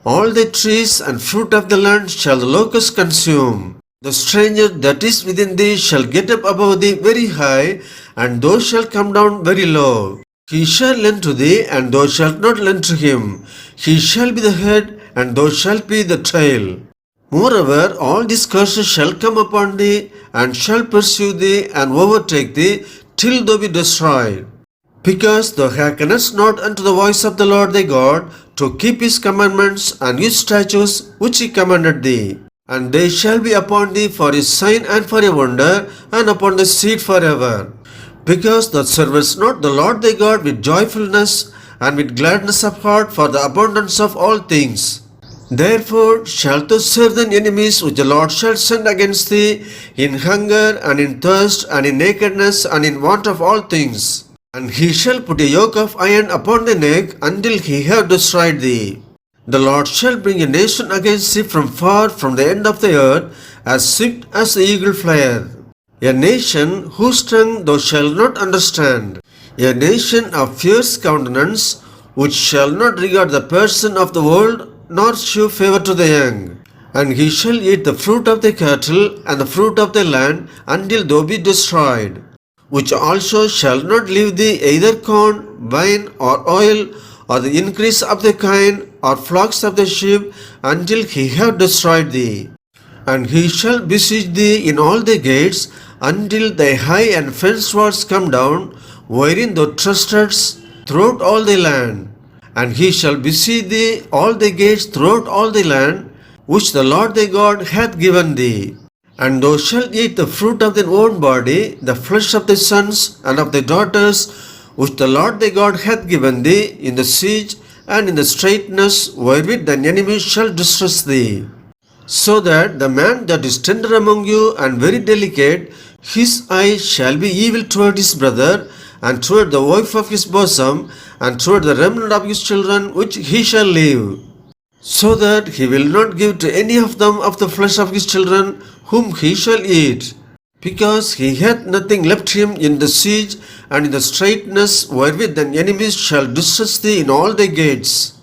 All the trees and fruit of the land shall the locust consume. The stranger that is within thee shall get up above thee very high, and thou shalt come down very low. He shall lend to thee, and thou shalt not lend to him. He shall be the head, and thou shalt be the tail. Moreover, all these curses shall come upon thee, and shall pursue thee, and overtake thee, till thou be destroyed. Because thou hearkenest not unto the voice of the Lord thy God, to keep his commandments and his statutes which he commanded thee. And they shall be upon thee for a sign and for a wonder, and upon the seed forever. Because thou servest not the Lord thy God with joyfulness and with gladness of heart for the abundance of all things. Therefore shalt thou serve thine enemies which the Lord shall send against thee in hunger and in thirst and in nakedness and in want of all things. And he shall put a yoke of iron upon thy neck until he have destroyed thee. The Lord shall bring a nation against thee from far from the end of the earth, as swift as the eagle flieth. A nation whose tongue thou shalt not understand. A nation of fierce countenance, which shall not regard the person of the old, nor shew favor to the young. And he shall eat the fruit of the cattle and the fruit of the land until thou be destroyed. Which also shall not leave thee either corn, wine, or oil, or the increase of the kine, or flocks of the sheep, until he have destroyed thee. And he shall besiege thee in all the gates, until thy high and fenced walls come down, wherein thou trustedst throughout all the land. And he shall besiege thee all the gates throughout all the land, which the Lord thy God hath given thee. And thou shalt eat the fruit of thine own body, the flesh of thy sons and of thy daughters, which the Lord thy God hath given thee, in the siege and in the straitness wherewith thine enemies shall distress thee. So that the man that is tender among you and very delicate, his eye shall be evil toward his brother, and toward the wife of his bosom, and toward the remnant of his children which he shall leave. So that he will not give to any of them of the flesh of his children whom he shall eat, because he hath nothing left him in the siege and in the straitness wherewith thine enemies shall distress thee in all thy gates.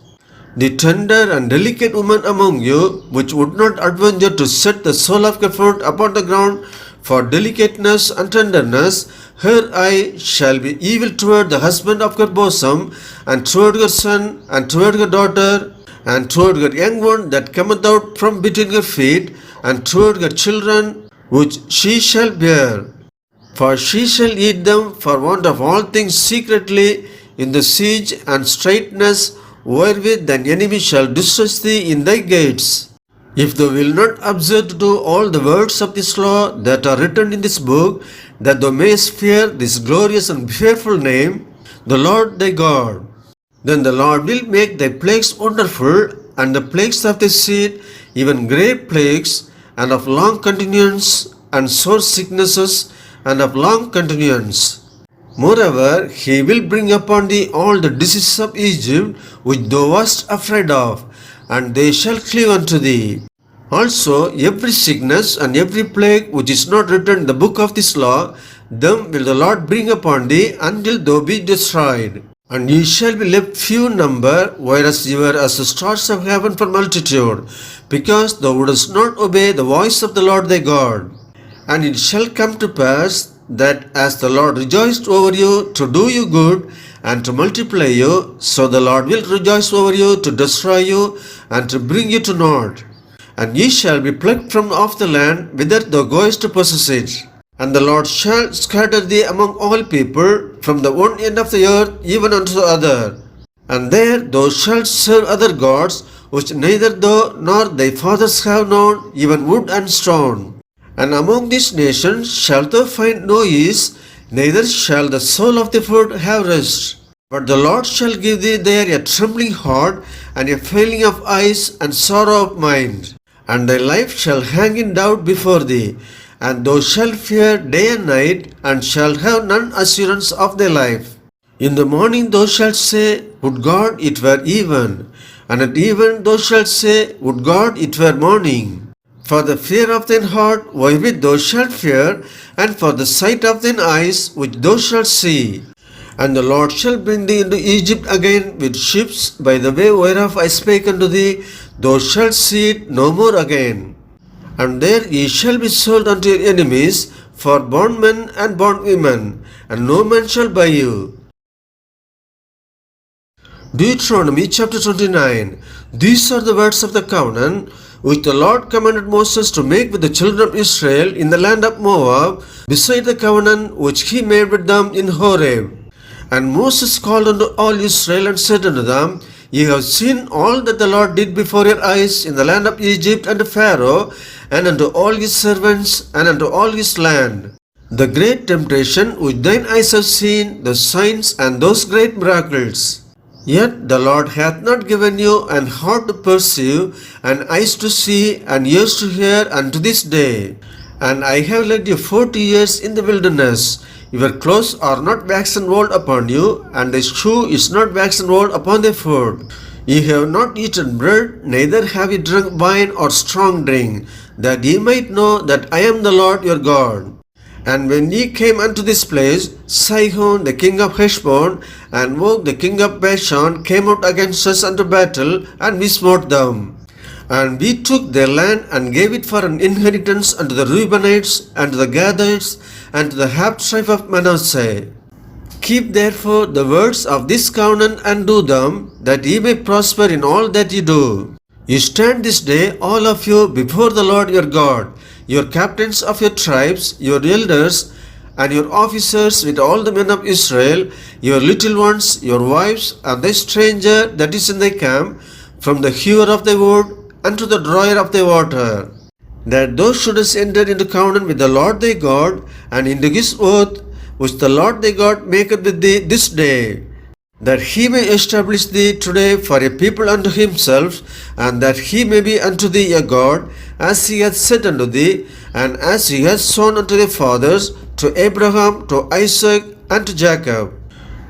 The tender and delicate woman among you, which would not adventure to set the sole of her foot upon the ground for delicateness and tenderness, her eye shall be evil toward the husband of her bosom, and toward her son, and toward her daughter, and toward her young one that cometh out from between her feet, and toward her children which she shall bear. For she shall eat them for want of all things secretly in the siege and straitness wherewith thine enemy shall distress thee in thy gates. If thou wilt not observe to do all the words of this law that are written in this book, that thou mayest fear this glorious and fearful name, the Lord thy God, then the Lord will make thy plagues wonderful, and the plagues of thy seed, even great plagues, and of long continuance, and sore sicknesses, and of long continuance. Moreover, he will bring upon thee all the diseases of Egypt, which thou wast afraid of, and they shall cleave unto thee. Also, every sickness and every plague which is not written in the book of this law, them will the Lord bring upon thee until thou be destroyed. And ye shall be left few in number, whereas ye were as the stars of heaven for multitude, because thou wouldest not obey the voice of the Lord thy God. And it shall come to pass that as the Lord rejoiced over you to do you good and to multiply you, so the Lord will rejoice over you to destroy you and to bring you to naught. And ye shall be plucked from off the land whither thou goest to possess it. And the Lord shall scatter thee among all people, from the one end of the earth even unto the other. And there thou shalt serve other gods, which neither thou nor thy fathers have known, even wood and stone. And among these nations shalt thou find no ease, neither shall the soul of the foot have rest. But the Lord shall give thee there a trembling heart, and a failing of eyes, and sorrow of mind. And thy life shall hang in doubt before thee, and thou shalt fear day and night, and shalt have none assurance of thy life. In the morning thou shalt say, Would God it were even, and at even thou shalt say, Would God it were morning. For the fear of thine heart wherewith thou shalt fear, and for the sight of thine eyes which thou shalt see. And the Lord shall bring thee into Egypt again with ships, by the way whereof I spake unto thee, thou shalt see it no more again. And there ye shall be sold unto your enemies for bondmen and bondwomen, and no man shall buy you. Deuteronomy chapter 29. These are the words of the covenant which the Lord commanded Moses to make with the children of Israel in the land of Moab, beside the covenant which he made with them in Horeb. And Moses called unto all Israel and said unto them, Ye have seen all that the Lord did before your eyes in the land of Egypt unto Pharaoh, and unto all his servants, and unto all his land. The great temptation which thine eyes have seen, the signs and those great miracles. Yet the Lord hath not given you an heart to perceive, and eyes to see, and ears to hear unto this day. And I have led you 40 years in the wilderness. Your clothes are not waxen old upon you, and the shoe is not waxen old upon the foot. Ye have not eaten bread, neither have ye drunk wine or strong drink, that ye might know that I am the Lord your God. And when ye came unto this place, Sihon the king of Heshbon and Og the king of Bashan came out against us unto battle, and we smote them. And we took their land and gave it for an inheritance unto the Reubenites, and to the Gadites, and to the half tribe of Manasseh. Keep therefore the words of this covenant and do them, that ye may prosper in all that ye do. You stand this day, all of you, before the Lord your God, your captains of your tribes, your elders, and your officers with all the men of Israel, your little ones, your wives, and the stranger that is in thy camp, from the hewer of thy wood unto the drawer of thy water, that thou shouldest enter into covenant with the Lord thy God, and into his oath which the Lord thy God maketh with thee this day, that he may establish thee today for a people unto himself, and that he may be unto thee a God, as he hath said unto thee, and as he hath sworn unto thy fathers, to Abraham, to Isaac, and to Jacob.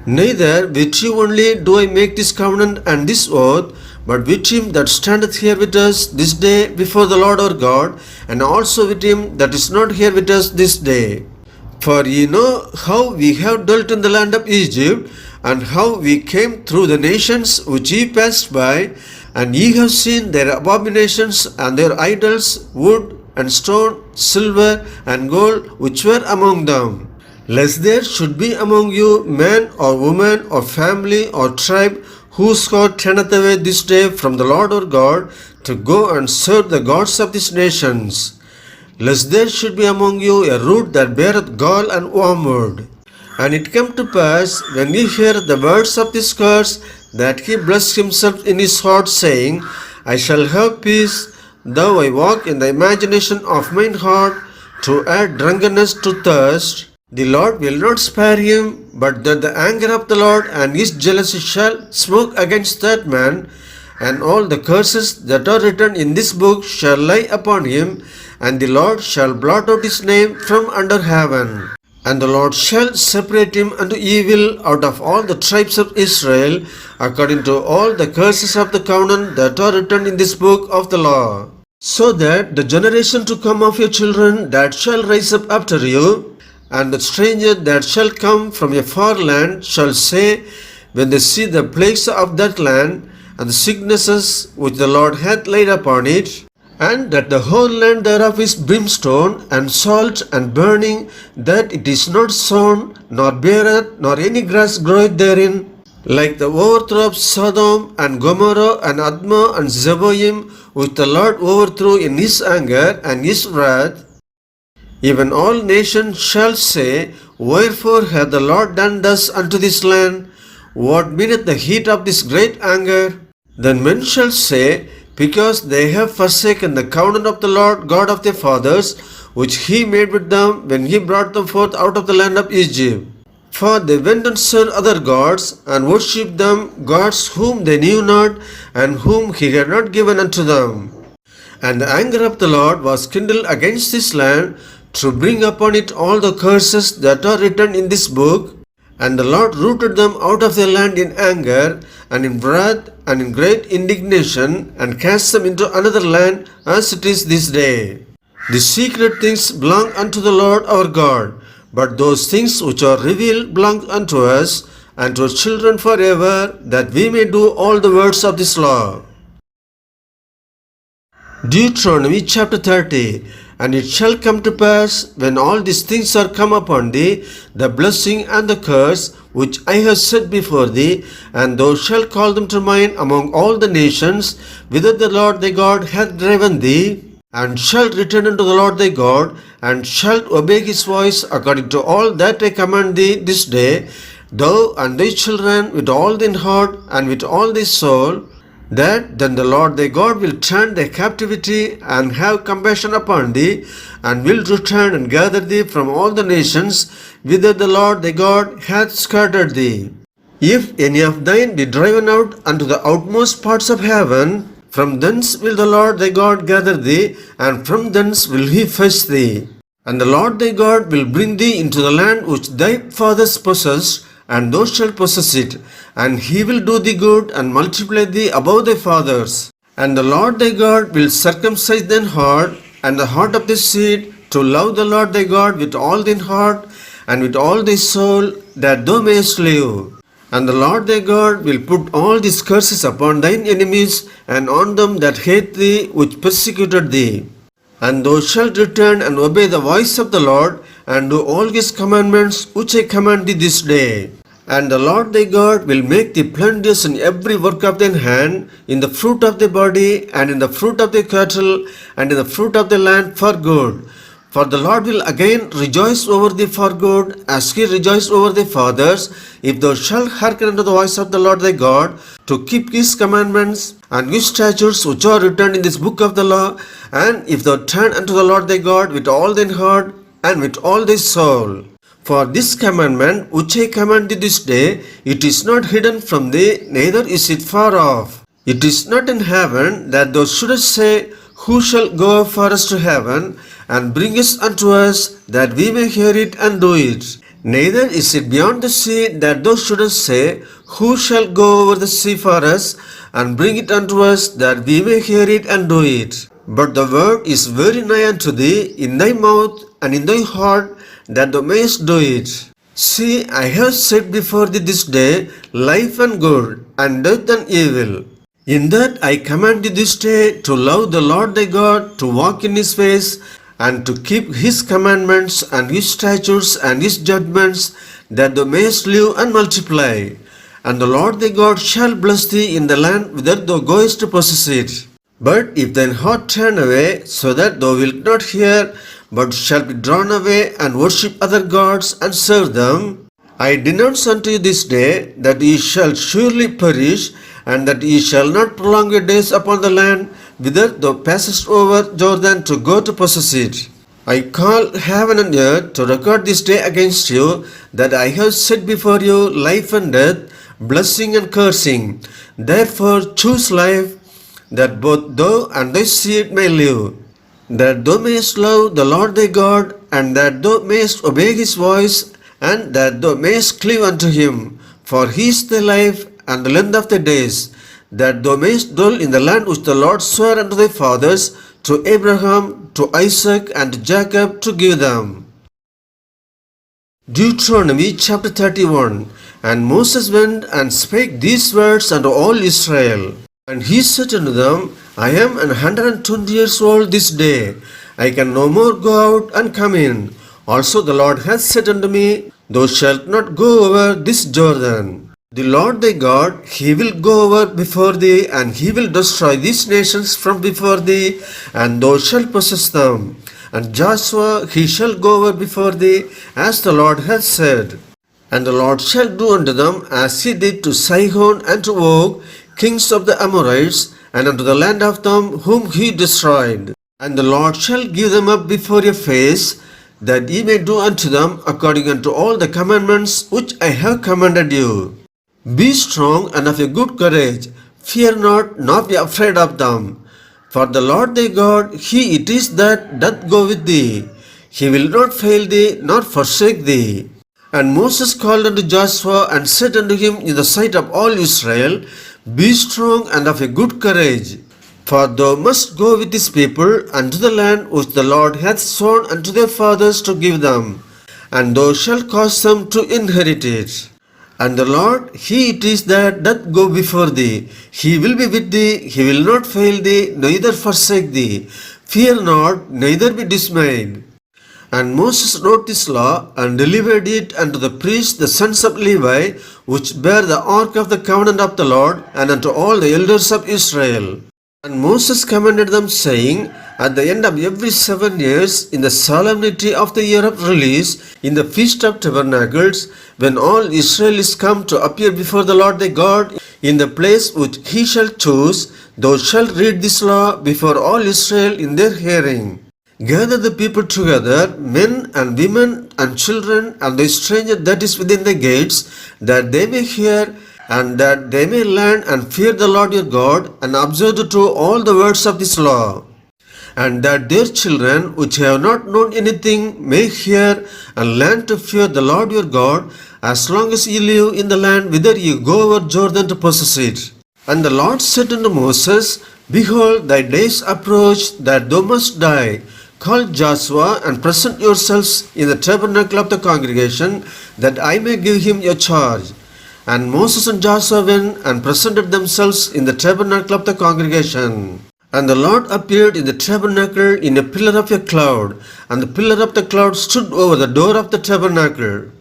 Neither with you only do I make this covenant and this oath, but with him that standeth here with us this day before the Lord our God, and also with him that is not here with us this day. For ye know how we have dwelt in the land of Egypt, and how we came through the nations which ye passed by, and ye have seen their abominations and their idols, wood and stone, silver and gold, which were among them. Lest there should be among you man or woman or family or tribe whose heart turneth away this day from the Lord our God, to go and serve the gods of these nations. Lest there should be among you a root that beareth gall and wormwood. And it came to pass, when ye hear the words of this curse, that he blessed himself in his heart, saying, I shall have peace, though I walk in the imagination of mine heart to add drunkenness to thirst, the Lord will not spare him, but that the anger of the Lord and his jealousy shall smoke against that man, and all the curses that are written in this book shall lie upon him, and the Lord shall blot out his name from under heaven. And the Lord shall separate him unto evil out of all the tribes of Israel, according to all the curses of the covenant that are written in this book of the law. So that the generation to come of your children that shall rise up after you, and the stranger that shall come from a far land shall say, when they see the plagues of that land, and the sicknesses which the Lord hath laid upon it, and that the whole land thereof is brimstone, and salt, and burning, that it is not sown, nor beareth, nor any grass groweth therein, like the overthrow of Sodom, and Gomorrah, and Admah, and Zeboim, which the Lord overthrew in his anger and his wrath, even all nations shall say, wherefore hath the Lord done thus unto this land? What meaneth the heat of this great anger? Then men shall say, because they have forsaken the covenant of the Lord God of their fathers, which he made with them when he brought them forth out of the land of Egypt. For they went and served other gods, and worshipped them, gods whom they knew not, and whom he had not given unto them. And the anger of the Lord was kindled against this land, to bring upon it all the curses that are written in this book. And the Lord rooted them out of their land in anger, and in wrath, and in great indignation, and cast them into another land, as it is this day. The secret things belong unto the Lord our God, but those things which are revealed belong unto us, and to our children forever, that we may do all the words of this law. Deuteronomy chapter 30. And it shall come to pass, when all these things are come upon thee, the blessing and the curse, which I have set before thee, and thou shalt call them to mind among all the nations, whither the Lord thy God hath driven thee, and shalt return unto the Lord thy God, and shalt obey his voice according to all that I command thee this day, thou and thy children with all thine heart and with all thy soul, that then the Lord thy God will turn thy captivity and have compassion upon thee, and will return and gather thee from all the nations whither the Lord thy God hath scattered thee. If any of thine be driven out unto the outmost parts of heaven, from thence will the Lord thy God gather thee, and from thence will he fetch thee. And the Lord thy God will bring thee into the land which thy fathers possessed, and thou shalt possess it, and he will do thee good, and multiply thee above thy fathers. And the Lord thy God will circumcise thine heart, and the heart of thy seed, to love the Lord thy God with all thine heart, and with all thy soul, that thou mayest live. And the Lord thy God will put all these curses upon thine enemies, and on them that hate thee, which persecuted thee. And thou shalt return and obey the voice of the Lord, and do all his commandments which I command thee this day. And the Lord thy God will make thee plenteous in every work of thine hand, in the fruit of thy body, and in the fruit of thy cattle, and in the fruit of thy land for good. For the Lord will again rejoice over thee for good, as he rejoiced over thy fathers, if thou shalt hearken unto the voice of the Lord thy God, to keep his commandments and his statutes which are written in this book of the law, and if thou turn unto the Lord thy God with all thine heart, and with all thy soul. For this commandment which I command thee this day, it is not hidden from thee, neither is it far off. It is not in heaven, that thou shouldest say, who shall go up for us to heaven, and bring us unto us, that we may hear it and do it. Neither is it beyond the sea, that thou shouldest say, who shall go over the sea for us, and bring it unto us, that we may hear it and do it. But the word is very nigh unto thee, in thy mouth and in thy heart, that thou mayest do it. See, I have set before thee this day life and good, and death and evil. In that I command thee this day to love the Lord thy God, to walk in his ways, and to keep his commandments and his statutes and his judgments, that thou mayest live and multiply. And the Lord thy God shall bless thee in the land whither thou goest to possess it. But if thine heart turn away, so that thou wilt not hear, but shalt be drawn away, and worship other gods, and serve them, I denounce unto you this day, that ye shall surely perish, and that ye shall not prolong your days upon the land, whither thou passest over Jordan to go to possess it. I call heaven and earth to record this day against you, that I have set before you life and death, blessing and cursing. Therefore choose life, that both thou and thy seed may live, that thou mayest love the Lord thy God, and that thou mayest obey his voice, and that thou mayest cleave unto him. For he is thy life and the length of thy days, that thou mayest dwell in the land which the Lord sware unto thy fathers, to Abraham, to Isaac, and to Jacob, to give them. Deuteronomy chapter 31. And Moses went and spake these words unto all Israel. And he said unto them, I am 120 years old this day. I can no more go out and come in. Also the Lord hath said unto me, Thou shalt not go over this Jordan. The Lord thy God, he will go over before thee, and he will destroy these nations from before thee, and thou shalt possess them. And Joshua, he shall go over before thee, as the Lord hath said. And the Lord shall do unto them as he did to Sihon and to Og, kings of the Amorites, and unto the land of them whom he destroyed. And the Lord shall give them up before your face, that ye may do unto them according unto all the commandments which I have commanded you. Be strong and of a good courage, fear not, nor be afraid of them. For the Lord thy God, he it is that doth go with thee. He will not fail thee, nor forsake thee. And Moses called unto Joshua, and said unto him in the sight of all Israel, Be strong and of a good courage, for thou must go with this people unto the land which the Lord hath sworn unto their fathers to give them, and thou shalt cause them to inherit it. And the Lord, he it is that doth go before thee. He will be with thee, he will not fail thee, neither forsake thee. Fear not, neither be dismayed. And Moses wrote this law, and delivered it unto the priests, the sons of Levi, which bear the ark of the covenant of the Lord, and unto all the elders of Israel. And Moses commanded them, saying, At the end of every 7 years, in the solemnity of the year of release, in the feast of tabernacles, when all Israel is come to appear before the Lord thy God, in the place which he shall choose, thou shalt read this law before all Israel in their hearing. Gather the people together, men and women and children, and the stranger that is within the gates, that they may hear, and that they may learn and fear the Lord your God, and observe to do all the words of this law. And that their children, which have not known anything, may hear and learn to fear the Lord your God, as long as ye live in the land whither ye go over Jordan to possess it. And the Lord said unto Moses, Behold, thy days approach, that thou must die. Call Joshua, and present yourselves in the tabernacle of the congregation, that I may give him your charge. And Moses and Joshua went and presented themselves in the tabernacle of the congregation. And the Lord appeared in the tabernacle in a pillar of a cloud, and the pillar of the cloud stood over the door of the tabernacle.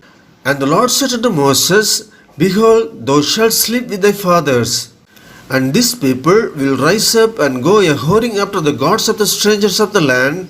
And the Lord said unto Moses, Behold, thou shalt sleep with thy fathers, and this people will rise up and go a whoring after the gods of the strangers of the land,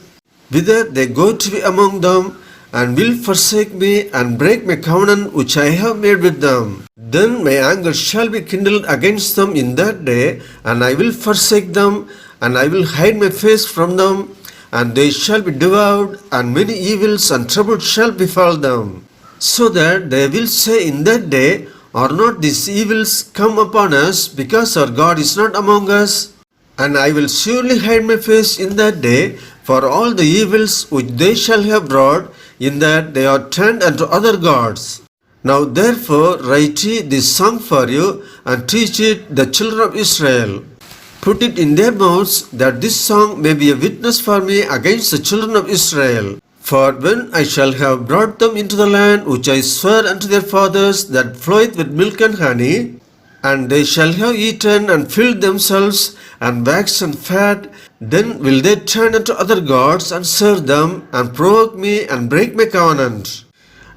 whither they go to be among them, and will forsake me, and break my covenant which I have made with them. Then my anger shall be kindled against them in that day, and I will forsake them, and I will hide my face from them, and they shall be devoured, and many evils and troubles shall befall them. So that they will say in that day, Are not these evils come upon us, because our God is not among us? And I will surely hide my face in that day for all the evils which they shall have brought, in that they are turned unto other gods. Now therefore write ye this song for you, and teach it the children of Israel. Put it in their mouths, that this song may be a witness for me against the children of Israel. For when I shall have brought them into the land which I sware unto their fathers, that floweth with milk and honey, and they shall have eaten and filled themselves, and waxed and fat, then will they turn unto other gods, and serve them, and provoke me, and break my covenant.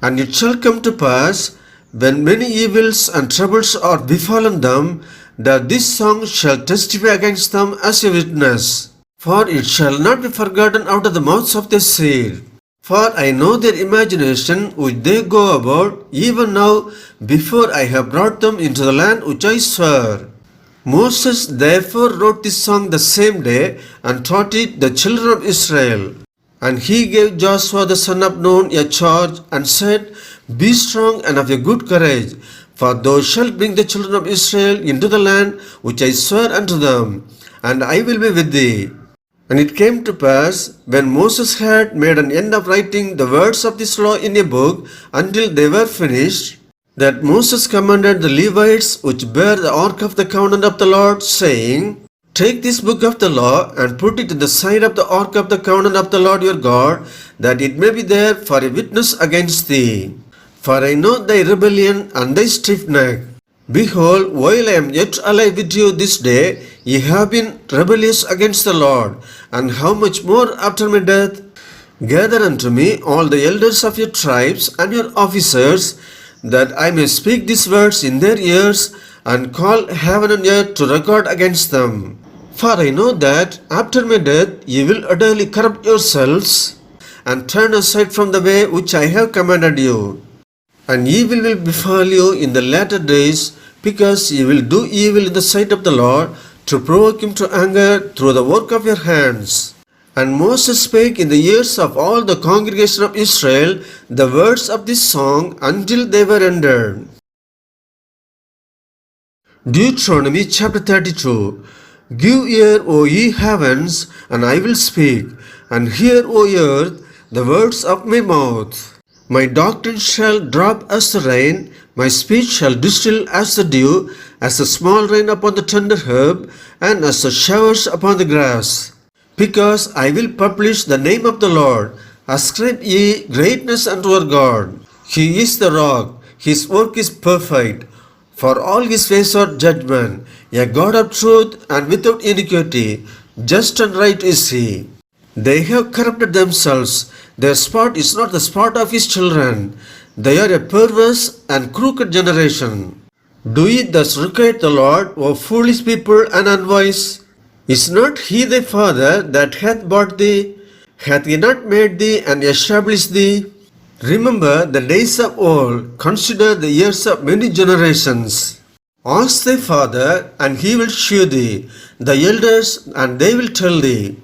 And it shall come to pass, when many evils and troubles are befallen them, that this song shall testify against them as a witness. For it shall not be forgotten out of the mouths of their seed. For I know their imagination which they go about, even now, before I have brought them into the land which I swore. Moses therefore wrote this song the same day and taught it the children of Israel. And he gave Joshua the son of Nun a charge and said, Be strong and of a good courage, for thou shalt bring the children of Israel into the land which I swear unto them, and I will be with thee. And it came to pass, when Moses had made an end of writing the words of this law in a book until they were finished, that Moses commanded the Levites which bear the ark of the covenant of the Lord, saying, Take this book of the law and put it in the side of the ark of the covenant of the Lord your God, that it may be there for a witness against thee. For I know thy rebellion and thy stiff neck. Behold, while I am yet alive with you this day, ye have been rebellious against the Lord, and how much more after my death? Gather unto me all the elders of your tribes and your officers, that I may speak these words in their ears, and call heaven and earth to record against them. For I know that after my death ye will utterly corrupt yourselves, and turn aside from the way which I have commanded you. And evil will befall you in the latter days, because ye will do evil in the sight of the Lord, to provoke him to anger through the work of your hands. And Moses spake in the ears of all the congregation of Israel the words of this song until they were ended. Deuteronomy chapter 32. Give ear, O ye heavens, and I will speak, and hear, O earth, the words of my mouth. My doctrine shall drop as the rain, my speech shall distill as the dew, as the small rain upon the tender herb, and as the showers upon the grass. Because I will publish the name of the Lord, ascribe ye greatness unto our God. He is the rock, his work is perfect, for all his ways are judgment, a God of truth and without iniquity, just and right is he. They have corrupted themselves, their spot is not the spot of his children. They are a perverse and crooked generation. Do ye thus requite the Lord, O foolish people and unwise? Is not he thy father that hath bought thee? Hath he not made thee and established thee? Remember the days of old, consider the years of many generations. Ask thy father, and he will shew thee, the elders, and they will tell thee.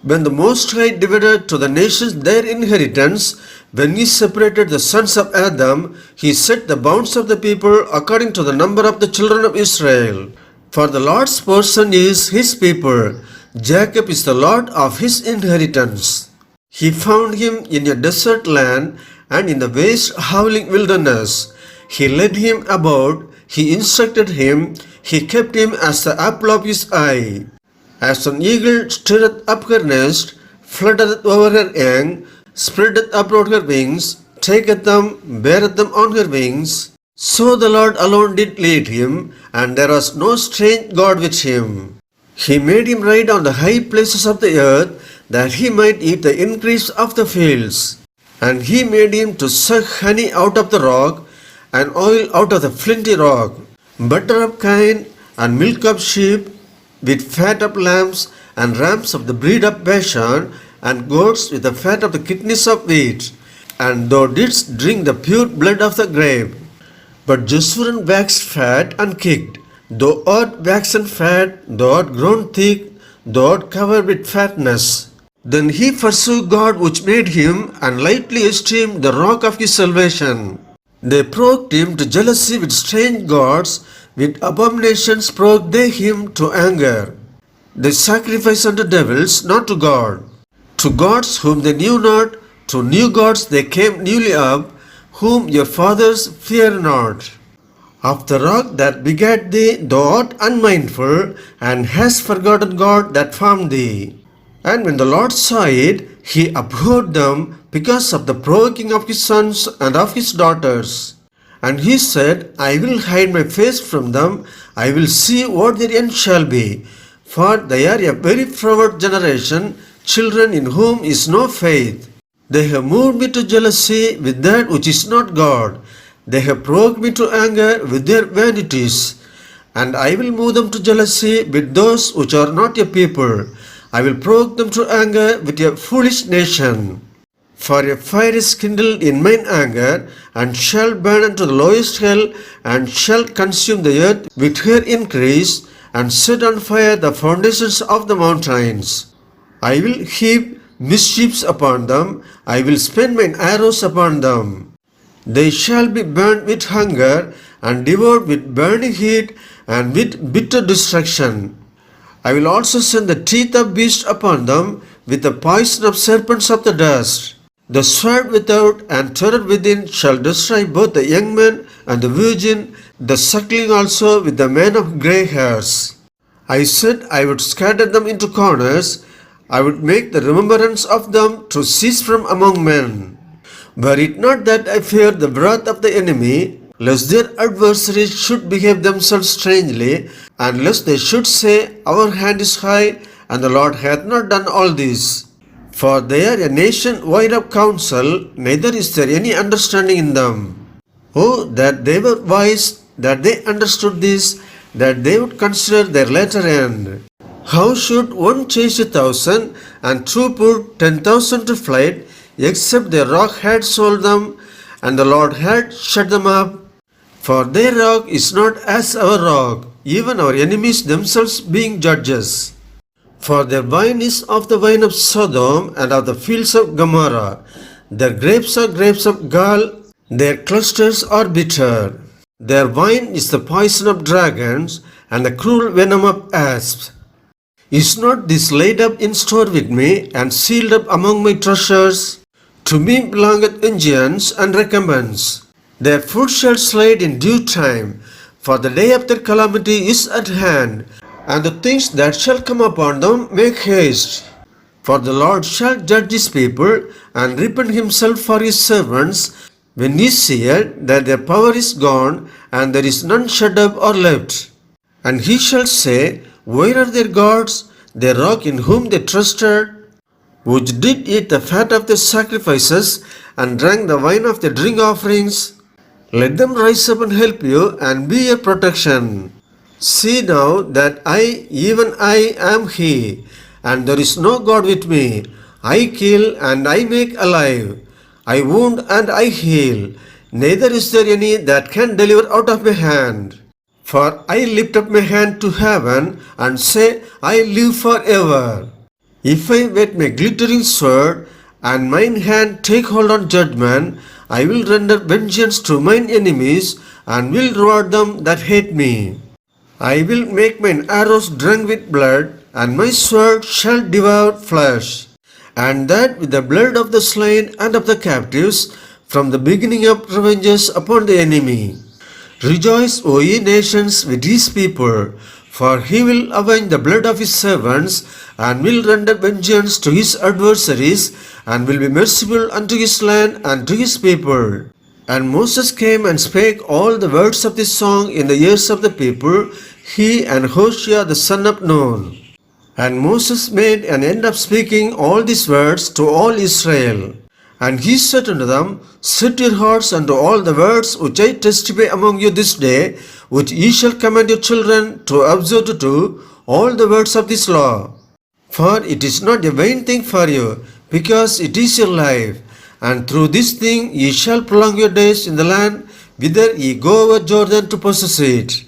When the Most High divided to the nations their inheritance, when he separated the sons of Adam, he set the bounds of the people according to the number of the children of Israel. For the Lord's portion is his people, Jacob is the Lord of his inheritance. He found him in a desert land and in the waste howling wilderness. He led him about, he instructed him, he kept him as the apple of his eye. As an eagle stirreth up her nest, fluttereth over her young, spreadeth abroad her wings, taketh them, beareth them on her wings. So the Lord alone did lead him, and there was no strange God with him. He made him ride on the high places of the earth, that he might eat the increase of the fields. And he made him to suck honey out of the rock, and oil out of the flinty rock, butter of kine, and milk of sheep, with fat of lambs, and rams of the breed of Bashan, and goats with the fat of the kidneys of wheat. And thou didst drink the pure blood of the grape. But Jeshurun waxed fat and kicked. Thou art waxen fat, thou art grown thick, thou art covered with fatness. Then he forsook God which made him, and lightly esteemed the rock of his salvation. They provoked him to jealousy with strange gods, with abominations provoked they him to anger. They sacrifice unto devils, not to God. To gods whom they knew not, to new gods they came newly up, whom your fathers fear not. Of the rock that begat thee thou art unmindful, and hast forgotten God that formed thee. And when the Lord saw it, he abhorred them because of the provoking of his sons and of his daughters. And he said, I will hide my face from them, I will see what their end shall be. For they are a very froward generation, children in whom is no faith. They have moved me to jealousy with that which is not God. They have provoked me to anger with their vanities. And I will move them to jealousy with those which are not a people. I will provoke them to anger with a foolish nation. For a fire is kindled in mine anger, and shall burn unto the lowest hell, and shall consume the earth with her increase, and set on fire the foundations of the mountains. I will heap mischiefs upon them, I will spend mine arrows upon them. They shall be burned with hunger, and devoured with burning heat, and with bitter destruction. I will also send the teeth of beasts upon them, with the poison of serpents of the dust. The sword without and terror within shall destroy both the young man and the virgin, the suckling also with the man of grey hairs. I said I would scatter them into corners, I would make the remembrance of them to cease from among men. Were it not that I feared the wrath of the enemy, lest their adversaries should behave themselves strangely, and lest they should say, Our hand is high, and the Lord hath not done all this. For they are a nation void of counsel, neither is there any understanding in them. Oh, that they were wise, that they understood this, that they would consider their latter end. How should one chase 1,000, and two put 10,000 to flight, except their rock had sold them, and the Lord had shut them up? For their rock is not as our rock, even our enemies themselves being judges. For their wine is of the wine of Sodom and of the fields of Gomorrah. Their grapes are grapes of gall, their clusters are bitter. Their wine is the poison of dragons, and the cruel venom of asps. Is not this laid up in store with me, and sealed up among my treasures? To me belongeth vengeance and recompense. Their food shall slide in due time, for the day of their calamity is at hand, and the things that shall come upon them make haste. For the Lord shall judge his people, and repent himself for his servants, when he seeth that their power is gone, and there is none shut up or left. And he shall say, Where are their gods, their rock in whom they trusted, which did eat the fat of their sacrifices, and drank the wine of their drink offerings? Let them rise up and help you, and be your protection. See now that I, even I, am He, and there is no God with me. I kill and I make alive. I wound and I heal. Neither is there any that can deliver out of my hand. For I lift up my hand to heaven, and say, I live forever. If I wet my glittering sword, and mine hand take hold on judgment, I will render vengeance to mine enemies, and will reward them that hate me. I will make mine arrows drunk with blood, and my sword shall devour flesh, and that with the blood of the slain and of the captives, from the beginning of revenges upon the enemy. Rejoice, O ye nations, with his people, for he will avenge the blood of his servants, and will render vengeance to his adversaries, and will be merciful unto his land and to his people. And Moses came and spake all the words of this song in the ears of the people, he and Hoshea the son of Nun. And Moses made an end of speaking all these words to all Israel. And he said unto them, Set your hearts unto all the words which I testify among you this day, which ye shall command your children to observe to do all the words of this law. For it is not a vain thing for you, because it is your life. And through this thing ye shall prolong your days in the land, whither ye go over Jordan to possess it.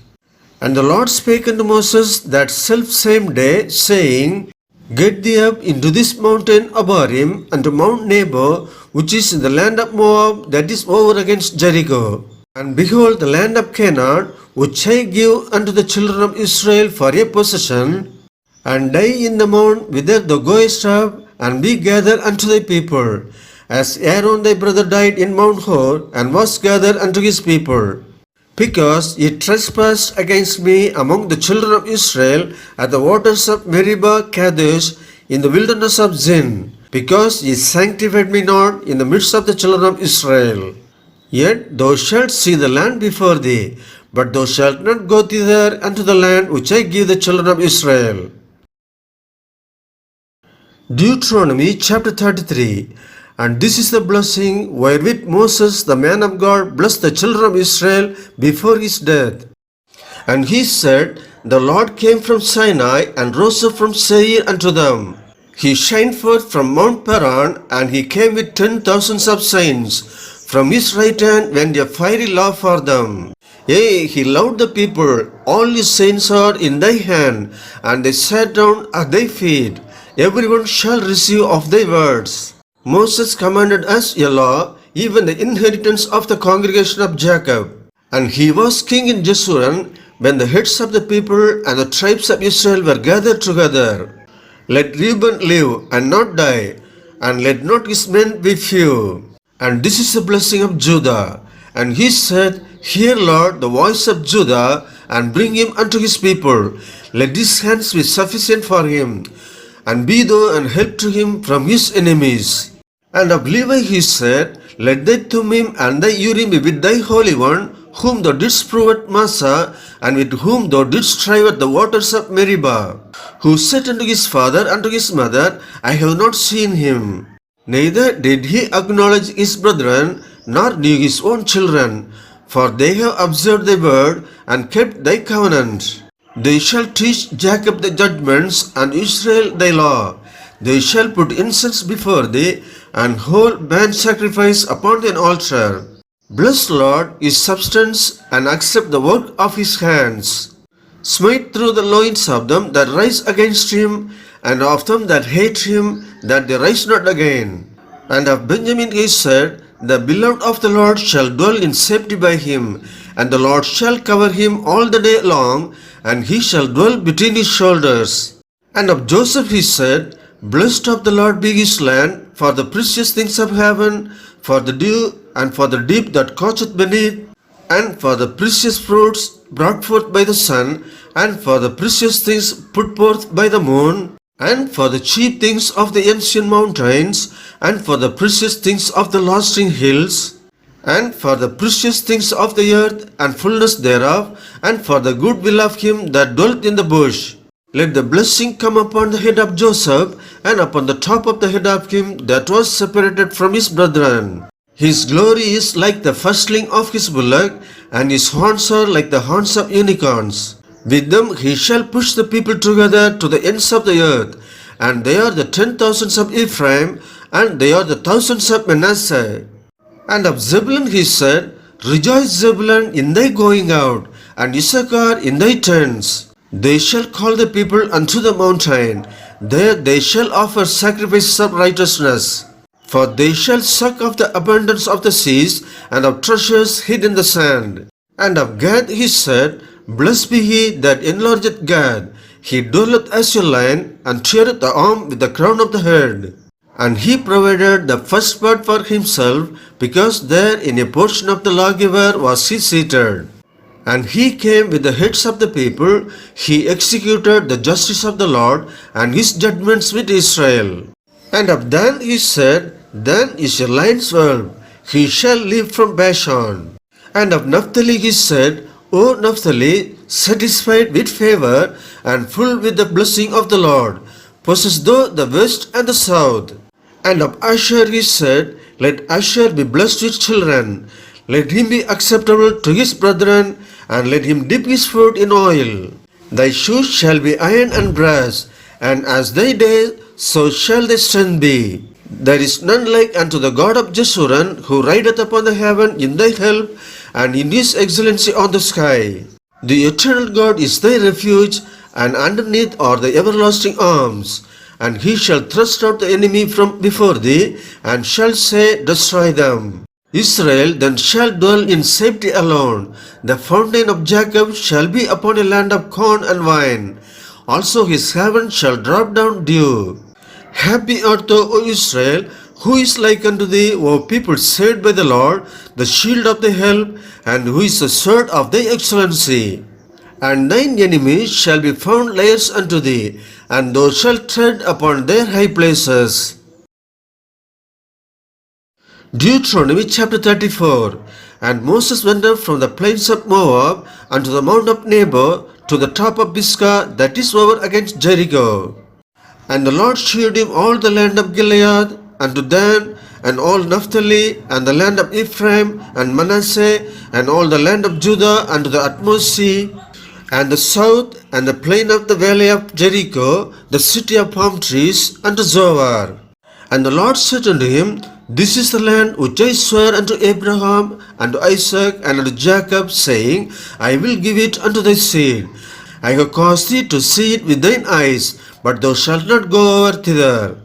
And the Lord spake unto Moses that selfsame day, saying, Get thee up into this mountain Abarim, unto Mount Nebo, which is in the land of Moab, that is over against Jericho. And behold, the land of Canaan, which I give unto the children of Israel for a possession, and die in the mount whither thou goest up, and be gathered unto thy people, as Aaron thy brother died in Mount Hor, and was gathered unto his people. Because ye trespassed against me among the children of Israel at the waters of Meribah Kadesh in the wilderness of Zin, because ye sanctified me not in the midst of the children of Israel. Yet thou shalt see the land before thee, but thou shalt not go thither unto the land which I give the children of Israel. Deuteronomy chapter 33. And this is the blessing wherewith Moses the man of God blessed the children of Israel before his death. And he said, The Lord came from Sinai and rose up from Seir unto them. He shined forth from Mount Paran, and he came with 10,000s of saints. From his right hand went a fiery law for them. Yea, he loved the people. All his saints are in thy hand, and they sat down at thy feet. Everyone shall receive of thy words. Moses commanded us a law, even the inheritance of the congregation of Jacob. And he was king in Jeshurun when the heads of the people and the tribes of Israel were gathered together. Let Reuben live and not die, and let not his men be few. And this is the blessing of Judah. And he said, Hear, Lord, the voice of Judah, and bring him unto his people. Let his hands be sufficient for him, and be thou an help to him from his enemies. And of Levi he said, Let thy Thummim and thy Urim be with thy Holy One, whom thou didst prove at Massah, and with whom thou didst strive at the waters of Meribah, who said unto his father and to his mother, I have not seen him. Neither did he acknowledge his brethren, nor knew his own children, for they have observed thy word, and kept thy covenant. They shall teach Jacob thy judgments, and Israel thy law. They shall put incense before thee, and hold burnt sacrifice upon thine altar. Bless, Lord, his substance, and accept the work of his hands. Smite through the loins of them that rise against him, and of them that hate him, that they rise not again. And of Benjamin he said, The beloved of the Lord shall dwell in safety by him, and the Lord shall cover him all the day long, and he shall dwell between his shoulders. And of Joseph he said, Blessed of the Lord be his land, for the precious things of heaven, for the dew, and for the deep that coucheth beneath, and for the precious fruits brought forth by the sun, and for the precious things put forth by the moon, and for the chief things of the ancient mountains, and for the precious things of the lasting hills, and for the precious things of the earth, and fullness thereof, and for the good will of him that dwelt in the bush. Let the blessing come upon the head of Joseph, and upon the top of the head of him that was separated from his brethren. His glory is like the firstling of his bullock, and his horns are like the horns of unicorns. With them he shall push the people together to the ends of the earth, and they are the 10,000s of Ephraim, and they are the thousands of Manasseh. And of Zebulun he said, Rejoice, Zebulun, in thy going out, and Issachar in thy tents. They shall call the people unto the mountain. There they shall offer sacrifices of righteousness. For they shall suck of the abundance of the seas, and of treasures hid in the sand. And of Gad he said, Blessed be he that enlargeth Gad. He dwelleth as a lion, and teareth the arm with the crown of the head. And he provided the first part for himself, because there in a portion of the lawgiver was he seated. And he came with the heads of the people, he executed the justice of the Lord, and his judgments with Israel. And of Dan he said, Dan is a lion's whelp, he shall live from Bashan. And of Naphtali he said, O Naphtali, satisfied with favor, and full with the blessing of the Lord, possess thou the west and the south. And of Asher he said, Let Asher be blessed with children, let him be acceptable to his brethren, and let him dip his foot in oil. Thy shoes shall be iron and brass, and as thy days, so shall thy strength be. There is none like unto the God of Jeshurun, who rideth upon the heaven in thy help, and in his excellency on the sky. The eternal God is thy refuge, and underneath are the everlasting arms. And he shall thrust out the enemy from before thee, and shall say, Destroy them. Israel then shall dwell in safety alone. The fountain of Jacob shall be upon a land of corn and wine. Also his heaven shall drop down dew. Happy art thou, O Israel, who is like unto thee, O people saved by the Lord, the shield of thy help, and who is the sword of thy excellency. And thine enemies shall be found liars unto thee, and thou shalt tread upon their high places. Deuteronomy chapter 34. And Moses went up from the plains of Moab unto the mount of Nebo, to the top of Pisgah, that is over against Jericho. And the Lord shewed him all the land of Gilead, unto Dan, and all Naphtali, and the land of Ephraim, and Manasseh, and all the land of Judah, unto the utmost sea, and the south, and the plain of the valley of Jericho, the city of palm trees, unto Zoar. And the Lord said unto him, This is the land which I sware unto Abraham, and to Isaac, and unto Jacob, saying, I will give it unto thy seed. I have caused thee to see it with thine eyes, but thou shalt not go over thither.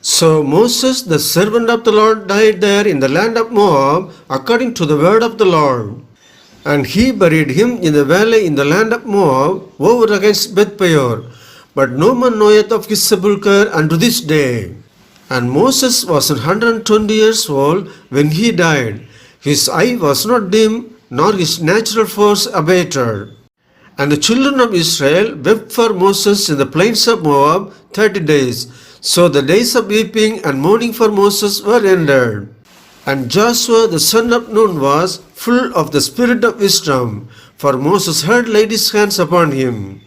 So Moses, the servant of the Lord, died there in the land of Moab, according to the word of the Lord. And he buried him in the valley in the land of Moab, over against Beth-peor. But no man knoweth of his sepulchre unto this day. And Moses was 120 years old when he died. His eye was not dim, nor his natural force abated. And the children of Israel wept for Moses in the plains of Moab 30 days. So the days of weeping and mourning for Moses were ended. And Joshua the son of Nun was full of the spirit of wisdom, for Moses had laid his hands upon him.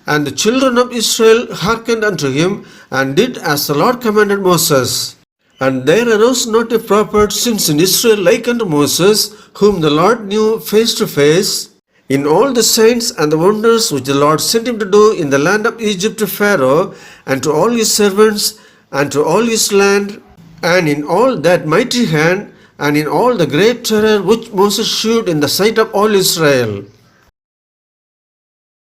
And the children of Israel hearkened unto him, and did as the Lord commanded Moses. And there arose not a prophet since in Israel like unto Moses, whom the Lord knew face to face, in all the signs and the wonders which the Lord sent him to do in the land of Egypt to Pharaoh, and to all his servants, and to all his land, and in all that mighty hand, and in all the great terror which Moses shewed in the sight of all Israel.